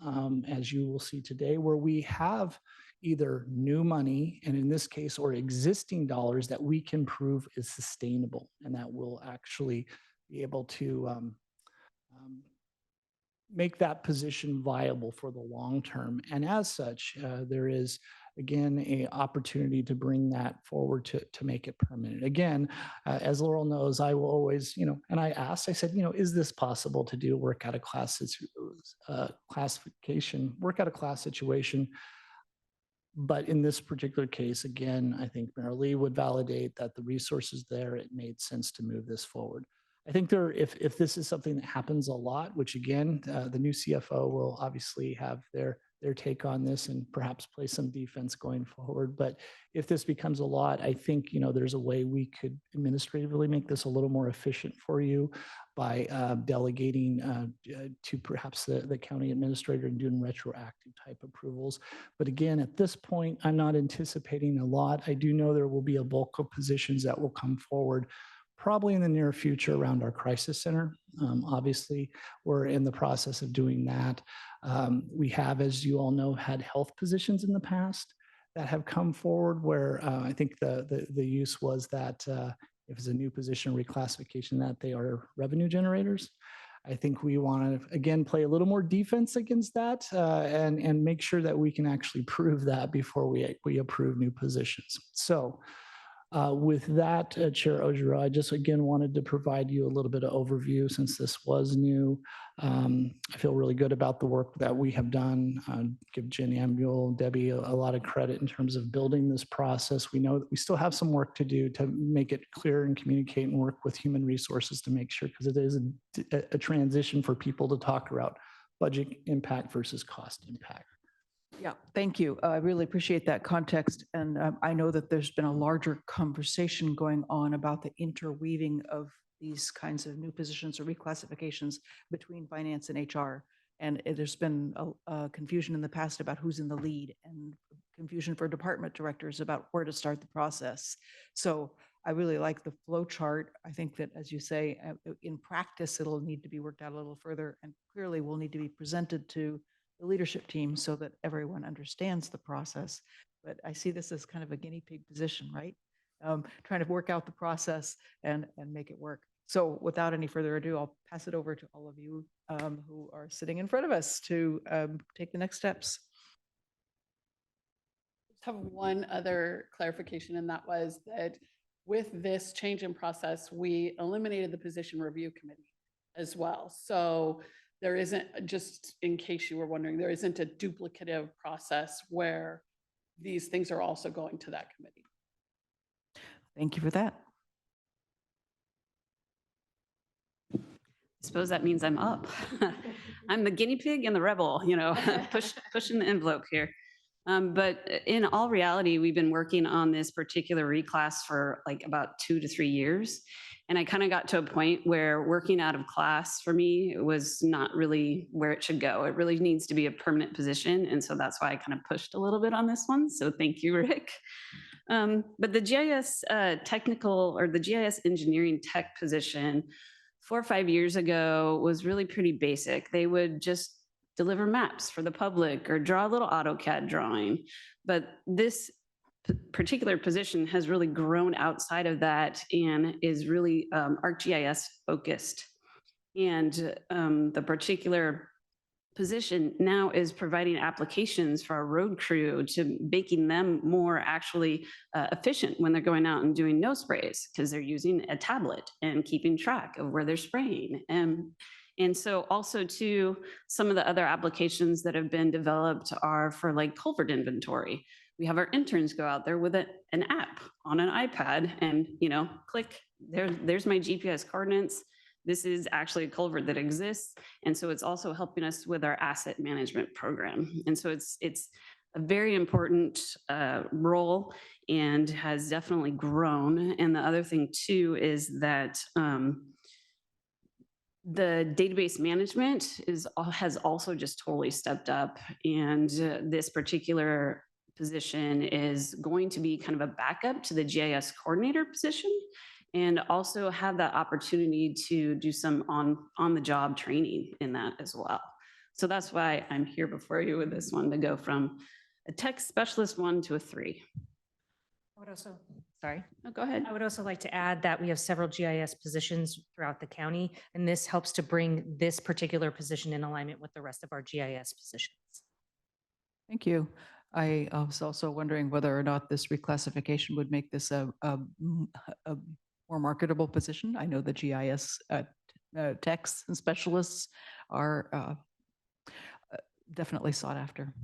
as you will see today, where we have either new money, and in this case, or existing dollars that we can prove is sustainable and that will actually be able to make that position viable for the long term. And as such, there is, again, an opportunity to bring that forward to make it permanent. Again, as Laurel knows, I will always, and I asked, I said, is this possible to do work out of class classification, work out of class situation? But in this particular case, again, I think Mayor Lee would validate that the resources there, it made sense to move this forward. I think if this is something that happens a lot, which again, the new CFO will obviously have their take on this and perhaps play some defense going forward. But if this becomes a lot, I think, there's a way we could administratively make this a little more efficient for you by delegating to perhaps the county administrator and doing retroactive type approvals. But again, at this point, I'm not anticipating a lot. I do know there will be a bulk of positions that will come forward probably in the near future around our crisis center. Obviously, we're in the process of doing that. We have, as you all know, had health positions in the past that have come forward where I think the use was that if it's a new position reclassification, that they are revenue generators. I think we want to, again, play a little more defense against that and make sure that we can actually prove that before we approve new positions. So with that, Chair Ojiro, I just again wanted to provide you a little bit of overview since this was new. I feel really good about the work that we have done. Give Jen Ambuel, Debbie a lot of credit in terms of building this process. We know that we still have some work to do to make it clear and communicate and work with human resources to make sure, because it is a transition for people to talk about budget impact versus cost impact. Yeah, thank you. I really appreciate that context. And I know that there's been a larger conversation going on about the interweaving of these kinds of new positions or reclassifications between finance and HR. And there's been a confusion in the past about who's in the lead and confusion for department directors about where to start the process. So I really like the flow chart. I think that, as you say, in practice, it'll need to be worked out a little further and clearly will need to be presented to the leadership team so that everyone understands the process. But I see this as kind of a guinea pig position, right? Trying to work out the process and make it work. So without any further ado, I'll pass it over to all of you who are sitting in front of us to take the next steps. Just have one other clarification, and that was that with this change in process, we eliminated the position review committee as well. So there isn't, just in case you were wondering, there isn't a duplicative process where these things are also going to that committee. Thank you for that. I suppose that means I'm up. I'm the guinea pig and the rebel, pushing the envelope here. But in all reality, we've been working on this particular reclass for like about 2 to 3 years. And I kind of got to a point where working out of class for me was not really where it should go. It really needs to be a permanent position. And so that's why I kind of pushed a little bit on this one. So thank you, Rick. But the GIS technical or the GIS engineering tech position 4 or 5 years ago was really pretty basic. They would just deliver maps for the public or draw a little AutoCAD drawing. But this particular position has really grown outside of that and is really ArcGIS focused. And the particular position now is providing applications for our road crew to making them more actually efficient when they're going out and doing no sprays because they're using a tablet and keeping track of where they're spraying. And so also too, some of the other applications that have been developed are for like culvert inventory. We have our interns go out there with an app on an iPad and, click, there's my GPS coordinates. This is actually a culvert that exists. And so it's also helping us with our asset management program. And so it's a very important role and has definitely grown. And the other thing too is that the database management has also just totally stepped up. And this particular position is going to be kind of a backup to the GIS coordinator position, and also have the opportunity to do some on-the-job training in that as well. So that's why I'm here before you with this one, to go from a tech specialist 1 to a 3. I would also, sorry. Oh, go ahead. I would also like to add that we have several GIS positions throughout the county, and this helps to bring this particular position in alignment with the rest of our GIS positions. Thank you. I was also wondering whether or not this reclassification would make this a more marketable position. I know the GIS techs and specialists are definitely sought after.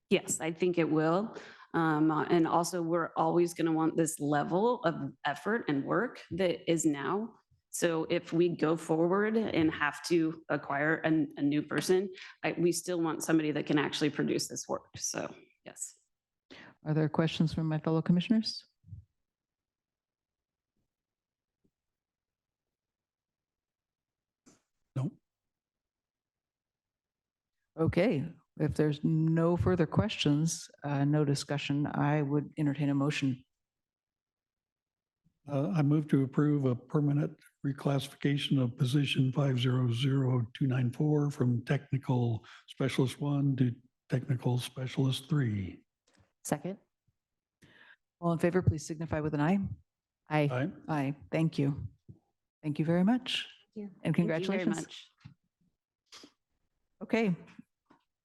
Yes, I think it will. And also, we're always going to want this level of effort and work that is now. So if we go forward and have to acquire a new person, we still want somebody that can actually produce this work. So yes. Are there questions from my fellow commissioners? No. Okay, if there's no further questions, no discussion, I would entertain a motion. I move to approve a permanent reclassification of position 500294 from technical specialist 1 to technical specialist 3. Second. All in favor, please signify with an aye. Aye. Aye. Aye. Thank you. Thank you very much. Thank you. And Thank you very congratulations. much. Okay.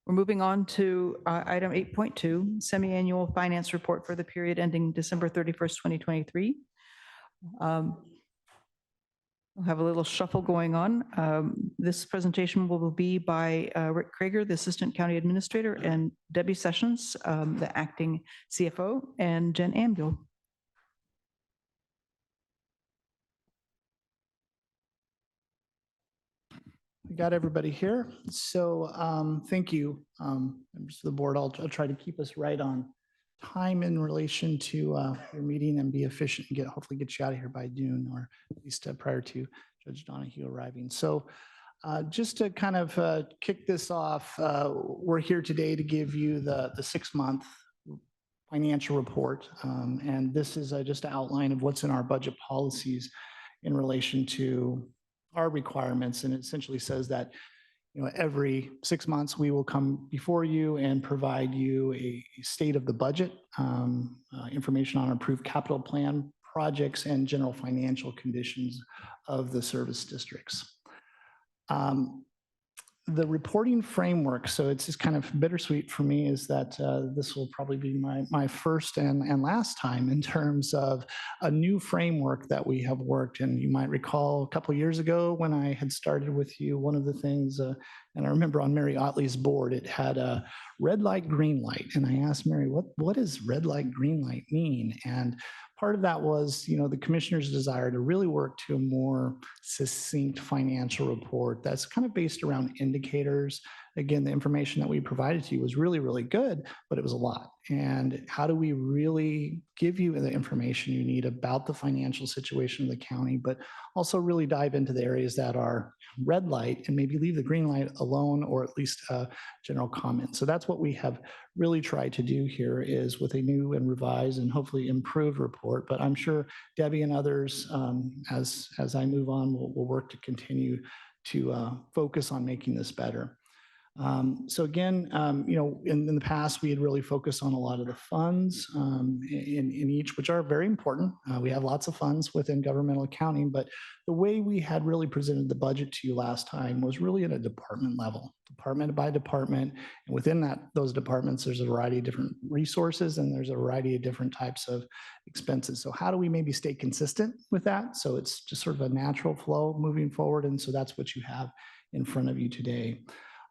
We're moving on to item 8.2, semi-annual finance report for the period ending December 31st, 2023. We'll have a little shuffle going on. This presentation will be by Rick Krager, the Assistant County Administrator, and Debbie Sessions, the Acting CFO, and Jen Ambuel. We got everybody here. So thank you, members of the board. I'll try to keep us right on time in relation to your meeting and be efficient and hopefully get you out of here by noon, or at least prior to Judge Donahue arriving. So just to kind of kick this off, we're here today to give you the 6-month financial report. And this is just an outline of what's in our budget policies in relation to our requirements. And it essentially says that every 6 months, we will come before you and provide you a state of the budget, information on approved capital plan projects, and general financial conditions of the service districts. The reporting framework, so it's just kind of bittersweet for me, is that this will probably be my first and last time in terms of a new framework that we have worked. And you might recall a couple of years ago when I had started with you, one of the things, and I remember on Mary Otley's board, it had a red light, green light. And I asked Mary, what does red light, green light mean? And part of that was, the commissioner's desire to really work to a more succinct financial report that's kind of based around indicators. Again, the information that we provided to you was really, really good, but it was a lot. And how do we really give you the information you need about the financial situation of the county, but also really dive into the areas that are red light and maybe leave the green light alone, or at least a general comment. So that's what we have really tried to do here, is with a new and revised and hopefully improved report. But I'm sure Debbie and others, as I move on, will work to continue to focus on making this better. So again, in the past, we had really focused on a lot of the funds in each, which are very important. We have lots of funds within governmental accounting, but the way we had really presented the budget to you last time was really at a department level, department by department. And within those departments, there's a variety of different resources and there's a variety of different types of expenses. So how do we maybe stay consistent with that? So it's just sort of a natural flow moving forward. And so that's what you have in front of you today.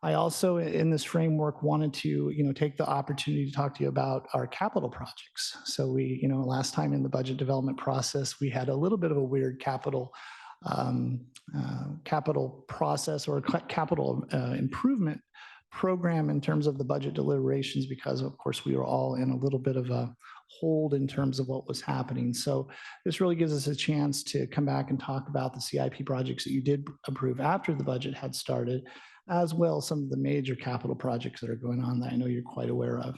I also, in this framework, wanted to, take the opportunity to talk to you about our capital projects. So we, last time in the budget development process, we had a little bit of a weird capital process or capital improvement program in terms of the budget deliberations, because of course we were all in a little bit of a hold in terms of what was happening. So this really gives us a chance to come back and talk about the CIP projects that you did approve after the budget had started, as well as some of the major capital projects that are going on that I know you're quite aware of.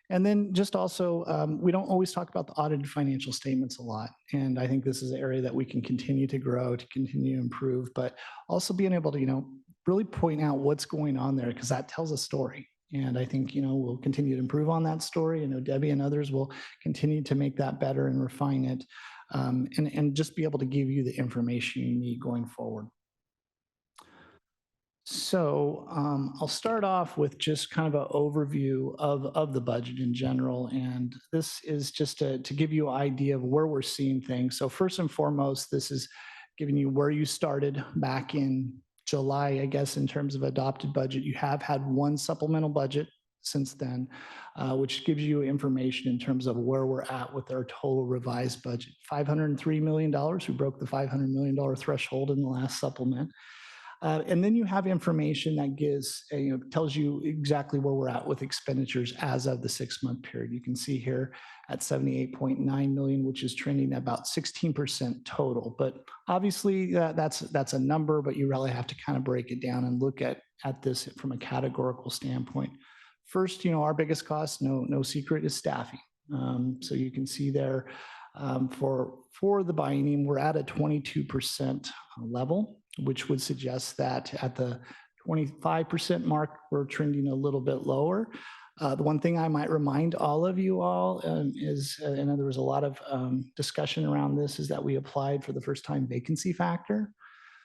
And then just also, we don't always talk about the audited financial statements a lot. And I think this is an area that we can continue to grow, to continue to improve, but also being able to, really point out what's going on there, because that tells a story. And I think, we'll continue to improve on that story. I know Debbie and others will continue to make that better and refine it, and just be able to give you the information you need going forward. So I'll start off with just kind of an overview of the budget in general. And this is just to give you an idea of where we're seeing things. So first and foremost, this is giving you where you started back in July, I guess, in terms of adopted budget. You have had one supplemental budget since then, which gives you information in terms of where we're at with our total revised budget. $503 million. We broke the $500 million threshold in the last supplement. And then you have information that gives, tells you exactly where we're at with expenditures as of the 6-month period. You can see here at 78.9 million, which is trending at about 16% total. But obviously that's a number, but you really have to kind of break it down and look at this from a categorical standpoint. First, our biggest cost, no secret, is staffing. So you can see there for the biennium, we're at a 22% level, which would suggest that at the 25% mark, we're trending a little bit lower. The one thing I might remind all of you all is, and there was a lot of discussion around this, is that we applied for the first time vacancy factor.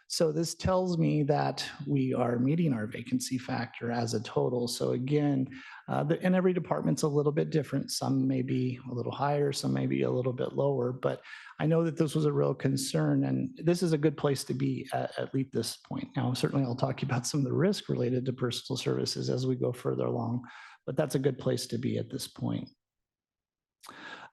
So this tells me that we are meeting our vacancy factor as a total. So again, and every department's a little bit different. Some may be a little higher, some may be a little bit lower, but I know that this was a real concern, and this is a good place to be at least this point. Now, certainly I'll talk to you about some of the risk related to personal services as we go further along, but that's a good place to be at this point.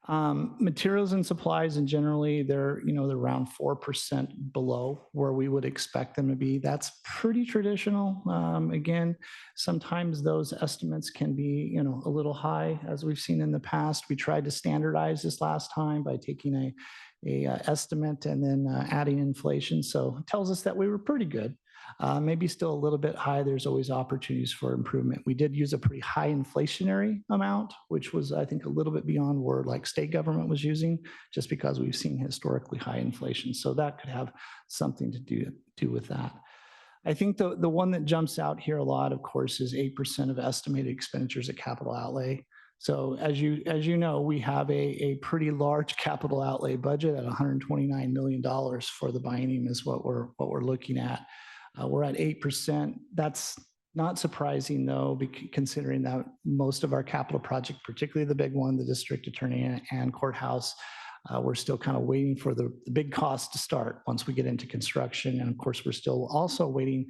Materials and supplies, and generally they're around 4% below where we would expect them to be. That's pretty traditional. Again, sometimes those estimates can be a little high, as we've seen in the past. We tried to standardize this last time by taking a estimate and then adding inflation. So it tells us that we were pretty good. Maybe still a little bit high. There's always opportunities for improvement. We did use a pretty high inflationary amount, which was, I think, a little bit beyond where like state government was using, just because we've seen historically high inflation. So that could have something to do with that. I think the one that jumps out here a lot, of course, is 8% of estimated expenditures at capital outlay. So as you know, we have a pretty large capital outlay budget at $129 million for the biennium is what we're looking at. We're at 8%. That's not surprising, though, considering that most of our capital project, particularly the big one, the district attorney and courthouse, we're still kind of waiting for the big cost to start once we get into construction. And of course, we're still also waiting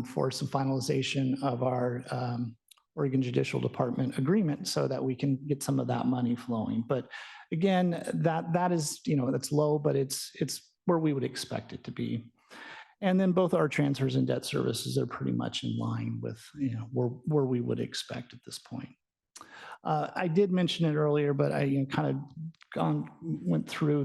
for some finalization of our Oregon Judicial Department agreement so that we can get some of that money flowing. But again, that is, that's low, but it's where we would expect it to be. And then both our transfers and debt services are pretty much in line with where we would expect at this point. I did mention it earlier, but I kind of went through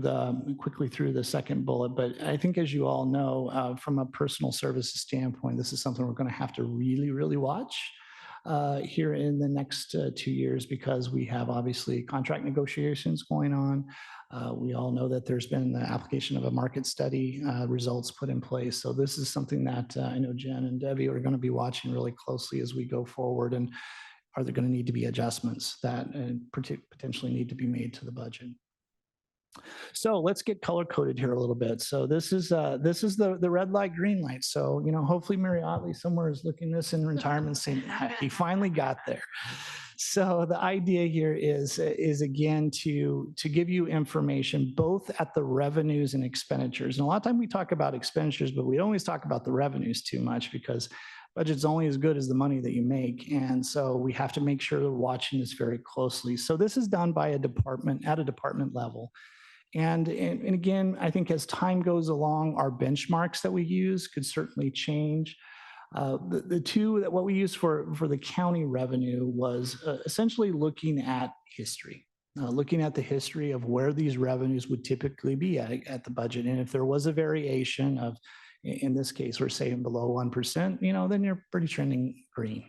quickly through the second bullet. But I think, as you all know, from a personal services standpoint, this is something we're going to have to really, really watch. here in the next 2 years because we have obviously contract negotiations going on. We all know that there's been the application of a market study results put in place. So this is something that I know Jen and Debbie are going to be watching really closely as we go forward. And are there going to need to be adjustments that potentially need to be made to the budget? So let's get color coded here a little bit. So this is the red light, green light. So, you know, hopefully Mary Otley somewhere is looking this in retirement saying, he finally got there. So the idea here is again, to give you information both at the revenues and expenditures. And a lot of time we talk about expenditures, but we always talk about the revenues too much because budget's only as good as the money that you make. And so we have to make sure we're watching this very closely. So this is done by a department at a department level. And again, I think as time goes along, our benchmarks that we use could certainly change. The two that what we used for the county revenue was essentially looking at history, looking at the history of where these revenues would typically be at the budget. And if there was a variation of, in this case, we're saying below 1%, you know, then you're pretty trending green.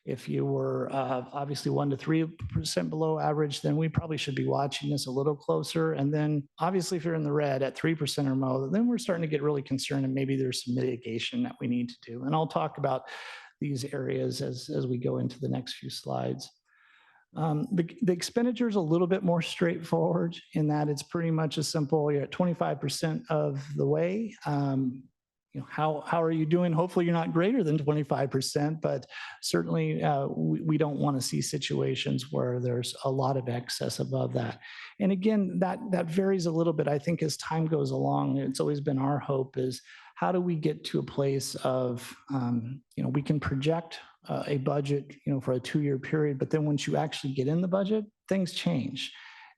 If you were obviously 1 to 3% below average, then we probably should be watching this a little closer. And then obviously if you're in the red at 3% or more, then we're starting to get really concerned and maybe there's some mitigation that we need to do. And I'll talk about these areas as we go into the next few slides. The expenditure is a little bit more straightforward in that it's pretty much as simple. You're at 25% of the way. You know, how are you doing? Hopefully you're not greater than 25%, but certainly we don't want to see situations where there's a lot of excess above that. And again, that varies a little bit. I think as time goes along, it's always been our hope is how do we get to a place of, you know, we can project a budget, you know, for a 2-year period, but then once you actually get in the budget, things change.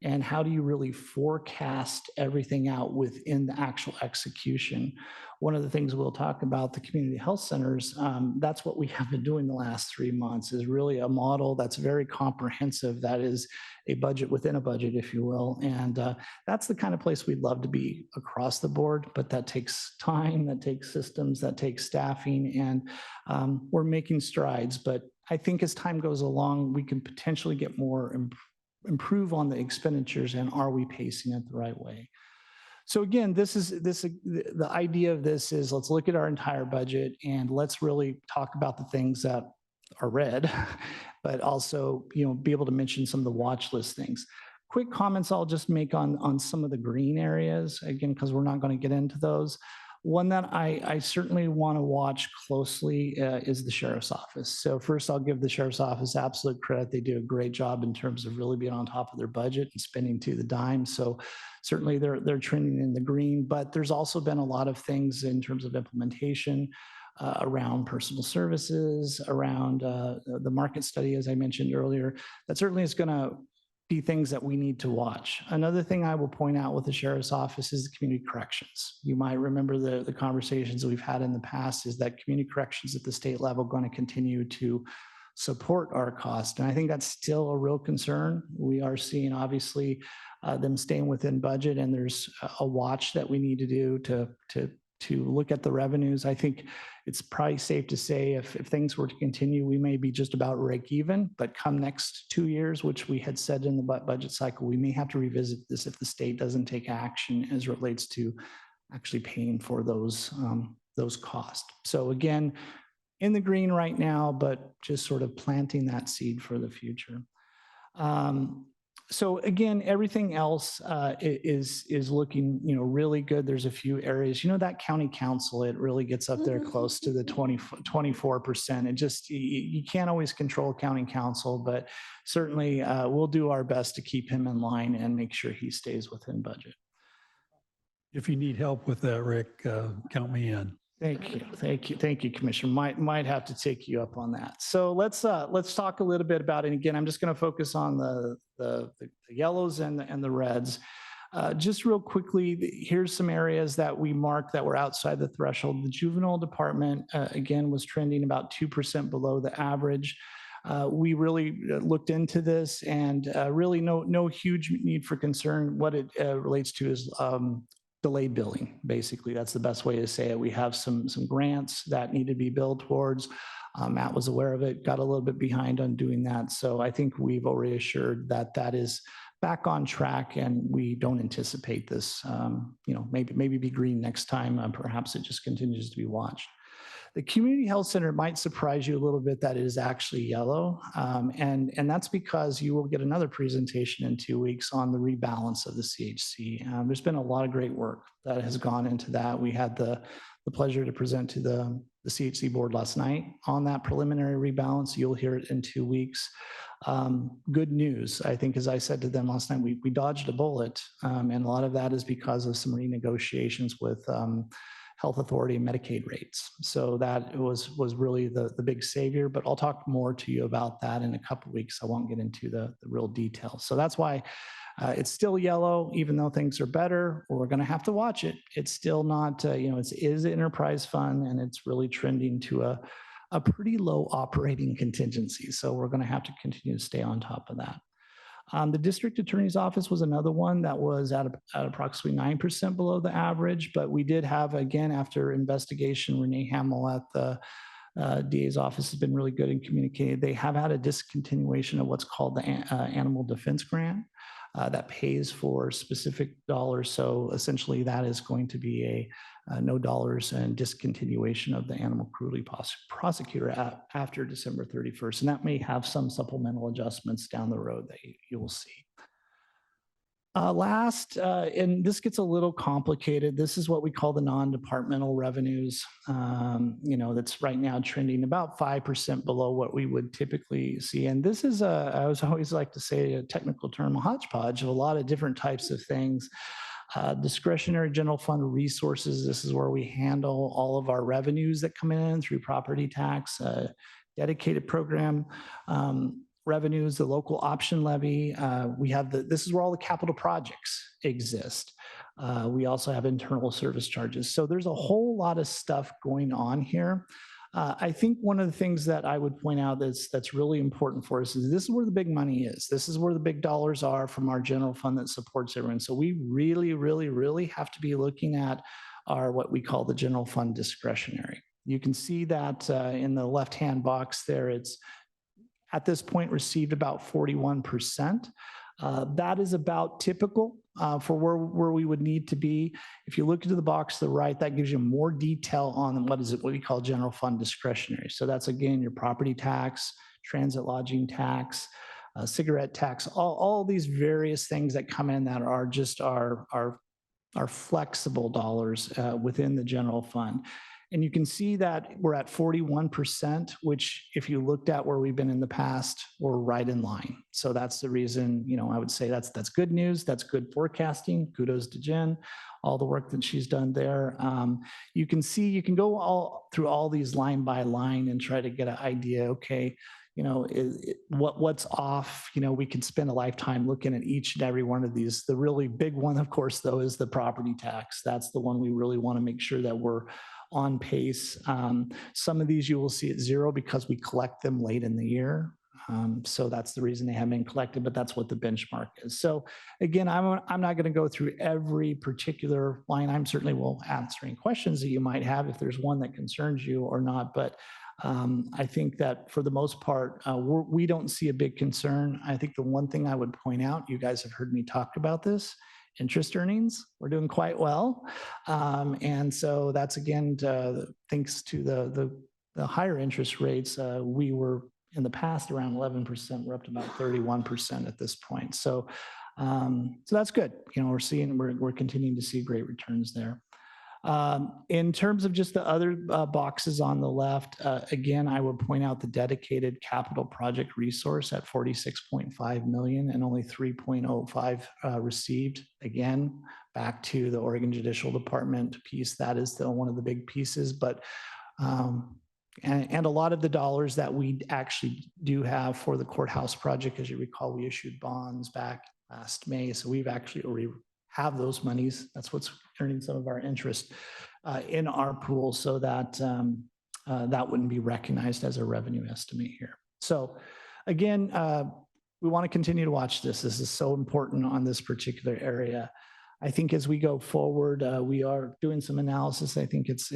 And how do you really forecast everything out within the actual execution? One of the things we'll talk about, the community health centers, that's what we have been doing the last 3 months, is really a model that's very comprehensive. That is a budget within a budget, if you will. And that's the kind of place we'd love to be across the board, but that takes time, that takes systems, that takes staffing, and we're making strides. But I think as time goes along, we can potentially get more improve on the expenditures, and are we pacing it the right way? So again, the idea of this is let's look at our entire budget and let's really talk about the things that are red, but also, you know, be able to mention some of the watch list things. Quick comments I'll just make on some of the green areas, again, because we're not going to get into those. One that I certainly want to watch closely is the Sheriff's Office. So first, I'll give the Sheriff's Office absolute credit. They do a great job in terms of really being on top of their budget and spending to the dime. So certainly they're trending in the green, but there's also been a lot of things in terms of implementation around personal services, around the market study, as I mentioned earlier. That certainly is going to be things that we need to watch. Another thing I will point out with the Sheriff's Office is the community corrections. You might remember the conversations that we've had in the past is that community corrections at the state level are going to continue to support our cost. And I think that's still a real concern. We are seeing obviously them staying within budget, and there's a watch that we need to do to look at the revenues. I think it's probably safe to say if things were to continue, we may be just about break even, but come next 2 years, which we had said in the budget cycle, we may have to revisit this if the state doesn't take action as it relates to actually paying for those costs. So again, in the green right now, but just sort of planting that seed for the future. So again, everything else is looking, you know, really good. There's a few areas, you know, that county council, it really gets up there close to the 24%. It just, you can't always control county council, but certainly we'll do our best to keep him in line and make sure he stays within budget. If you need help with that, Rick, count me in. Thank you, Commissioner. Might have to take you up on that. So let's talk a little bit about it. And again, I'm just going to focus on the yellows and the reds. Just real quickly, here's some areas that we marked that were outside the threshold. The juvenile department, again, was trending about 2% below the average. We really looked into this, and really no huge need for concern. What it relates to is delayed billing. Basically, that's the best way to say it. We have some grants that need to be billed towards. Matt was aware of it, got a little bit behind on doing that. So I think we've already assured that that is back on track, and we don't anticipate this, maybe be green next time. Perhaps it just continues to be watched. The community health center might surprise you a little bit that it is actually yellow. And that's because you will get another presentation in 2 weeks on the rebalance of the CHC. There's been a lot of great work that has gone into that. We had the pleasure to present to the CHC board last night on that preliminary rebalance. You'll hear it in 2 weeks. Good news, I think, as I said to them last night, we dodged a bullet. And a lot of that is because of some renegotiations with Health Authority and Medicaid rates. So that was really the big savior, but I'll talk more to you about that in a couple of weeks. I won't get into the real details. So that's why it's still yellow, even though things are better. We're going to have to watch it. It's still not, it is an enterprise fund, and it's really trending to a pretty low operating contingency. So we're going to have to continue to stay on top of that. The district attorney's office was another one that was at approximately 9% below the average, but we did have, again, after investigation, Renee Hamill at the DA's office has been really good in communicating. They have had a discontinuation of what's called the Animal Defense Grant that pays for specific dollars. So essentially that is going to be a no dollars and discontinuation of the animal cruelty prosecutor after December 31st. And that may have some supplemental adjustments down the road that you will see. Last, and this gets a little complicated. This is what we call the non-departmental revenues. That's right now trending about 5% below what we would typically see. And this is I always like to say a technical term, a hodgepodge of a lot of different types of things. Discretionary general fund resources. This is where we handle all of our revenues that come in through property tax, dedicated program revenues, the local option levy. We have this is where all the capital projects exist. We also have internal service charges. So there's a whole lot of stuff going on here. I think one of the things that I would point out that's really important for us is this is where the big money is. This is where the big dollars are from our general fund that supports everyone. So we really, really, really have to be looking at our what we call the general fund discretionary. You can see that in the left-hand box there, it's at this point received about 41%. That is about typical for where we would need to be. If you look into the box to the right, that gives you more detail on what we call general fund discretionary. So that's, again, your property tax, transit lodging tax, cigarette tax, all these various things that come in that are just our flexible dollars within the general fund. And you can see that we're at 41%, which if you looked at where we've been in the past, we're right in line. So that's the reason, I would say that's good news. That's good forecasting. Kudos to Jen, all the work that she's done there. You can see, you can go through all these line by line and try to get an idea, okay, what's off? We can spend a lifetime looking at each and every one of these. The really big one, of course, though, is the property tax. That's the one we really want to make sure that we're on pace. Some of these you will see at zero because we collect them late in the year. So that's the reason they haven't been collected, but that's what the benchmark is. So again, I'm not going to go through every particular line. I certainly will answer any questions that you might have if there's one that concerns you or not. But I think that for the most part, we don't see a big concern. I think the one thing I would point out, you guys have heard me talk about this, interest earnings, we're doing quite well. And so that's, again, thanks to the higher interest rates. We were in the past around 11%. We're up to about 31% at this point. So that's good. We're continuing to see great returns there. In terms of just the other boxes on the left, again, I would point out the dedicated capital project resource at 46.5 million and only 3.05 received. Again, back to the Oregon Judicial Department piece. That is one of the big pieces, but and a lot of the dollars that we actually do have for the courthouse project, as you recall, we issued bonds back last May. So we've actually already have those monies. That's what's earning some of our interest in our pool, so that that wouldn't be recognized as a revenue estimate here. So again, we want to continue to watch this. This is so important on this particular area. I think as we go forward, we are doing some analysis. I think it's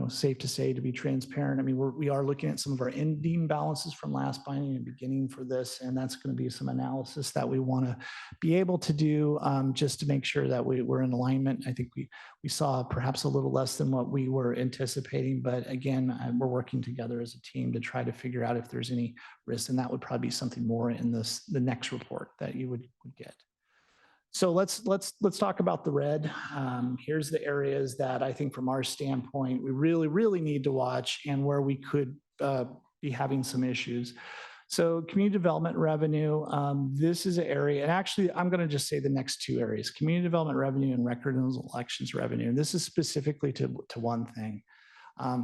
safe to say, to be transparent. I mean, we are looking at some of our ending balances from last binding and beginning for this, and that's going to be some analysis that we want to be able to do just to make sure that we're in alignment. I think we saw perhaps a little less than what we were anticipating, but again, we're working together as a team to try to figure out if there's any risk, and that would probably be something more in the next report that you would get. So let's talk about the red. Here's the areas that I think from our standpoint, we really need to watch and where we could be having some issues. So community development revenue, this is an area, and actually I'm going to just say the next two areas, community development revenue and record and elections revenue. And this is specifically to one thing.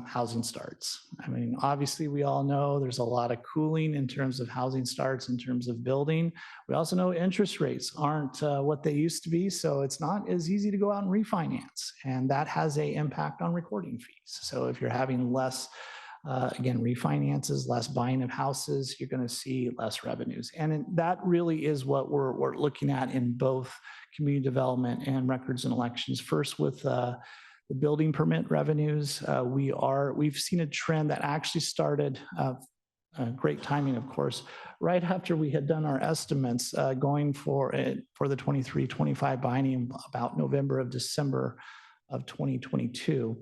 Housing starts. I mean, obviously we all know there's a lot of cooling in terms of housing starts, in terms of building. We also know interest rates aren't what they used to be, so it's not as easy to go out and refinance, and that has an impact on recording fees. So if you're having less, again, refinances, less buying of houses, you're going to see less revenues. And that really is what we're looking at in both community development and records and elections. First with the building permit revenues, we've seen a trend that actually started, great timing, of course, right after we had done our estimates going for the 23-25 binding about November of December of 2022.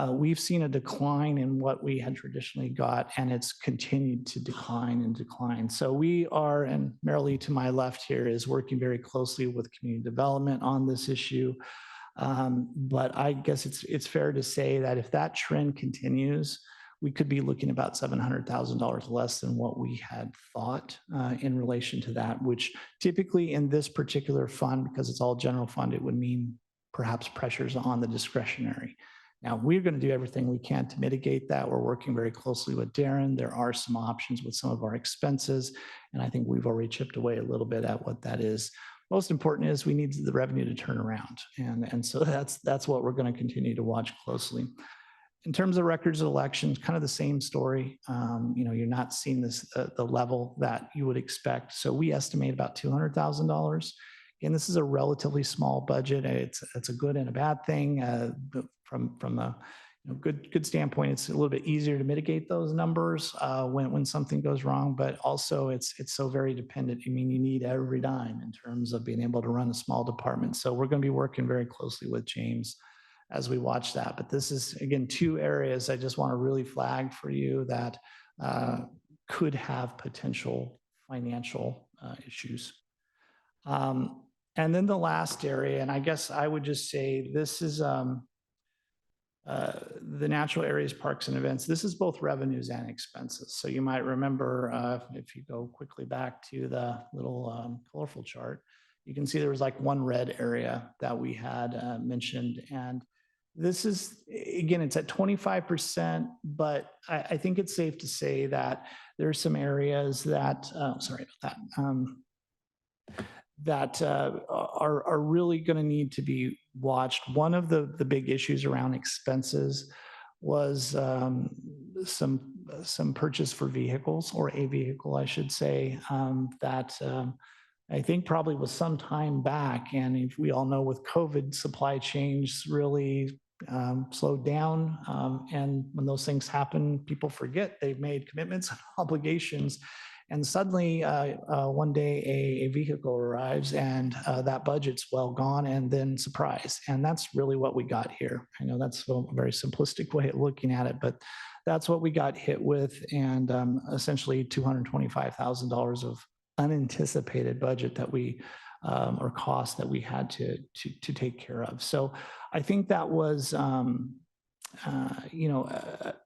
We've seen a decline in what we had traditionally got, and it's continued to decline and decline. So we are, and Marilee to my left here is working very closely with community development on this issue. But I guess it's fair to say that if that trend continues, we could be looking about $700,000 less than what we had thought in relation to that, which typically in this particular fund, because it's all general fund, it would mean perhaps pressures on the discretionary. Now, we're going to do everything we can to mitigate that. We're working very closely with Darren. There are some options with some of our expenses, and I think we've already chipped away a little bit at what that is. Most important is we need the revenue to turn around. And so that's what we're going to continue to watch closely. In terms of records of elections, kind of the same story. You're not seeing this the level that you would expect. So we estimate about $200,000. And this is a relatively small budget. It's a good and a bad thing. From a good standpoint, it's a little bit easier to mitigate those numbers when something goes wrong, but also it's so very dependent. I mean, you need every dime in terms of being able to run a small department. So we're going to be working very closely with James as we watch that. But this is, again, two areas I just want to really flag for you that could have potential financial issues. And then the last area, and I guess I would just say this is the natural areas, parks and events. This is both revenues and expenses. So you might remember if you go quickly back to the little colorful chart, you can see there was like one red area that we had mentioned. And this is, again, it's at 25%, but I think it's safe to say that there are some areas that, sorry about that, that are really going to need to be watched. One of the big issues around expenses was some purchase for vehicles, or a vehicle, I should say, that I think probably was some time back. And if we all know with COVID, supply chains really slowed down. And when those things happen, people forget they've made commitments and obligations. And suddenly, one day, a vehicle arrives and that budget's well gone, and then surprise. And that's really what we got here. I know that's a very simplistic way of looking at it, but that's what we got hit with, and essentially $225,000 of unanticipated budget that we, or cost that we had to take care of. So I think that was,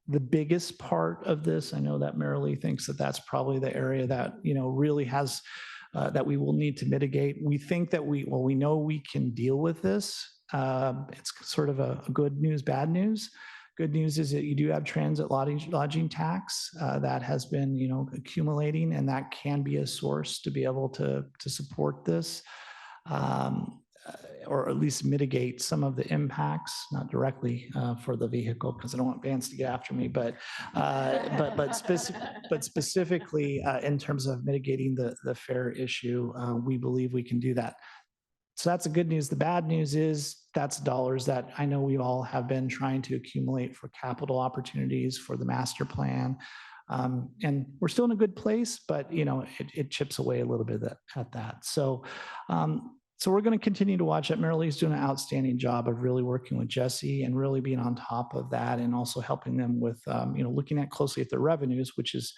the biggest part of this. I know that Marilee thinks that that's probably the area that, really has, that we will need to mitigate. We think that we know we can deal with this. It's sort of a good news, bad news. Good news is that you do have transit lodging tax that has been, accumulating, and that can be a source to be able to support this. Or at least mitigate some of the impacts, not directly for the vehicle, because I don't want Vance to get after me, but specifically in terms of mitigating the fare issue, we believe we can do that. So that's the good news. The bad news is that's dollars that I know we all have been trying to accumulate for capital opportunities for the master plan. And we're still in a good place, but it chips away a little bit at that. So we're going to continue to watch that. Marilee's doing an outstanding job of really working with Jesse and really being on top of that, and also helping them with looking at closely at their revenues, which is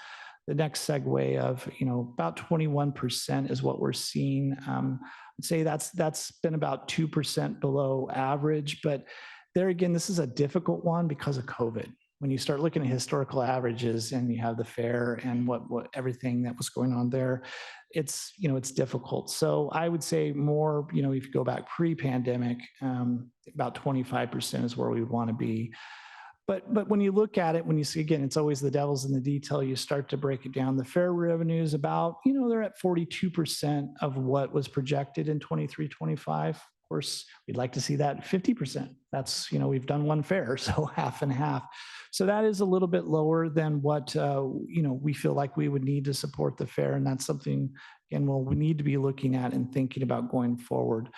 the next segue of about 21% is what we're seeing. I'd say that's been about 2% below average, but there again, this is a difficult one because of COVID. When you start looking at historical averages and you have the fair and what everything that was going on there, it's difficult. So I would say more, if you go back pre-pandemic, about 25% is where we would want to be. But when you look at it, when you see, again, it's always the devil's in the detail, you start to break it down. The fair revenue is about, they're at 42% of what was projected in 23-25. Of course, we'd like to see that 50%. That's, we've done one fair, so half and half. So that is a little bit lower than what, we feel like we would need to support the fair. And that's something, again, we need to be looking at and thinking about going forward.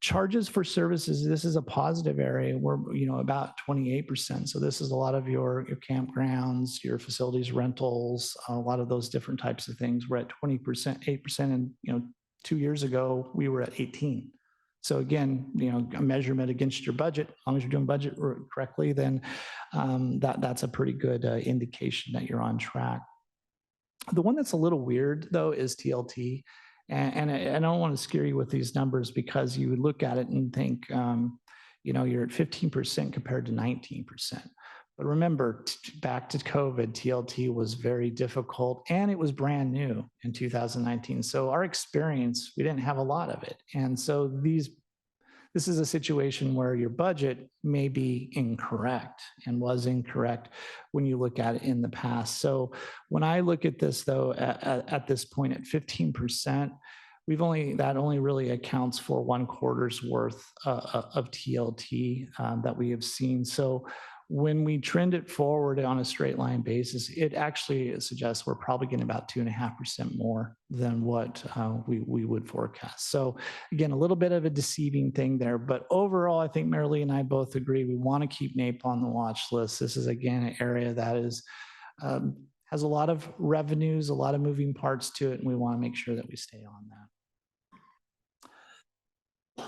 Charges for services, this is a positive area. We're, about 28%. So this is a lot of your campgrounds, your facilities rentals, a lot of those different types of things. We're at 20%, 8%. And, 2 years ago, we were at 18. So again, a measurement against your budget, as long as you're doing budget correctly, then that's a pretty good indication that you're on track. The one that's a little weird, though, is TLT. And I don't want to scare you with these numbers, because you would look at it and think, you're at 15% compared to 19%. But remember, back to COVID, TLT was very difficult, and it was brand new in 2019. So our experience, we didn't have a lot of it. And so this is a situation where your budget may be incorrect and was incorrect when you look at it in the past. So when I look at this, though, at this point at 15%, that only really accounts for 1 quarter's worth of TLT that we have seen. So when we trend it forward on a straight line basis, it actually suggests we're probably getting about 2.5% more than what we would forecast. So again, a little bit of a deceiving thing there, but overall, I think Marilee and I both agree we want to keep NAPE on the watch list. This is, again, an area that is has a lot of revenues, a lot of moving parts to it, and we want to make sure that we stay on that.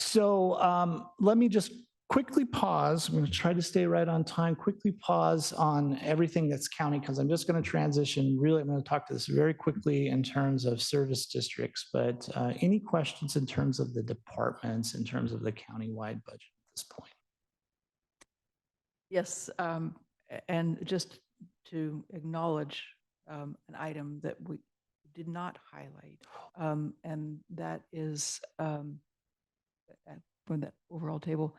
So let me just quickly pause. I'm going to try to stay right on time. Quickly pause on everything that's county, because I'm just going to transition. Really, I'm going to talk to this very quickly in terms of service districts, but any questions in terms of the departments, in terms of the county-wide budget at this point? Yes, and just to acknowledge an item that we did not highlight, and that is from the overall table.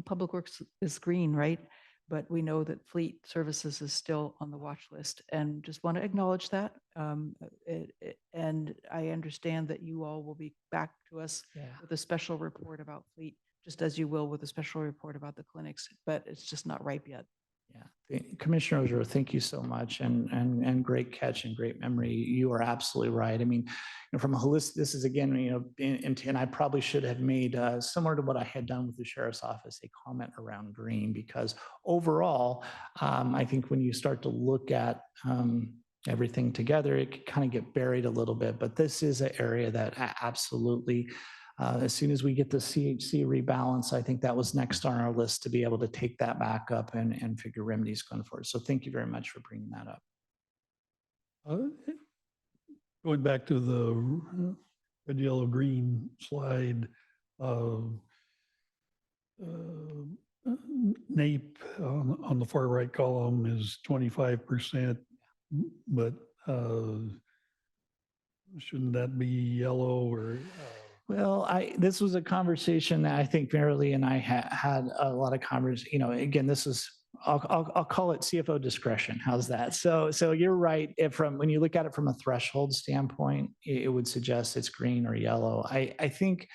Public Works is green, right? But we know that Fleet Services is still on the watch list, and just want to acknowledge that. And I understand that you all will be back to us with a special report about Fleet, just as you will with a special report about the clinics, but it's just not ripe yet. Yeah, Commissioner Oger, thank you so much, and great catch and great memory. You are absolutely right. I mean, from a holistic, this is again, and I probably should have made similar to what I had done with the Sheriff's Office, a comment around green, because overall, I think when you start to look at everything together, it can kind of get buried a little bit. But this is an area that absolutely. As soon as we get the CHC rebalance, I think that was next on our list to be able to take that back up and figure remedies going forward. So thank you very much for bringing that up. Going back to the red, yellow, green slide, NAPE on the far right column is 25%, but shouldn't that be yellow or? Well, this was a conversation that I think Marilee and I had a lot of conversation. Again, this is I'll call it CFO discretion. How's that? So you're right. When you look at it from a threshold standpoint, it would suggest it's green or yellow. I think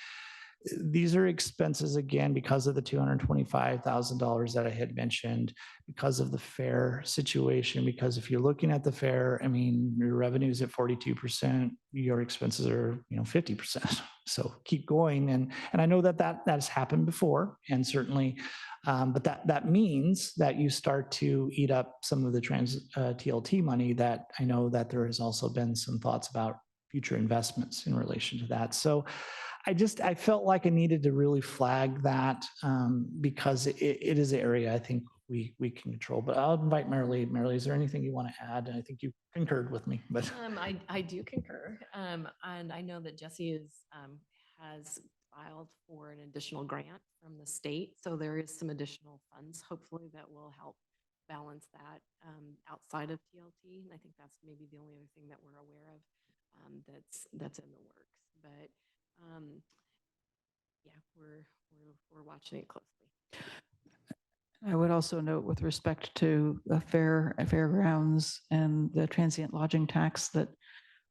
these are expenses, again, because of the $225,000 that I had mentioned, because of the fair situation, because if you're looking at the fair, I mean, your revenue is at 42%, your expenses are, 50%. So keep going. And I know that has happened before, and certainly, but that means that you start to eat up some of the TLT money that I know that there has also been some thoughts about future investments in relation to that. So I felt like I needed to really flag that because it is an area I think we can control. But I'll invite Marilee. Marilee, is there anything you want to add? I think you concurred with me, but. I do concur. And I know that Jesse has filed for an additional grant from the state. So there is some additional funds, hopefully, that will help balance that outside of TLT. And I think that's maybe the only other thing that we're aware of that's in the works. But yeah, we're watching it closely. I would also note with respect to the fairgrounds and the transient lodging tax that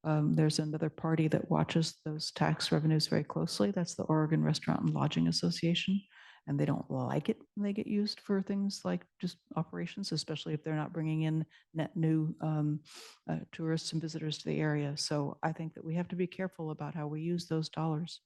there's another party that watches those tax revenues very closely. That's the Oregon Restaurant and Lodging Association. And they don't like it when they get used for things like just operations, especially if they're not bringing in net new tourists and visitors to the area. So I think that we have to be careful about how we use those dollars.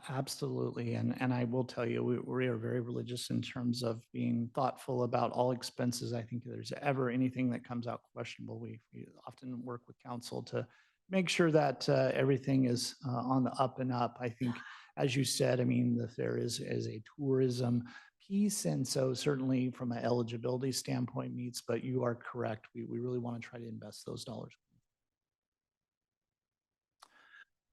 Absolutely. And I will tell you, we are very religious in terms of being thoughtful about all expenses. I think if there's ever anything that comes out questionable, we often work with council to make sure that everything is on the up and up. I think, as you said, I mean, the fair is a tourism piece. And so certainly from an eligibility standpoint meets, but you are correct. We really want to try to invest those dollars.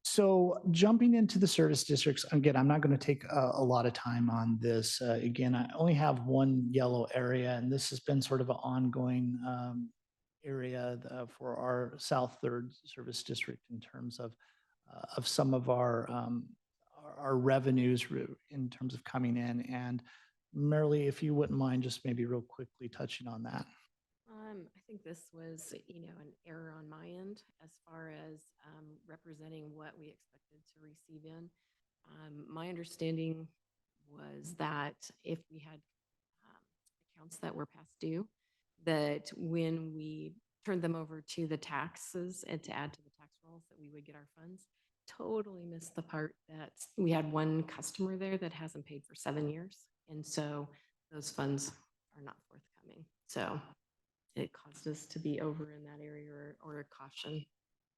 So jumping into the service districts, again, I'm not going to take a lot of time on this. Again, I only have one yellow area, and this has been sort of an ongoing area for our South Third Service District in terms of some of our revenues in terms of coming in. And Marilee, if you wouldn't mind just maybe real quickly touching on that. I think this was, an error on my end as far as representing what we expected to receive in. My understanding was that if we had accounts that were past due, that when we turned them over to the taxes and to add to the tax rolls, that we would get our funds. Totally missed the part that we had one customer there that hasn't paid for 7 years. And so those funds are not forthcoming. So it caused us to be over in that area or a caution.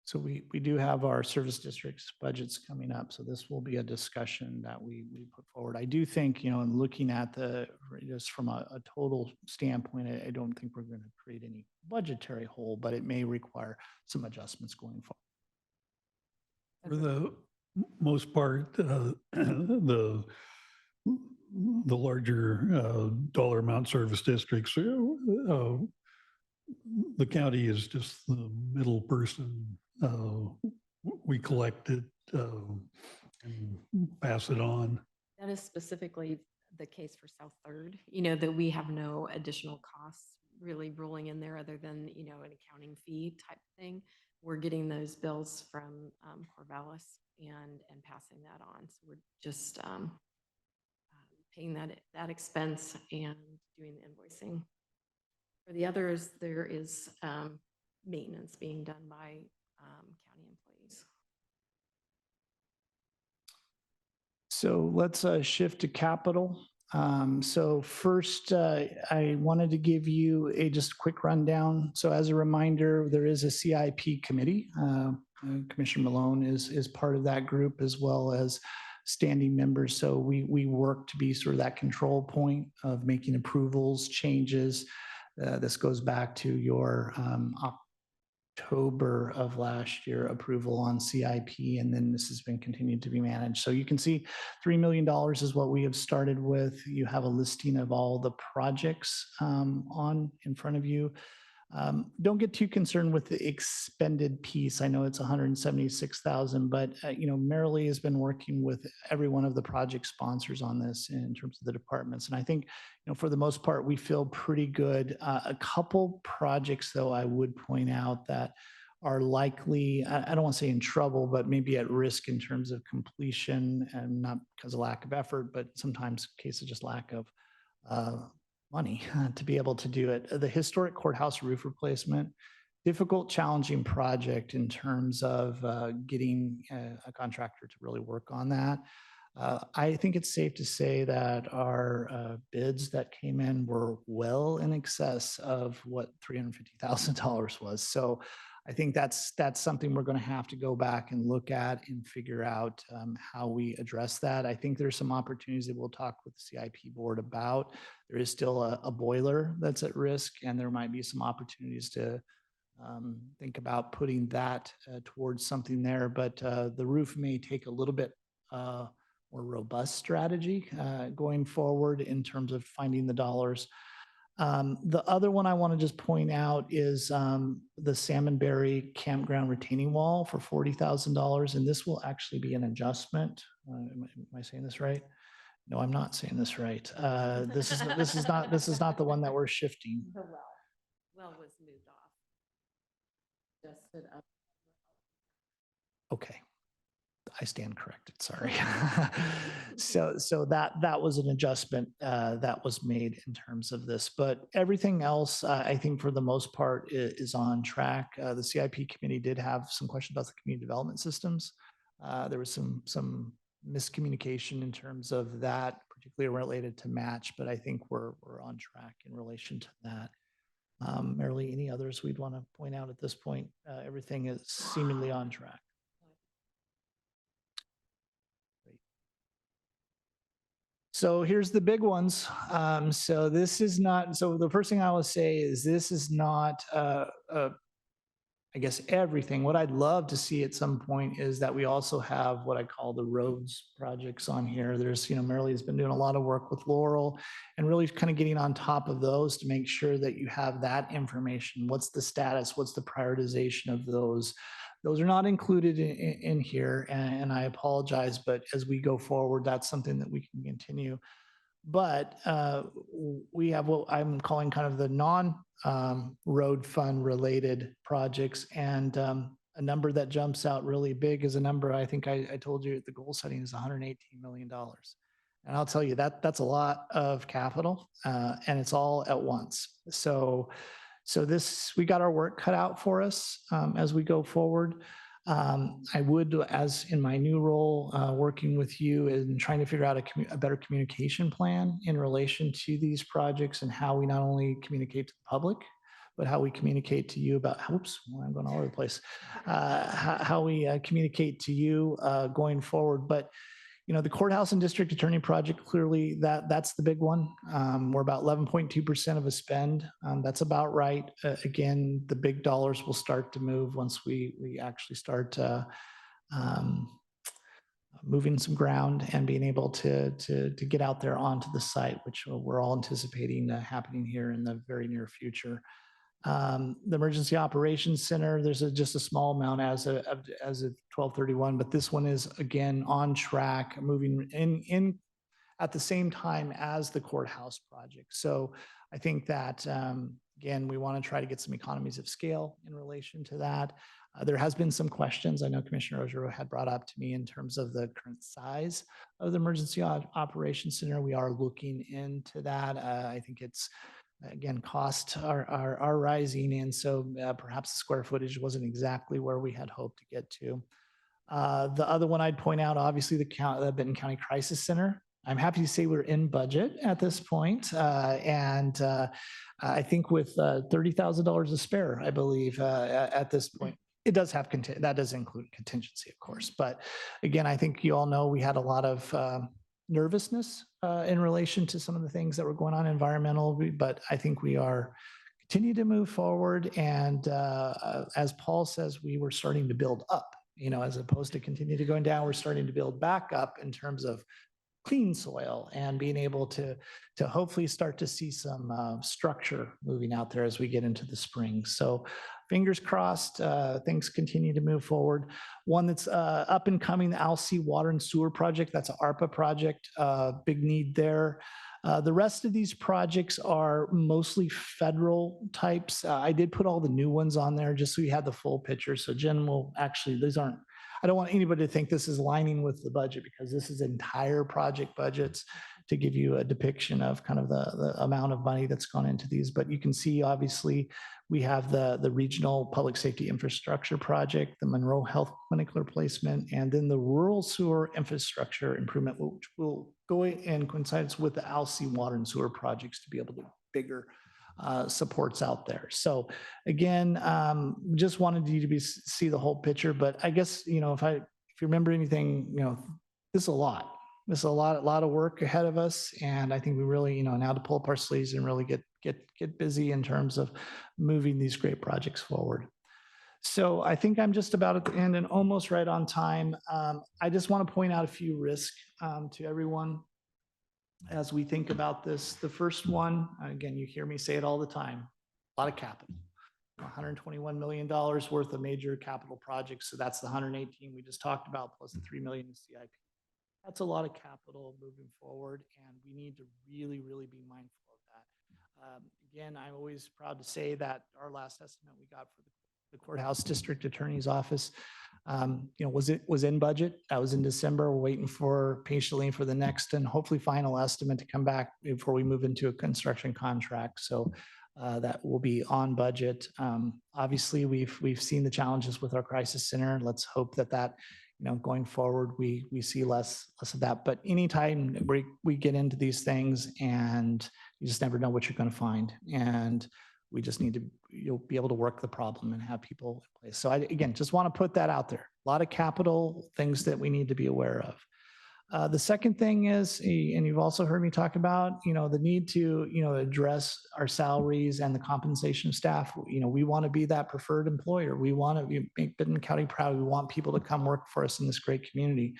So we do have our service districts budgets coming up. So this will be a discussion that we put forward. I do think, in looking at just from a total standpoint, I don't think we're going to create any budgetary hole, but it may require some adjustments going forward. For the most part, the larger dollar amount service districts, the county is just the middle person. We collect it and pass it on. That is specifically the case for South Third, that we have no additional costs really rolling in there other than, an accounting fee type thing. We're getting those bills from Corvallis and passing that on. So we're just paying that expense and doing the invoicing. For the others, there is maintenance being done by county employees. So let's shift to capital. So first, I wanted to give you just a quick rundown. So as a reminder, there is a CIP committee. Commissioner Malone is part of that group as well as standing members. So we work to be sort of that control point of making approvals, changes. This goes back to your October of last year approval on CIP, and then this has been continued to be managed. So you can see $3 million is what we have started with. You have a listing of all the projects in front of you. Don't get too concerned with the expended piece. I know it's 176,000, but Marilee has been working with every one of the project sponsors on this in terms of the departments. And I think, for the most part, we feel pretty good. A couple projects, though, I would point out that are likely, I don't want to say in trouble, but maybe at risk in terms of completion, and not because of lack of effort, but sometimes cases just lack of money to be able to do it. The historic courthouse roof replacement, difficult, challenging project in terms of getting a contractor to really work on that. I think it's safe to say that our bids that came in were well in excess of what $350,000 was. So I think that's something we're going to have to go back and look at and figure out how we address that. I think there's some opportunities that we'll talk with the CIP board about. There is still a boiler that's at risk, and there might be some opportunities to think about putting that towards something there. But the roof may take a little bit more robust strategy going forward in terms of finding the dollars. The other one I want to just point out is the Salmonberry Campground retaining wall for $40,000, and this will actually be an adjustment. Am I saying this right? No, I'm not saying this right. This is not the one that we're shifting. The well was moved off. Adjusted up. Okay. I stand corrected, sorry. So that was an adjustment that was made in terms of this, but everything else, I think for the most part is on track. The CIP committee did have some questions about the community development systems. There was some miscommunication in terms of that, particularly related to match, but I think we're on track in relation to that. Marilee, any others we'd want to point out at this point? Everything is seemingly on track. So here's the big ones. So this is not, so the first thing I will say is this is not, I guess, everything. What I'd love to see at some point is that we also have what I call the roads projects on here. There's, Marilee has been doing a lot of work with Laurel and really kind of getting on top of those to make sure that you have that information. What's the status? What's the prioritization of those? Those are not included in here, and I apologize, but as we go forward, that's something that we can continue. But we have what I'm calling kind of the non-road fund related projects, and a number that jumps out really big is a number I think I told you the goal setting is $118 million. And I'll tell you that's a lot of capital, and it's all at once. So this, we got our work cut out for us as we go forward. I would, as in my new role, working with you and trying to figure out a better communication plan in relation to these projects and how we not only communicate to the public, but how we communicate to you about, oops, I'm going all over the place, how we communicate to you going forward. But the courthouse and district attorney project, clearly that's the big one. We're about 11.2% of a spend. That's about right. Again, the big dollars will start to move once we actually start moving some ground and being able to get out there onto the site, which we're all anticipating happening here in the very near future. The Emergency Operations Center, there's just a small amount as of 12/31, but this one is again on track, moving in at the same time as the courthouse project. So I think that again, we want to try to get some economies of scale in relation to that. There has been some questions I know Commissioner Ojero had brought up to me in terms of the current size of the Emergency Operations Center. We are looking into that. I think it's, again, costs are rising, and so perhaps the square footage wasn't exactly where we had hoped to get to. The other one I'd point out, obviously, the Benton County Crisis Center. I'm happy to say we're in budget at this point, and I think with $30,000 to spare, I believe, at this point. It does have that does include contingency, of course, but again, I think you all know we had a lot of nervousness in relation to some of the things that were going on environmental, but I think we are continue to move forward. And as Paul says, we were starting to build up, as opposed to continue to going down, we're starting to build back up in terms of clean soil and being able to hopefully start to see some structure moving out there as we get into the spring. So fingers crossed, things continue to move forward. One that's up and coming, the Alsea Water and Sewer Project. That's an ARPA project, big need there. The rest of these projects are mostly federal types. I did put all the new ones on there just so we had the full picture. So Jen will actually, these aren't, I don't want anybody to think this is lining with the budget because this is entire project budgets to give you a depiction of kind of the amount of money that's gone into these. But you can see, obviously, we have the regional public safety infrastructure project, the Monroe Health Clinic replacement, and then the rural sewer infrastructure improvement, which will go in coincides with the Alsea water and sewer projects to be able to bigger supports out there. So again, just wanted you to see the whole picture. But I guess, you know, if you remember anything, you know, this is a lot. This is a lot of work ahead of us, and I think we really, you know, now to pull up our sleeves and really get busy in terms of moving these great projects forward. So I think I'm just about at the end and almost right on time. I just want to point out a few risks to everyone as we think about this. The first one, again, you hear me say it all the time, a lot of capital. $121 million worth of major capital projects. So that's the 118 we just talked about, plus the 3 million in CIP. That's a lot of capital moving forward, and we need to really, really be mindful of that. Again, I'm always proud to say that our last estimate we got for the courthouse district attorney's office, you know, was in budget. That was in December. We're waiting patiently for the next and hopefully final estimate to come back before we move into a construction contract. So that will be on budget. Obviously, we've seen the challenges with our crisis center. Let's hope that you know, going forward, we see less of that. But anytime we get into these things, and you just never know what you're going to find, and we just need to, you'll be able to work the problem and have people in place. So I, again, just want to put that out there. A lot of capital things that we need to be aware of. The second thing is, and you've also heard me talk about, you know, the need to, you know, address our salaries and the compensation of staff. You know, we want to be that preferred employer. We want to make Benton County proud. We want people to come work for us in this great community,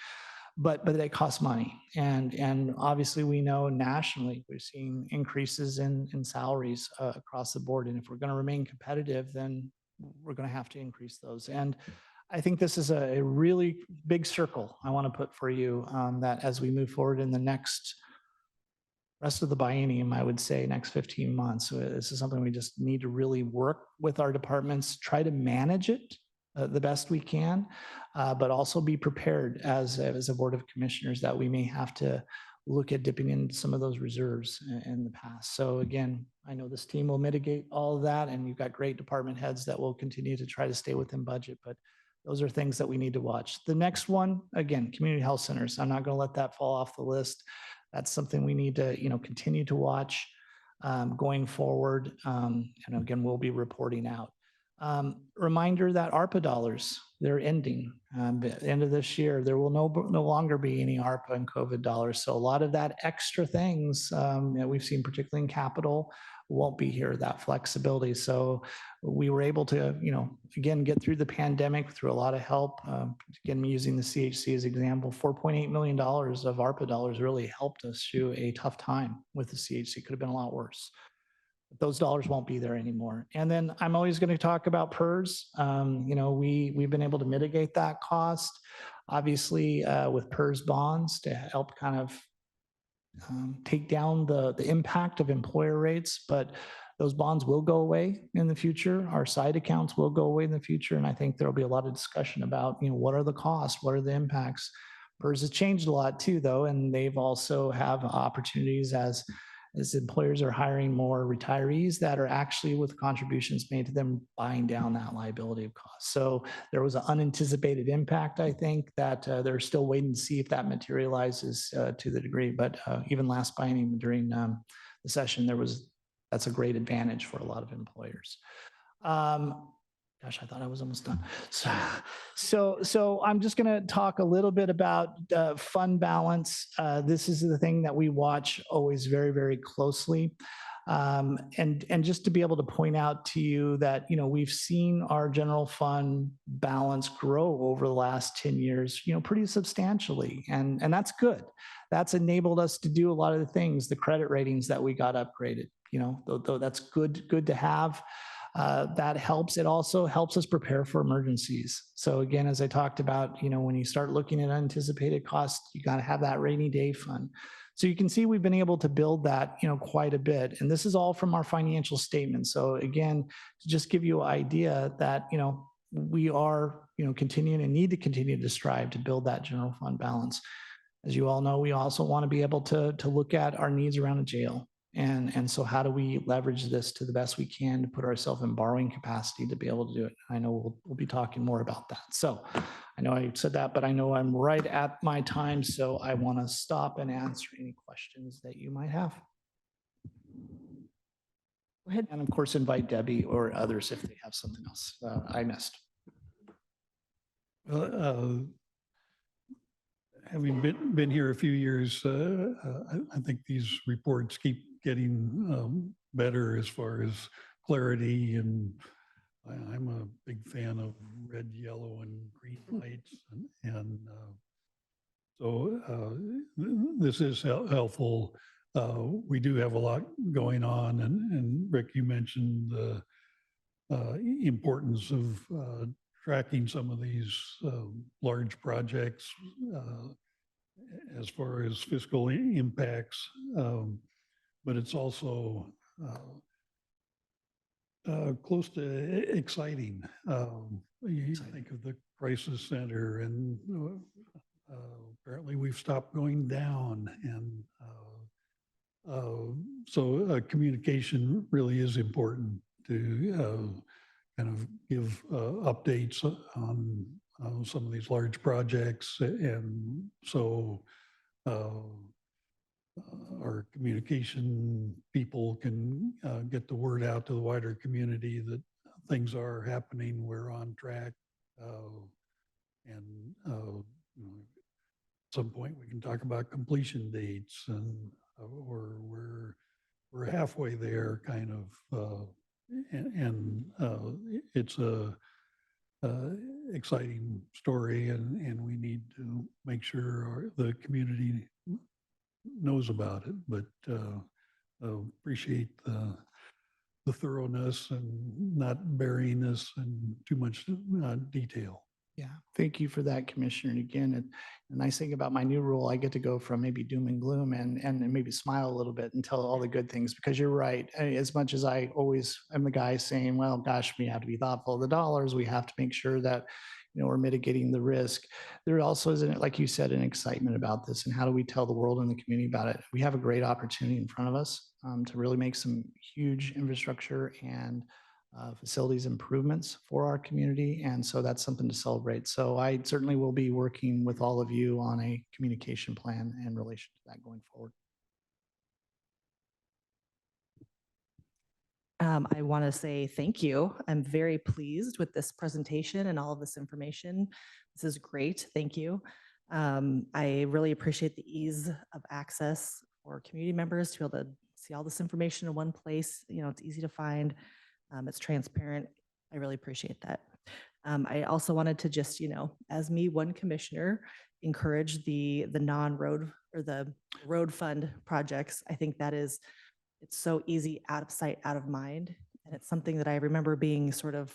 but it costs money. And obviously we know nationally we're seeing increases in salaries across the board. And if we're going to remain competitive, then we're going to have to increase those. And I think this is a really big circle I want to put for you, that as we move forward in the rest of the biennium, I would say next 15 months. So this is something we just need to really work with our departments, try to manage it the best we can, but also be prepared as a board of commissioners that we may have to look at dipping into some of those reserves in the past. So again, I know this team will mitigate all of that, and you've got great department heads that will continue to try to stay within budget, but those are things that we need to watch. The next one, again, community health centers. I'm not going to let that fall off the list. That's something we need to, you know, continue to watch going forward. And again, we'll be reporting out. Reminder that ARPA dollars, they're ending. At the end of this year, there will no longer be any ARPA and COVID dollars. So a lot of that extra things that we've seen, particularly in capital, won't be here, that flexibility. So we were able to, you know, again, get through the pandemic through a lot of help. Again, using the CHC as example, $4.8 million of ARPA dollars really helped us through a tough time with the CHC. Could have been a lot worse. But those dollars won't be there anymore. And then I'm always going to talk about PERS. You know, we've been able to mitigate that cost, obviously, with PERS bonds to help kind of take down the impact of employer rates, but those bonds will go away in the future. Our side accounts will go away in the future. And I think there'll be a lot of discussion about, you know, what are the costs? What are the impacts? PERS has changed a lot too, though. And they've also have opportunities as employers are hiring more retirees that are actually, with contributions made to them, buying down that liability of costs. So there was an unanticipated impact, I think, that they're still waiting to see if that materializes to the degree. But even last biennium during the session, that's a great advantage for a lot of employers. Gosh, I thought I was almost done. So I'm just going to talk a little bit about fund balance. This is the thing that we watch always very, very closely. And just to be able to point out to you that, you know, we've seen our general fund balance grow over the last 10 years, you know, pretty substantially. And that's good. That's enabled us to do a lot of the things, the credit ratings that we got upgraded, you know, though that's good to have. That helps. It also helps us prepare for emergencies. So again, as I talked about, when you start looking at anticipated costs, you got to have that rainy day fund. So you can see we've been able to build that, quite a bit. And this is all from our financial statement. So again, to just give you an idea that, we are, continuing and need to continue to strive to build that general fund balance. As you all know, we also want to be able to look at our needs around a jail. And so how do we leverage this to the best we can to put ourselves in borrowing capacity to be able to do it? I know we'll be talking more about that. So I know I said that, but I know I'm right at my time. So I want to stop and answer any questions that you might have. Go ahead. And of course, invite Debbie or others if they have something else I missed. Well, having been here a few years, I think these reports keep getting better as far as clarity, and I'm a big fan of red, yellow, and green lights, and so this is helpful. We do have a lot going on, and Rick, you mentioned the importance of tracking some of these large projects as far as fiscal impacts, but it's also close to exciting. You think of the crisis center, and apparently we've stopped going down, and so communication really is important to kind of give updates on some of these large projects, and so our communication people can get the word out to the wider community that things are happening, we're on track, and at some point we can talk about completion dates, and or we're halfway there, kind of, and it's a exciting story, and we need to make sure the community knows about it, but appreciate the thoroughness and not burying this in too much detail. Yeah, thank you for that, Commissioner. And again, the nice thing about my new role, I get to go from maybe doom and gloom and maybe smile a little bit and tell all the good things, because you're right. As much as I always am the guy saying, well, gosh, we have to be thoughtful of the dollars. We have to make sure that, we're mitigating the risk. There also is, like you said, an excitement about this, and how do we tell the world and the community about it? We have a great opportunity in front of us to really make some huge infrastructure and facilities improvements for our community. And so that's something to celebrate. So I certainly will be working with all of you on a communication plan in relation to that going forward. I want to say thank you. I'm very pleased with this presentation and all of this information. This is great. Thank you. I really appreciate the ease of access for community members to be able to see all this information in one place. It's easy to find. It's transparent. I really appreciate that. I also wanted to just, as one commissioner, encourage the non-road or the road fund projects. I think it's so easy, out of sight, out of mind. And it's something that I remember being sort of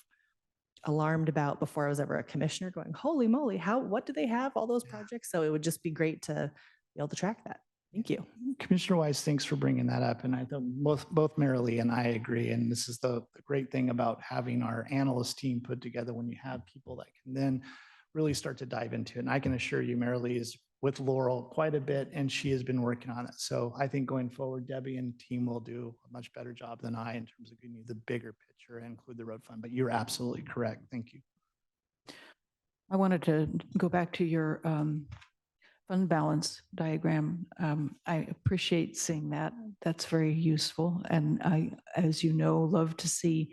alarmed about before I was ever a commissioner, going, holy moly, what do they have, all those projects? So it would just be great to be able to track that. Thank you. Commissioner Wise, thanks for bringing that up. And I think both Marilee and I agree. And this is the great thing about having our analyst team put together, when you have people that can then really start to dive into it. And I can assure you, Marilee is with Laurel quite a bit, and she has been working on it. So I think going forward, Debbie and team will do a much better job than I in terms of giving you the bigger picture and include the road fund. But you're absolutely correct. Thank you. I wanted to go back to your fund balance diagram. I appreciate seeing that. That's very useful. And I, as you know, love to see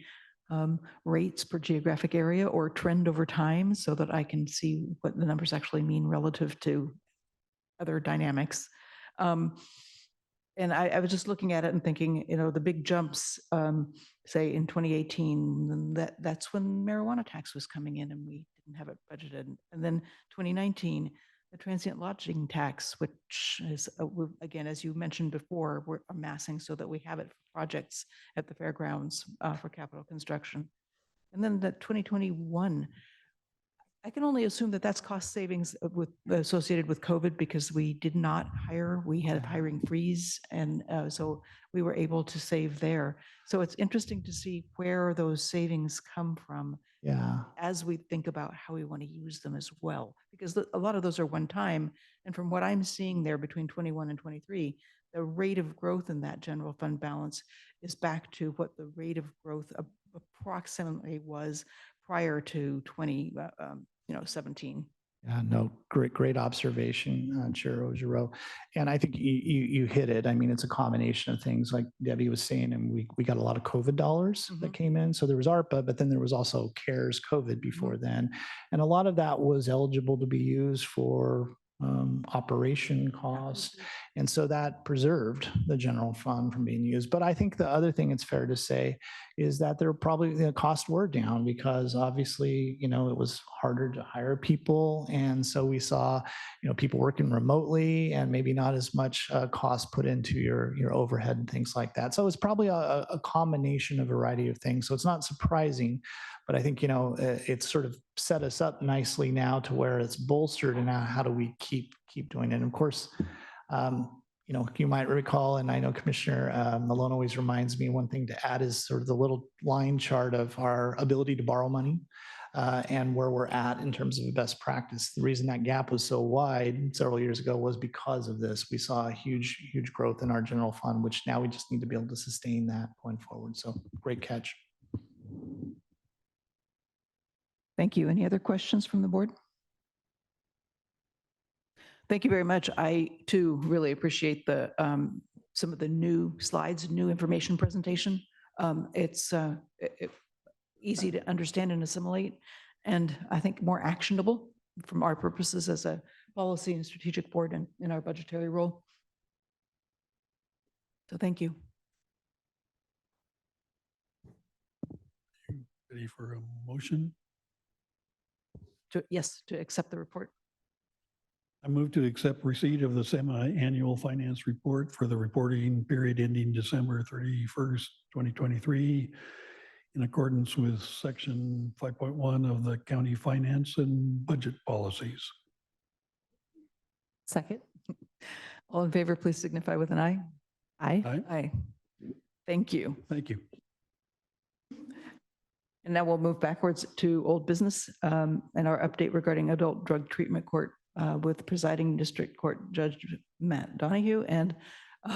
rates per geographic area or trend over time, so that I can see what the numbers actually mean relative to other dynamics. And I was just looking at it and thinking, the big jumps, say in 2018, that's when marijuana tax was coming in and we didn't have it budgeted. And then 2019, the transient lodging tax, which is, again, as you mentioned before, we're amassing so that we have it for projects at the fairgrounds for capital construction. And then the 2021, I can only assume that that's cost savings associated with COVID because we did not hire, we had a hiring freeze. And so we were able to save there. So it's interesting to see where those savings come from. Yeah. As we think about how we want to use them as well, because a lot of those are one time. And from what I'm seeing there between 21 and 23, the rate of growth in that general fund balance is back to what the rate of growth approximately was prior to 2017. Yeah, no, great observation, Chair Ogerow. And I think you hit it. I mean, it's a combination of things like Debbie was saying, and we got a lot of COVID dollars that came in. So there was ARPA, but then there was also CARES COVID before then. And a lot of that was eligible to be used for operation cost. And so that preserved the general fund from being used. But I think the other thing it's fair to say is that there probably the costs were down because obviously, it was harder to hire people. And so we saw, people working remotely and maybe not as much cost put into your overhead and things like that. So it's probably a combination of a variety of things. So it's not surprising, but I think, it's sort of set us up nicely now to where it's bolstered, and now how do we keep doing it? And of course, you might recall, and I know Commissioner Malone always reminds me, one thing to add is sort of the little line chart of our ability to borrow money and where we're at in terms of best practice. The reason that gap was so wide several years ago was because of this. We saw a huge growth in our general fund, which now we just need to be able to sustain that going forward. So great catch. Thank you. Any other questions from the board? Thank you very much. I too really appreciate the some of the new slides, new information presentation. It's easy to understand and assimilate, and I think more actionable from our purposes as a policy and strategic board and in our budgetary role. So thank you. Ready for a motion? Yes, to accept the report. I move to accept receipt of the semi-annual finance report for the reporting period ending December 31st, 2023, in accordance with section 5.1 of the county finance and budget policies. Second. All in favor, please signify with an aye. Aye. Aye. Aye. Thank you. Thank you. And now we'll move backwards to old business and our update regarding adult drug treatment court with presiding district court Judge Matt Donahue and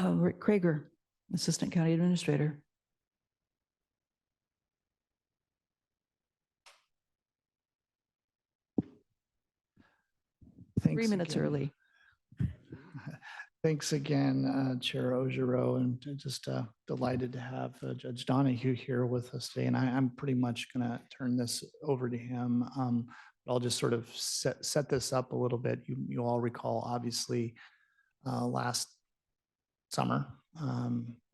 Rick Krager, Assistant County Administrator. Thanks 3 minutes again. early. Thanks again, Chair Ogerow, and just delighted to have Judge Donahue here with us today. And I'm pretty much going to turn this over to him. I'll just sort of set this up a little bit. You all recall, obviously, last summer,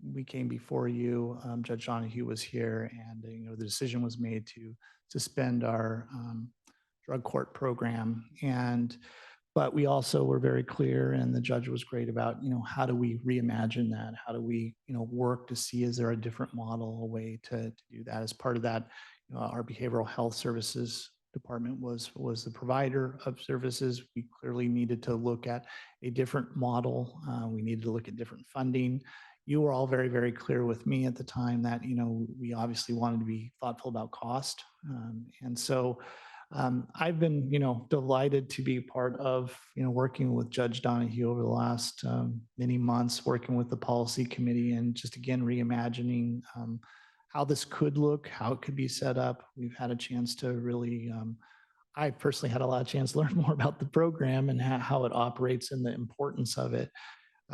we came before you. Judge Donahue was here, and the decision was made to suspend our drug court program. But we also were very clear, and the judge was great about, how do we reimagine that? How do we, work to see, is there a different model, a way to do that? As part of that, our behavioral health services department was the provider of services. We clearly needed to look at a different model. We needed to look at different funding. You were all very, very clear with me at the time that, we obviously wanted to be thoughtful about cost. And so I've been, delighted to be part of, working with Judge Donahue over the last many months, working with the policy committee and just again, reimagining how this could look, how it could be set up. We've had a chance to really, I personally had a lot of chance to learn more about the program and how it operates and the importance of it,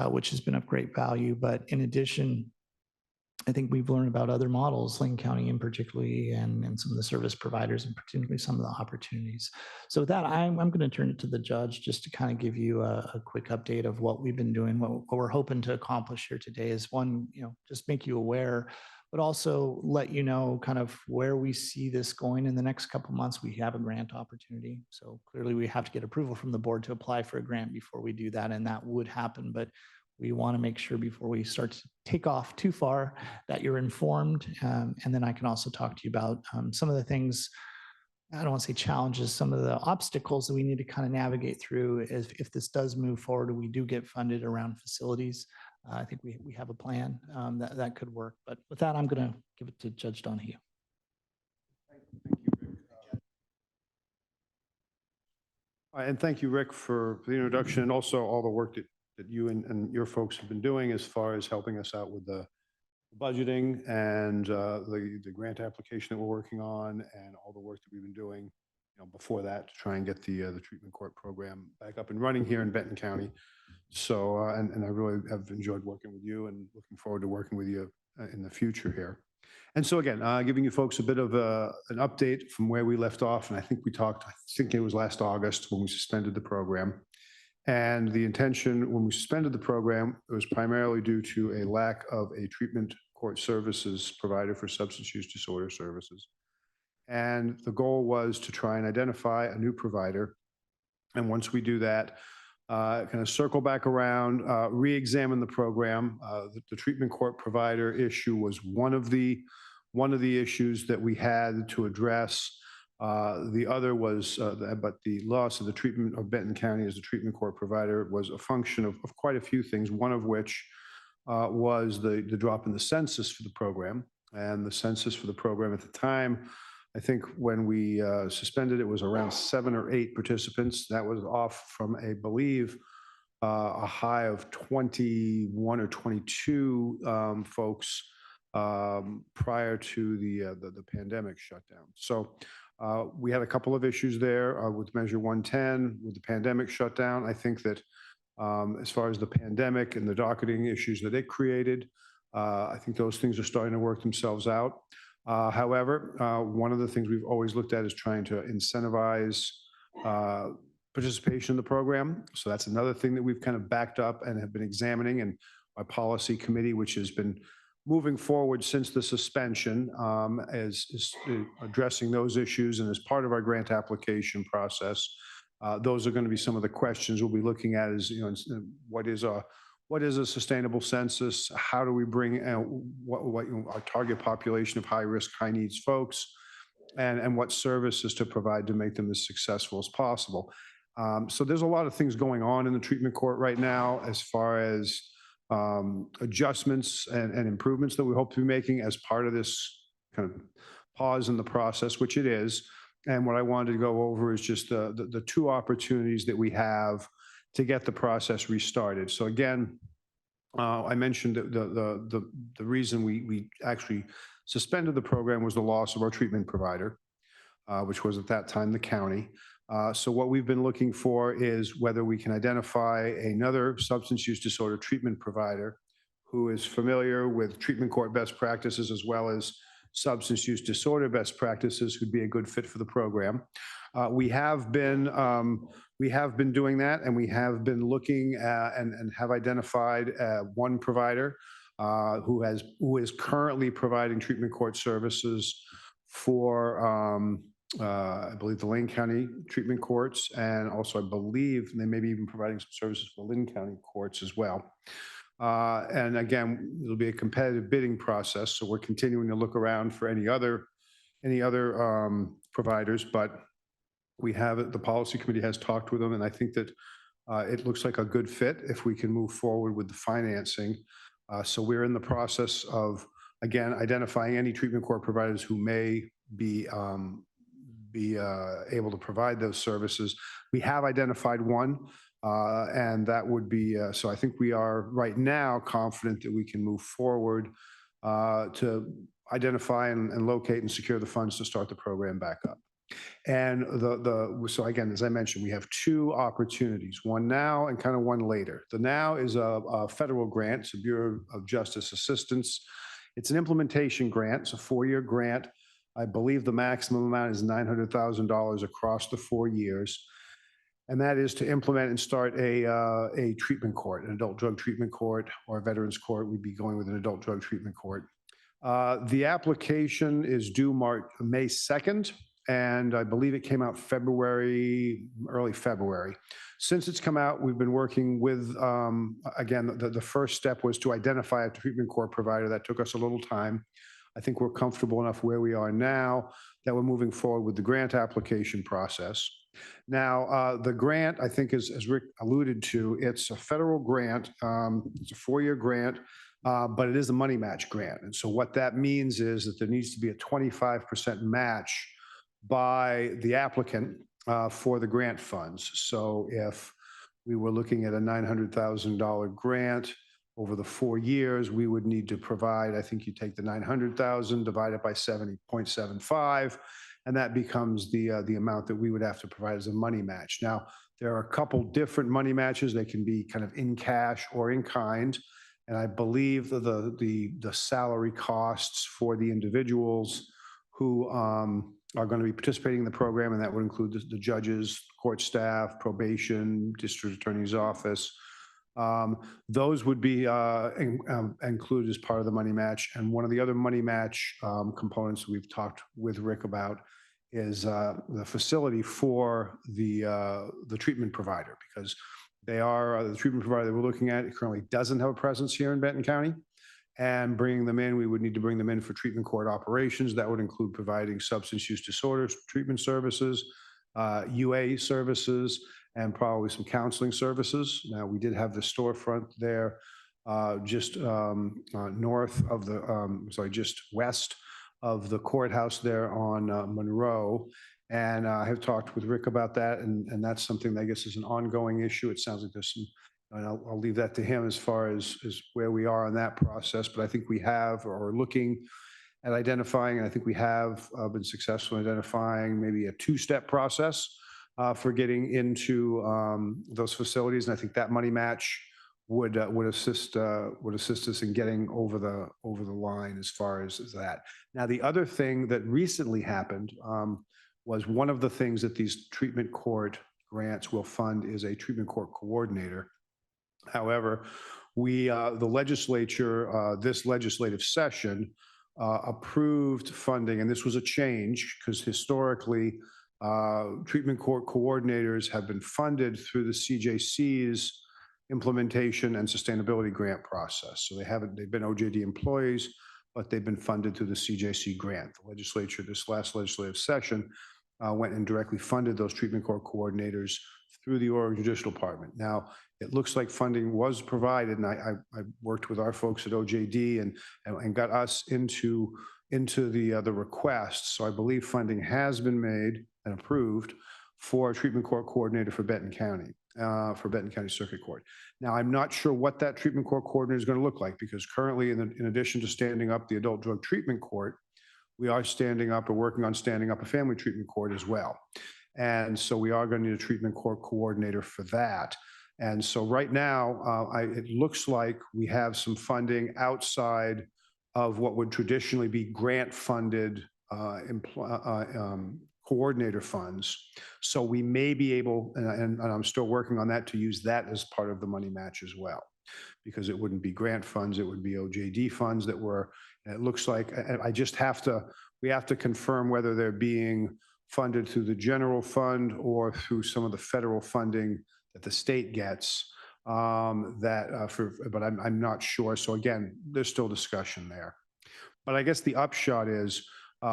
which has been of great value. But in addition, I think we've learned about other models, Lane County in particularly, and some of the service providers, and particularly some of the opportunities. So with that, I'm going to turn it to the judge just to kind of give you a quick update of what we've been doing. What we're hoping to accomplish here today is one, just make you aware but also let you know kind of where we see this going in the next couple months. We have a grant opportunity. So clearly we have to get approval from the board to apply for a grant before we do that, and that would happen. But we want to make sure before we start to take off too far that you're informed. And then I can also talk to you about some of the things, I don't want to say challenges, some of the obstacles that we need to kind of navigate through if this does move forward and we do get funded around facilities. I think we have a plan that could work. But with that, I'm going to give it to Judge Donahue. And thank you, Rick, for the introduction and also all the work that you and your folks have been doing as far as helping us out with the budgeting and the grant application that we're working on, and all the work that we've been doing, before that to try and get the treatment court program back up and running here in Benton County. So, and I really have enjoyed working with you and looking forward to working with you in the future here. And so again, giving you folks a bit of an update from where we left off. And I think we talked, I think it was last August when we suspended the program. And the intention when we suspended the program, it was primarily due to a lack of a treatment court services provider for substance use disorder services. And the goal was to try and identify a new provider. And once we do that, kind of circle back around, re-examine the program. The treatment court provider issue was one of the issues that we had to address. The other was, but the loss of the treatment of Benton County as a treatment court provider was a function of quite a few things, one of which was the drop in the census for the program. And the census for the program at the time, I think when we suspended, it was around 7 or 8 participants. That was off from, I believe, a high of 21 or 22 folks prior to the pandemic shutdown. So we had a couple of issues there with Measure 110, with the pandemic shutdown. I think that as far as the pandemic and the docketing issues that it created, I think those things are starting to work themselves out. However, one of the things we've always looked at is trying to incentivize participation in the program. So that's another thing that we've kind of backed up and have been examining, and our policy committee, which has been moving forward since the suspension, is addressing those issues. And as part of our grant application process, those are going to be some of the questions we'll be looking at is, what is a sustainable census? How do we bring our target population of high risk, high needs folks, and what services to provide to make them as successful as possible? So there's a lot of things going on in the treatment court right now as far as adjustments and improvements that we hope to be making as part of this kind of pause in the process, which it is. And what I wanted to go over is just the 2 opportunities that we have to get the process restarted. So again, I mentioned that the reason we actually suspended the program was the loss of our treatment provider, which was at that time the county. So what we've been looking for is whether we can identify another substance use disorder treatment provider who is familiar with treatment court best practices as well as substance use disorder best practices who'd be a good fit for the program. We have been doing that, and we have been looking and have identified one provider who is currently providing treatment court services for I believe the Lane County treatment courts, and also I believe they may be even providing some services for Lynn County courts as well. And again, it'll be a competitive bidding process, so we're continuing to look around for any other providers, but we have it. The policy committee has talked with them, and I think that it looks like a good fit if we can move forward with the financing. So we're in the process of, again, identifying any treatment court providers who may be able to provide those services. We have identified one, and that would be, so I think we are right now confident that we can move forward to identify and locate and secure the funds to start the program back up. And so again, as I mentioned, we have 2 opportunities, one now and kind of one later. The now is a federal grant, it's a Bureau of Justice Assistance. It's an implementation grant, it's a 4-year grant. I believe the maximum amount is $900,000 across the 4 years. And that is to implement and start a treatment court, an adult drug treatment court, or a veterans court. We'd be going with an adult drug treatment court. The application is due May 2nd, and I believe it came out early February. Since it's come out, we've been working with, again, the first step was to identify a treatment court provider. That took us a little time. I think we're comfortable enough where we are now that we're moving forward with the grant application process. Now, the grant, I think, as Rick alluded to, it's a federal grant. It's a 4-year grant, but it is a money match grant. And so what that means is that there needs to be a 25% match by the applicant for the grant funds. So if we were looking at a $900,000 grant over the 4 years, we would need to provide, I think you take the 900,000, divide it by 70.75, and that becomes the amount that we would have to provide as a money match. Now, there are a couple different money matches. They can be kind of in cash or in kind. And I believe the salary costs for the individuals who are going to be participating in the program, and that would include the judges, court staff, probation, district attorney's office. Those would be included as part of the money match. And one of the other money match components we've talked with Rick about is the facility for the treatment provider, because they are the treatment provider that we're looking at. It currently doesn't have a presence here in Benton County. And bringing them in, we would need to bring them in for treatment court operations. That would include providing substance use disorders treatment services, UA services, and probably some counseling services. Now, we did have the storefront there just north of the, just west of the courthouse there on Monroe. And I have talked with Rick about that, and that's something that I guess is an ongoing issue. It sounds like there's some, and I'll leave that to him as far as where we are on that process. But I think we have, or are looking at identifying, and I think we have been successful in identifying maybe a 2-step process for getting into those facilities. And I think that money match would assist us in getting over the line as far as that. Now, the other thing that recently happened was one of the things that these treatment court grants will fund is a treatment court coordinator. However, the legislature, this legislative session approved funding, and this was a change because historically, treatment court coordinators have been funded through the CJC's implementation and sustainability grant process. So they've been OJD employees, but they've been funded through the CJC grant. The legislature, this last legislative session, went and directly funded those treatment court coordinators through the Oregon Judicial Department. Now, it looks like funding was provided, and I worked with our folks at OJD and got us into the request. So I believe funding has been made and approved for a treatment court coordinator for Benton County Circuit Court. Now, I'm not sure what that treatment court coordinator is going to look like, because currently, in addition to standing up the adult drug treatment court, we are working on standing up a family treatment court as well. And so we are going to need a treatment court coordinator for that. And so right now, it looks like we have some funding outside of what would traditionally be grant-funded coordinator funds. So we may be able, and I'm still working on that, to use that as part of the money match as well, because it wouldn't be grant funds, it would be OJD funds that were, and it looks like, we have to confirm whether they're being funded through the general fund or through some of the federal funding that the state gets, but I'm not sure. So again, there's still discussion there. But I guess the upshot is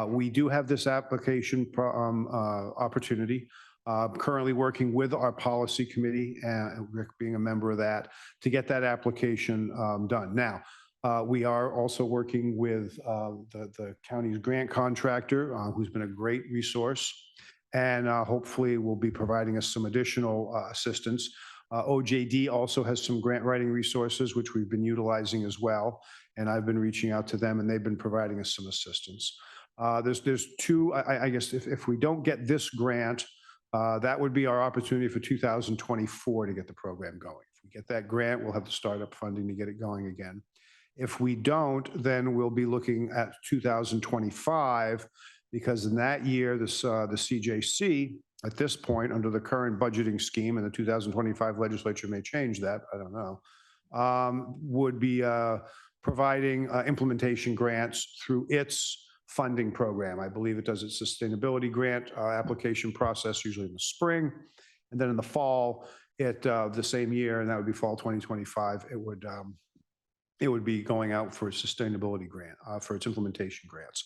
we do have this application opportunity. Currently working with our policy committee, and Rick being a member of that, to get that application done. Now, we are also working with the county's grant contractor, who's been a great resource, and hopefully will be providing us some additional assistance. OJD also has some grant writing resources, which we've been utilizing as well. And I've been reaching out to them, and they've been providing us some assistance. There's two, I guess, if we don't get this grant, that would be our opportunity for 2024 to get the program going. If we get that grant, we'll have the startup funding to get it going again. If we don't, then we'll be looking at 2025, because in that year, the CJC, at this point, under the current budgeting scheme, and the 2025 legislature may change that, I don't know, would be providing implementation grants through its funding program. I believe it does its sustainability grant application process usually in the spring. And then in the fall, the same year, and that would be fall 2025, it would be going out for a sustainability grant, for its implementation grants.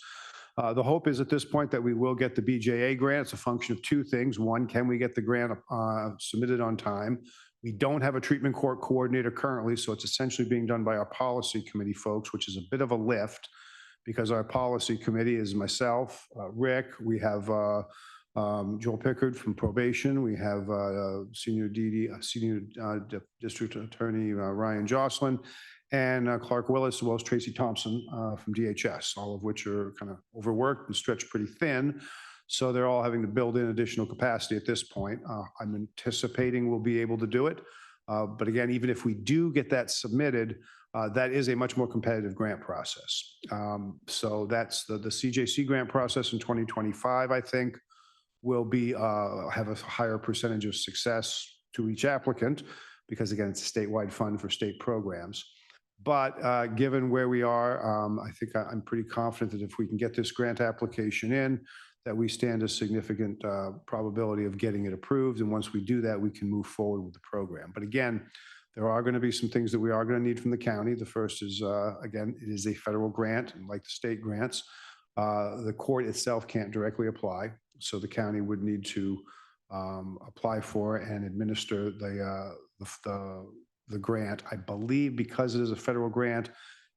The hope is at this point that we will get the BJA grant. It's a function of two things. One, can we get the grant submitted on time? We don't have a treatment court coordinator currently, so it's essentially being done by our policy committee folks, which is a bit of a lift because our policy committee is myself, Rick, we have Joel Pickard from probation, we have Senior District Attorney Ryan Jocelyn, and Clark Willis, as well as Tracy Thompson from DHS, all of which are kind of overworked and stretched pretty thin. So they're all having to build in additional capacity at this point. I'm anticipating we'll be able to do it. But again, even if we do get that submitted, that is a much more competitive grant process. So that's the CJC grant process in 2025, I think, will be have a higher percentage of success to each applicant because, again, it's a statewide fund for state programs. But given where we are, I think I'm pretty confident that if we can get this grant application in, that we stand a significant probability of getting it approved. And once we do that, we can move forward with the program. But again, there are going to be some things that we are going to need from the county. The first is, again, it is a federal grant, and like the state grants, the court itself can't directly apply. So the county would need to apply for and administer the grant. I believe because it is a federal grant,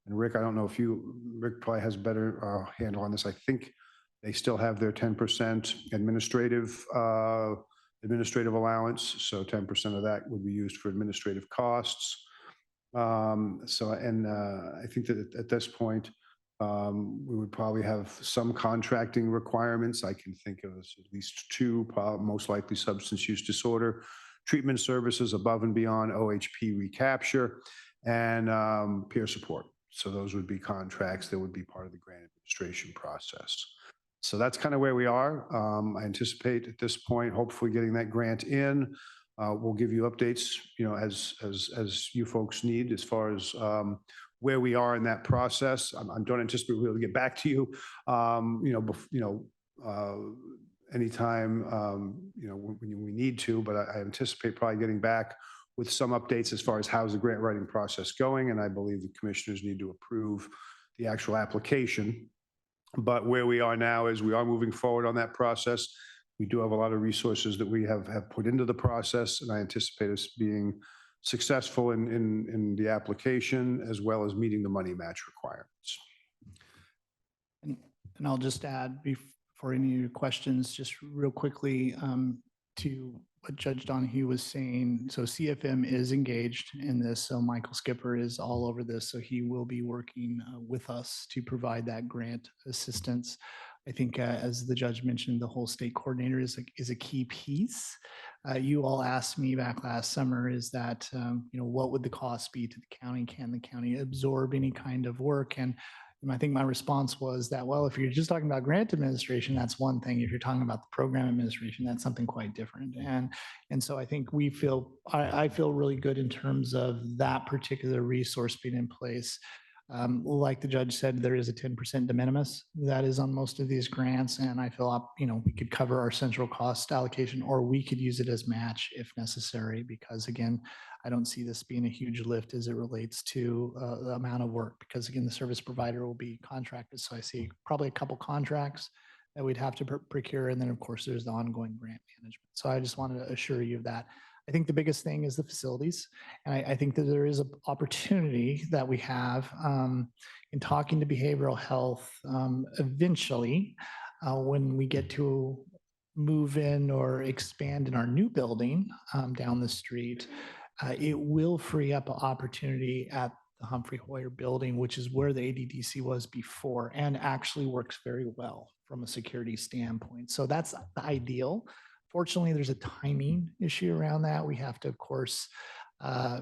and Rick, I don't know if Rick probably has a better handle on this. I think they still have their 10% administrative allowance. So 10% of that would be used for administrative costs. I think that at this point, we would probably have some contracting requirements. I can think of at least two, most likely substance use disorder treatment services above and beyond OHP recapture and peer support. So those would be contracts that would be part of the grant administration process. So that's kind of where we are. I anticipate at this point, hopefully getting that grant in. We'll give you updates, as you folks need as far as where we are in that process. I don't anticipate we'll be able to get back to you, anytime, when we need to, but I anticipate probably getting back with some updates as far as how's the grant writing process going. And I believe the commissioners need to approve the actual application. But where we are now is we are moving forward on that process. We do have a lot of resources that we have put into the process, and I anticipate us being successful in the application as well as meeting the money match requirements. And I'll just add before any of your questions, just real quickly to what Judge Donahue was saying. So CFM is engaged in this. So Michael Skipper is all over this. So he will be working with us to provide that grant assistance. I think as the judge mentioned, the whole state coordinator is a key piece. You all asked me back last summer, is that, what would the cost be to the county? Can the county absorb any kind of work? And I think my response was that, well, if you're just talking about grant administration, that's one thing. If you're talking about the program administration, that's something quite different. And so I think I feel really good in terms of that particular resource being in place. Like the judge said, there is a 10% de minimis that is on most of these grants. And I feel, we could cover our central cost allocation, or we could use it as match if necessary, because again, I don't see this being a huge lift as it relates to the amount of work, because again, the service provider will be contracted. So I see probably a couple contracts that we'd have to procure. And then of course there's the ongoing grant management. So I just wanted to assure you of that. I think the biggest thing is the facilities. And I think that there is an opportunity that we have in talking to behavioral health eventually when we get to move in or expand in our new building down the street. It will free up an opportunity at the Humphrey Hoyer building, which is where the ADDC was before, and actually works very well from a security standpoint. So that's the ideal. Fortunately, there's a timing issue around that. We have to, of course,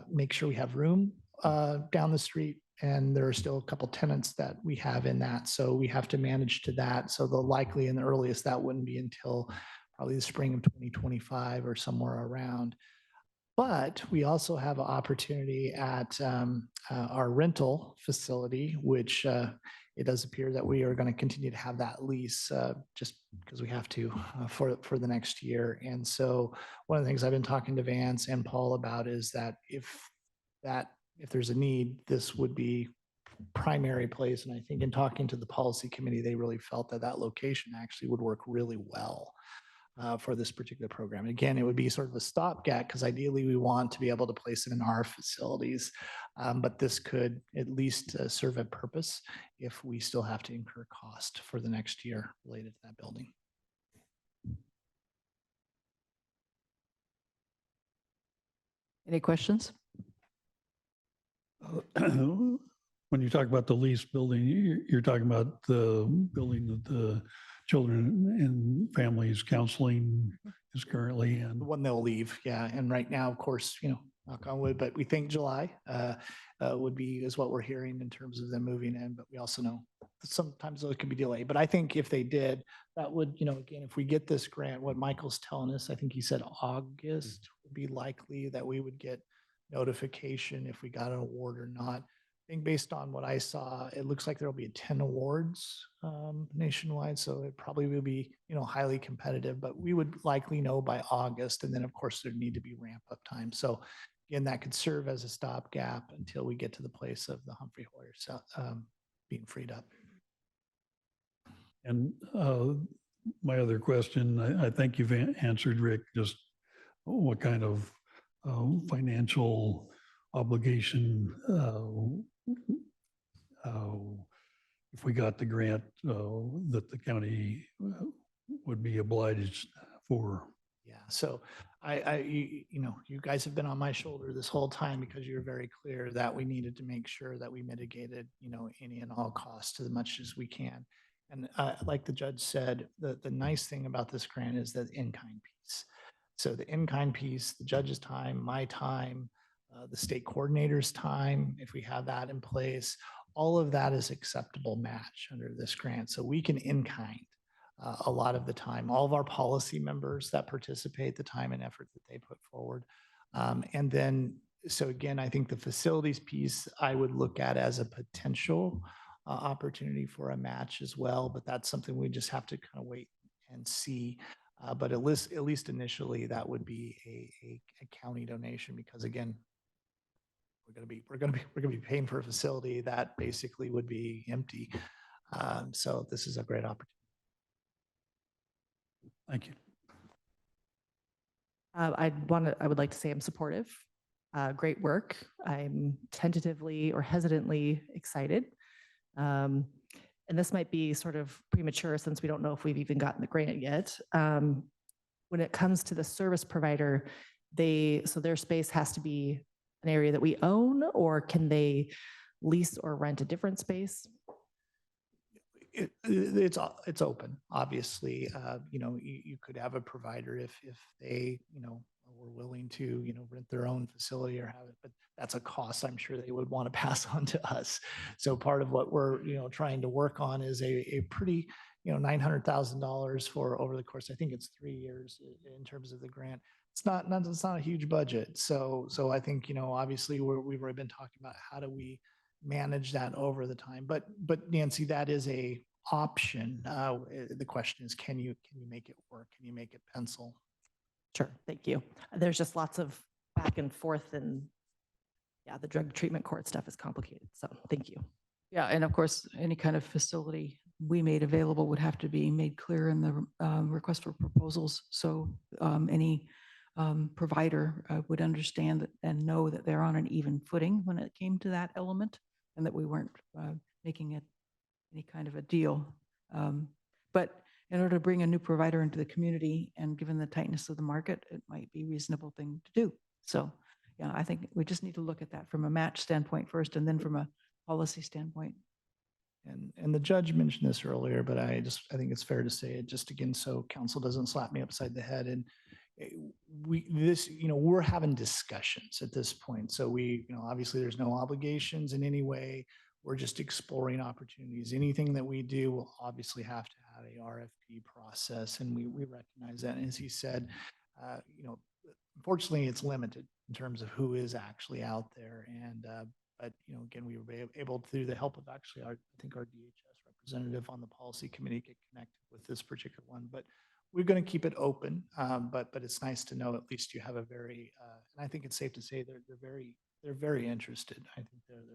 make sure we have room down the street, and there are still a couple tenants that we have in that. So we have to manage to that. So the likely and the earliest that wouldn't be until probably the spring of 2025 or somewhere around. But we also have an opportunity at our rental facility, which it does appear that we are going to continue to have that lease just because we have to for the next year. And so one of the things I've been talking to Vance and Paul about is that if there's a need, this would be primary place. And I think in talking to the policy committee, they really felt that that location actually would work really well for this particular program. Again, it would be sort of a stopgap because ideally we want to be able to place it in our facilities. But this could at least serve a purpose if we still have to incur cost for the next year related to that building. Any questions? When you talk about the lease building, you're talking about the building that the children and families counseling is currently in. The one they'll leave, yeah. And right now, of course, knock on wood, but we think July would be is what we're hearing in terms of them moving in. But we also know sometimes those can be delayed. But I think if they did, that would, again, if we get this grant, what Michael's telling us, I think he said August would be likely that we would get notification if we got an award or not. I think based on what I saw, it looks like there'll be 10 awards nationwide. So it probably will be, highly competitive, but we would likely know by August. And then of course there'd need to be ramp up time. So again, that could serve as a stopgap until we get to the place of the Humphrey Hoyer being freed up. And my other question, I think you've answered, Rick, just what kind of financial obligation if we got the grant that the county would be obliged for. Yeah, so you guys have been on my shoulder this whole time because you're very clear that we needed to make sure that we mitigated, any and all costs as much as we can. And like the judge said, the nice thing about this grant is the in-kind piece. So the in-kind piece, the judge's time, my time, the state coordinator's time, if we have that in place, all of that is acceptable match under this grant. So we can in-kind a lot of the time, all of our policy members that participate, the time and effort that they put forward. And then, so again, I think the facilities piece, I would look at as a potential opportunity for a match as well, but that's something we just have to kind of wait and see. But at least initially, that would be a county donation because again, we're going to be paying for a facility that basically would be empty. So this is a great opportunity. Thank you. I would like to say I'm supportive. Great work. I'm tentatively or hesitantly excited. And this might be sort of premature since we don't know if we've even gotten the grant yet. When it comes to the service provider, so their space has to be an area that we own, or can they lease or rent a different space? It's open, obviously. You could have a provider if they, were willing to, rent their own facility or have it, but that's a cost I'm sure they would want to pass on to us. So part of what we're, trying to work on is a pretty, $900,000 for over the course, I think it's 3 years in terms of the grant. It's not a huge budget. So I think, obviously we've already been talking about how do we manage that over the time, but Nancy, that is a option. The question is, can you make it work? Can you make it pencil? Sure, thank you. There's just lots of back and forth and yeah, the drug treatment court stuff is complicated. So thank you. Yeah, and of course, any kind of facility we made available would have to be made clear in the request for proposals. So any provider would understand and know that they're on an even footing when it came to that element and that we weren't making it any kind of a deal. But in order to bring a new provider into the community and given the tightness of the market, it might be a reasonable thing to do. So yeah, I think we just need to look at that from a match standpoint first and then from a policy standpoint. And the judge mentioned this earlier, but I think it's fair to say it just again, so council doesn't slap me upside the head. And we're having discussions at this point. So obviously there's no obligations in any way. We're just exploring opportunities. Anything that we do will obviously have to have a RFP process. And we recognize that. And as he said, unfortunately, it's limited in terms of who is actually out there. And, but, you know, again, we were able to, through the help of actually our, I think our DHS representative on the policy committee, get connected with this particular one. But we're going to keep it open. But it's nice to know at least you have a very, and I think it's safe to say they're very interested. I think they're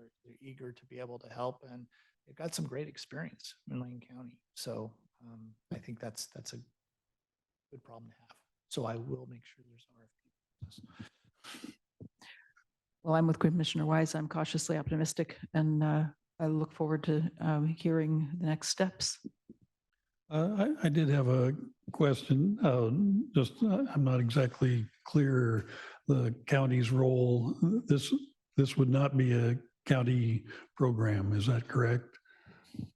eager to be able to help, and they've got some great experience in Lane County. So I think that's a good problem to have. So I will make sure there's RFP. Well, I'm with Commissioner Wise. I'm cautiously optimistic, and I look forward to hearing the next steps. I did have a question. I'm not exactly clear the county's role. This would not be a county program, is that correct?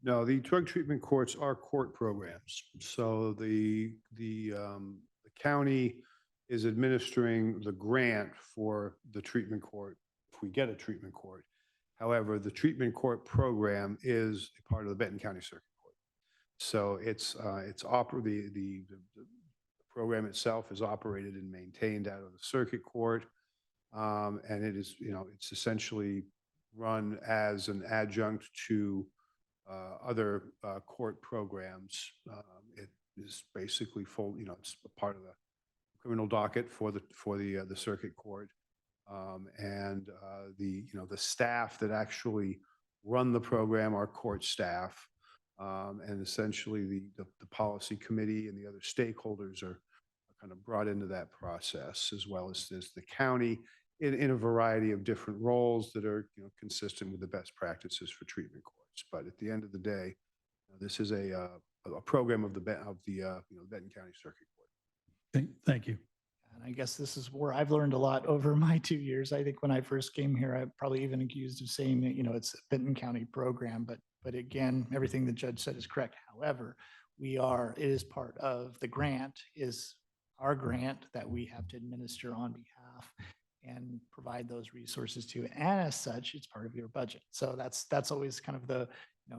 No, the drug treatment courts are court programs. So the county is administering the grant for the treatment court if we get a treatment court. However, the treatment court program is a part of the Benton County Circuit Court. So the program itself is operated and maintained out of the circuit court. And it is, it's essentially run as an adjunct to other court programs. It is basically full, it's a part of the criminal docket for the circuit court. And the staff that actually run the program are court staff. And essentially the policy committee and the other stakeholders are kind of brought into that process, as well as the county in a variety of different roles that are consistent with the best practices for treatment courts. But at the end of the day, this is a program of the Benton County Circuit Court. Okay, thank you. And I guess this is where I've learned a lot over my 2 years. I think when I first came here, I probably even accused of saying that, it's a Benton County program, but again, everything the judge said is correct. However, it is part of the grant, is our grant that we have to administer on behalf and provide those resources to. And as such, it's part of your budget. So that's always kind of the,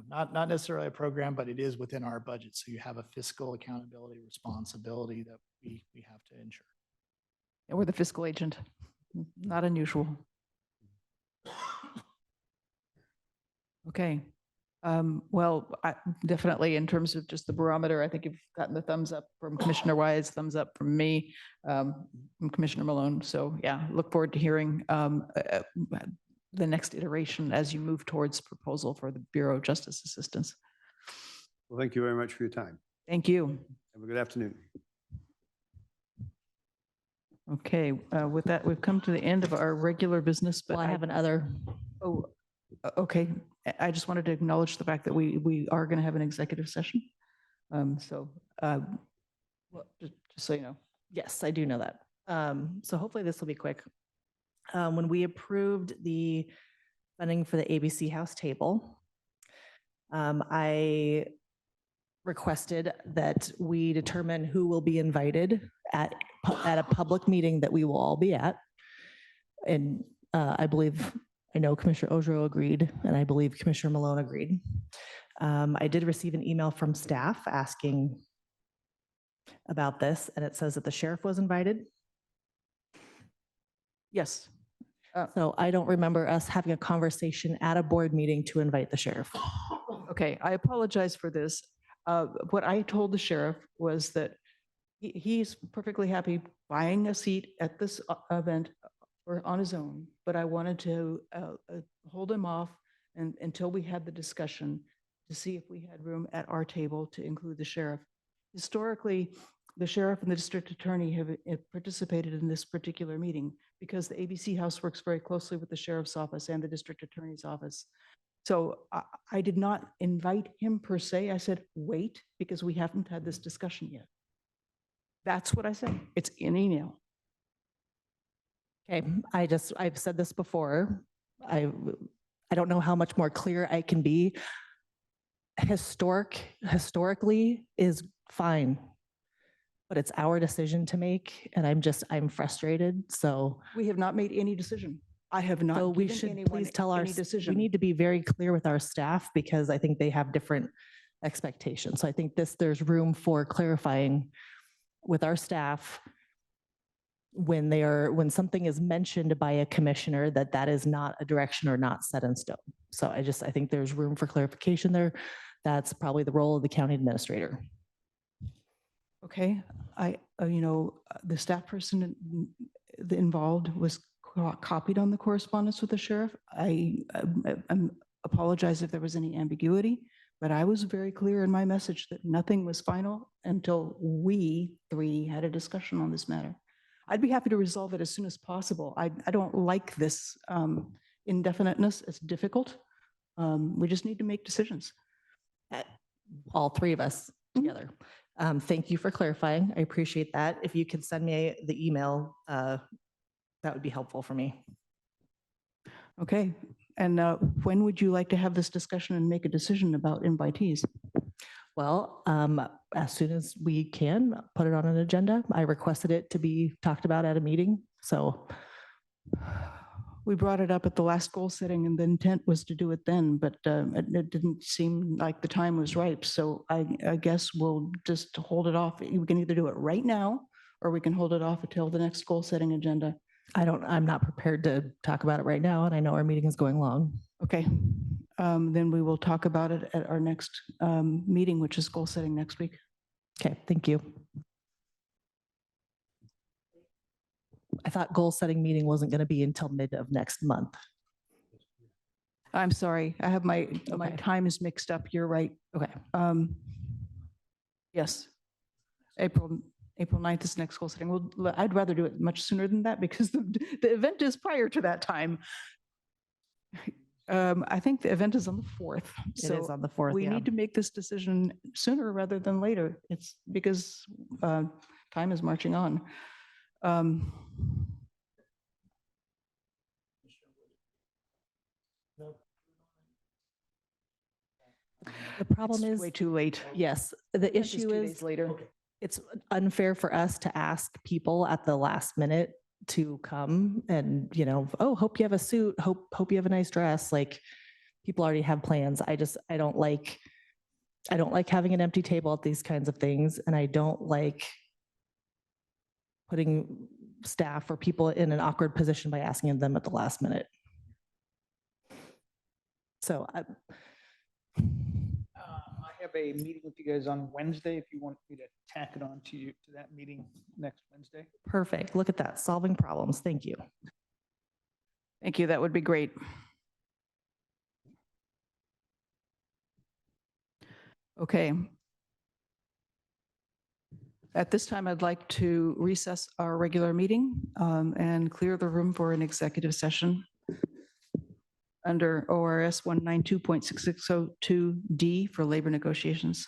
not necessarily a program, but it is within our budget. So you have a fiscal accountability responsibility that we have to ensure. And we're the fiscal agent, not unusual. Okay. Well, definitely in terms of just the barometer, I think you've gotten the thumbs up from Commissioner Wise, thumbs up from me, from Commissioner Malone. So yeah, look forward to hearing the next iteration as you move towards proposal for the Bureau of Justice Assistance. Well, thank you very much for your time. Thank you. Have a good afternoon. Okay, with that, we've come to the end of our regular business, but Well, I have another. Oh, okay. I just wanted to acknowledge the fact that we are going to have an executive session. Well, just so you know. Yes, I do know that. So hopefully this will be quick. When we approved the funding for the ABC House table, I requested that we determine who will be invited at a public meeting that we will all be at. And I know Commissioner Ojo agreed, and I believe Commissioner Malone agreed. I did receive an email from staff asking about this, and it says that the sheriff was invited. Yes. So I don't remember us having a conversation at a board meeting to invite the sheriff. Okay, I apologize for this. What I told the sheriff was that he's perfectly happy buying a seat at this event or on his own, but I wanted to hold him off until we had the discussion to see if we had room at our table to include the sheriff. Historically, the sheriff and the district attorney have participated in this particular meeting because the ABC House works very closely with the sheriff's office and the district attorney's office. So I did not invite him per se. I said, wait, because we haven't had this discussion yet. That's what I said. It's in email. Okay, I've said this before. I don't know how much more clear I can be. Historically is fine, but it's our decision to make, and I'm frustrated, so. We have not made any decision. I have not So we given should anyone please tell any decision. we need to be very clear with our staff because I think they have different expectations. So I think there's room for clarifying with our staff when something is mentioned by a commissioner, that is not a direction or not set in stone. So I think there's room for clarification there. That's probably the role of the county administrator. Okay, the staff person involved was copied on the correspondence with the sheriff. I apologize if there was any ambiguity, but I was very clear in my message that nothing was final until we three had a discussion on this matter. I'd be happy to resolve it as soon as possible. I don't like this indefiniteness. It's difficult. We just need to make decisions. All three of us together. Thank you for clarifying. I appreciate that. If you could send me the email, that would be helpful for me. Okay, and when would you like to have this discussion and make a decision about invitees? Well, as soon as we can, put it on an agenda. I requested it to be talked about at a meeting, so. We brought it up at the last goal setting and the intent was to do it then, but it didn't seem like the time was ripe. So I guess we'll just hold it off. We can either do it right now or we can hold it off until the next goal setting agenda. I'm not prepared to talk about it right now, and I know our meeting is going long. Okay, then we will talk about it at our next meeting, which is goal setting next week. Okay, thank you. I thought goal setting meeting wasn't going to be until mid of next month. I'm sorry, I have my time is mixed up. You're right. Okay. Yes, April 9th is next goal setting. Well, I'd rather do it much sooner than that because the event is prior to that time. I think the event is on the 4th. It is on the 4th. We yeah. need to make this decision sooner rather than later. It's because time is marching on. The problem It's is way too late. yes, the Event is issue 2 is days later. it's unfair for us to ask people at the last minute to come and, oh, hope you have a suit, hope you have a nice dress. Like people already have plans. I don't like having an empty table at these kinds of things. And I don't like putting staff or people in an awkward position by asking them at the last minute. So I have a meeting with you guys on Wednesday if you want me to tack it on to that meeting next Wednesday. perfect. Look at that, solving problems. Thank you. Thank you. That would be great. Okay. At this time, I'd like to recess our regular meeting and clear the room for an executive session under ORS 192.6602D for labor negotiations.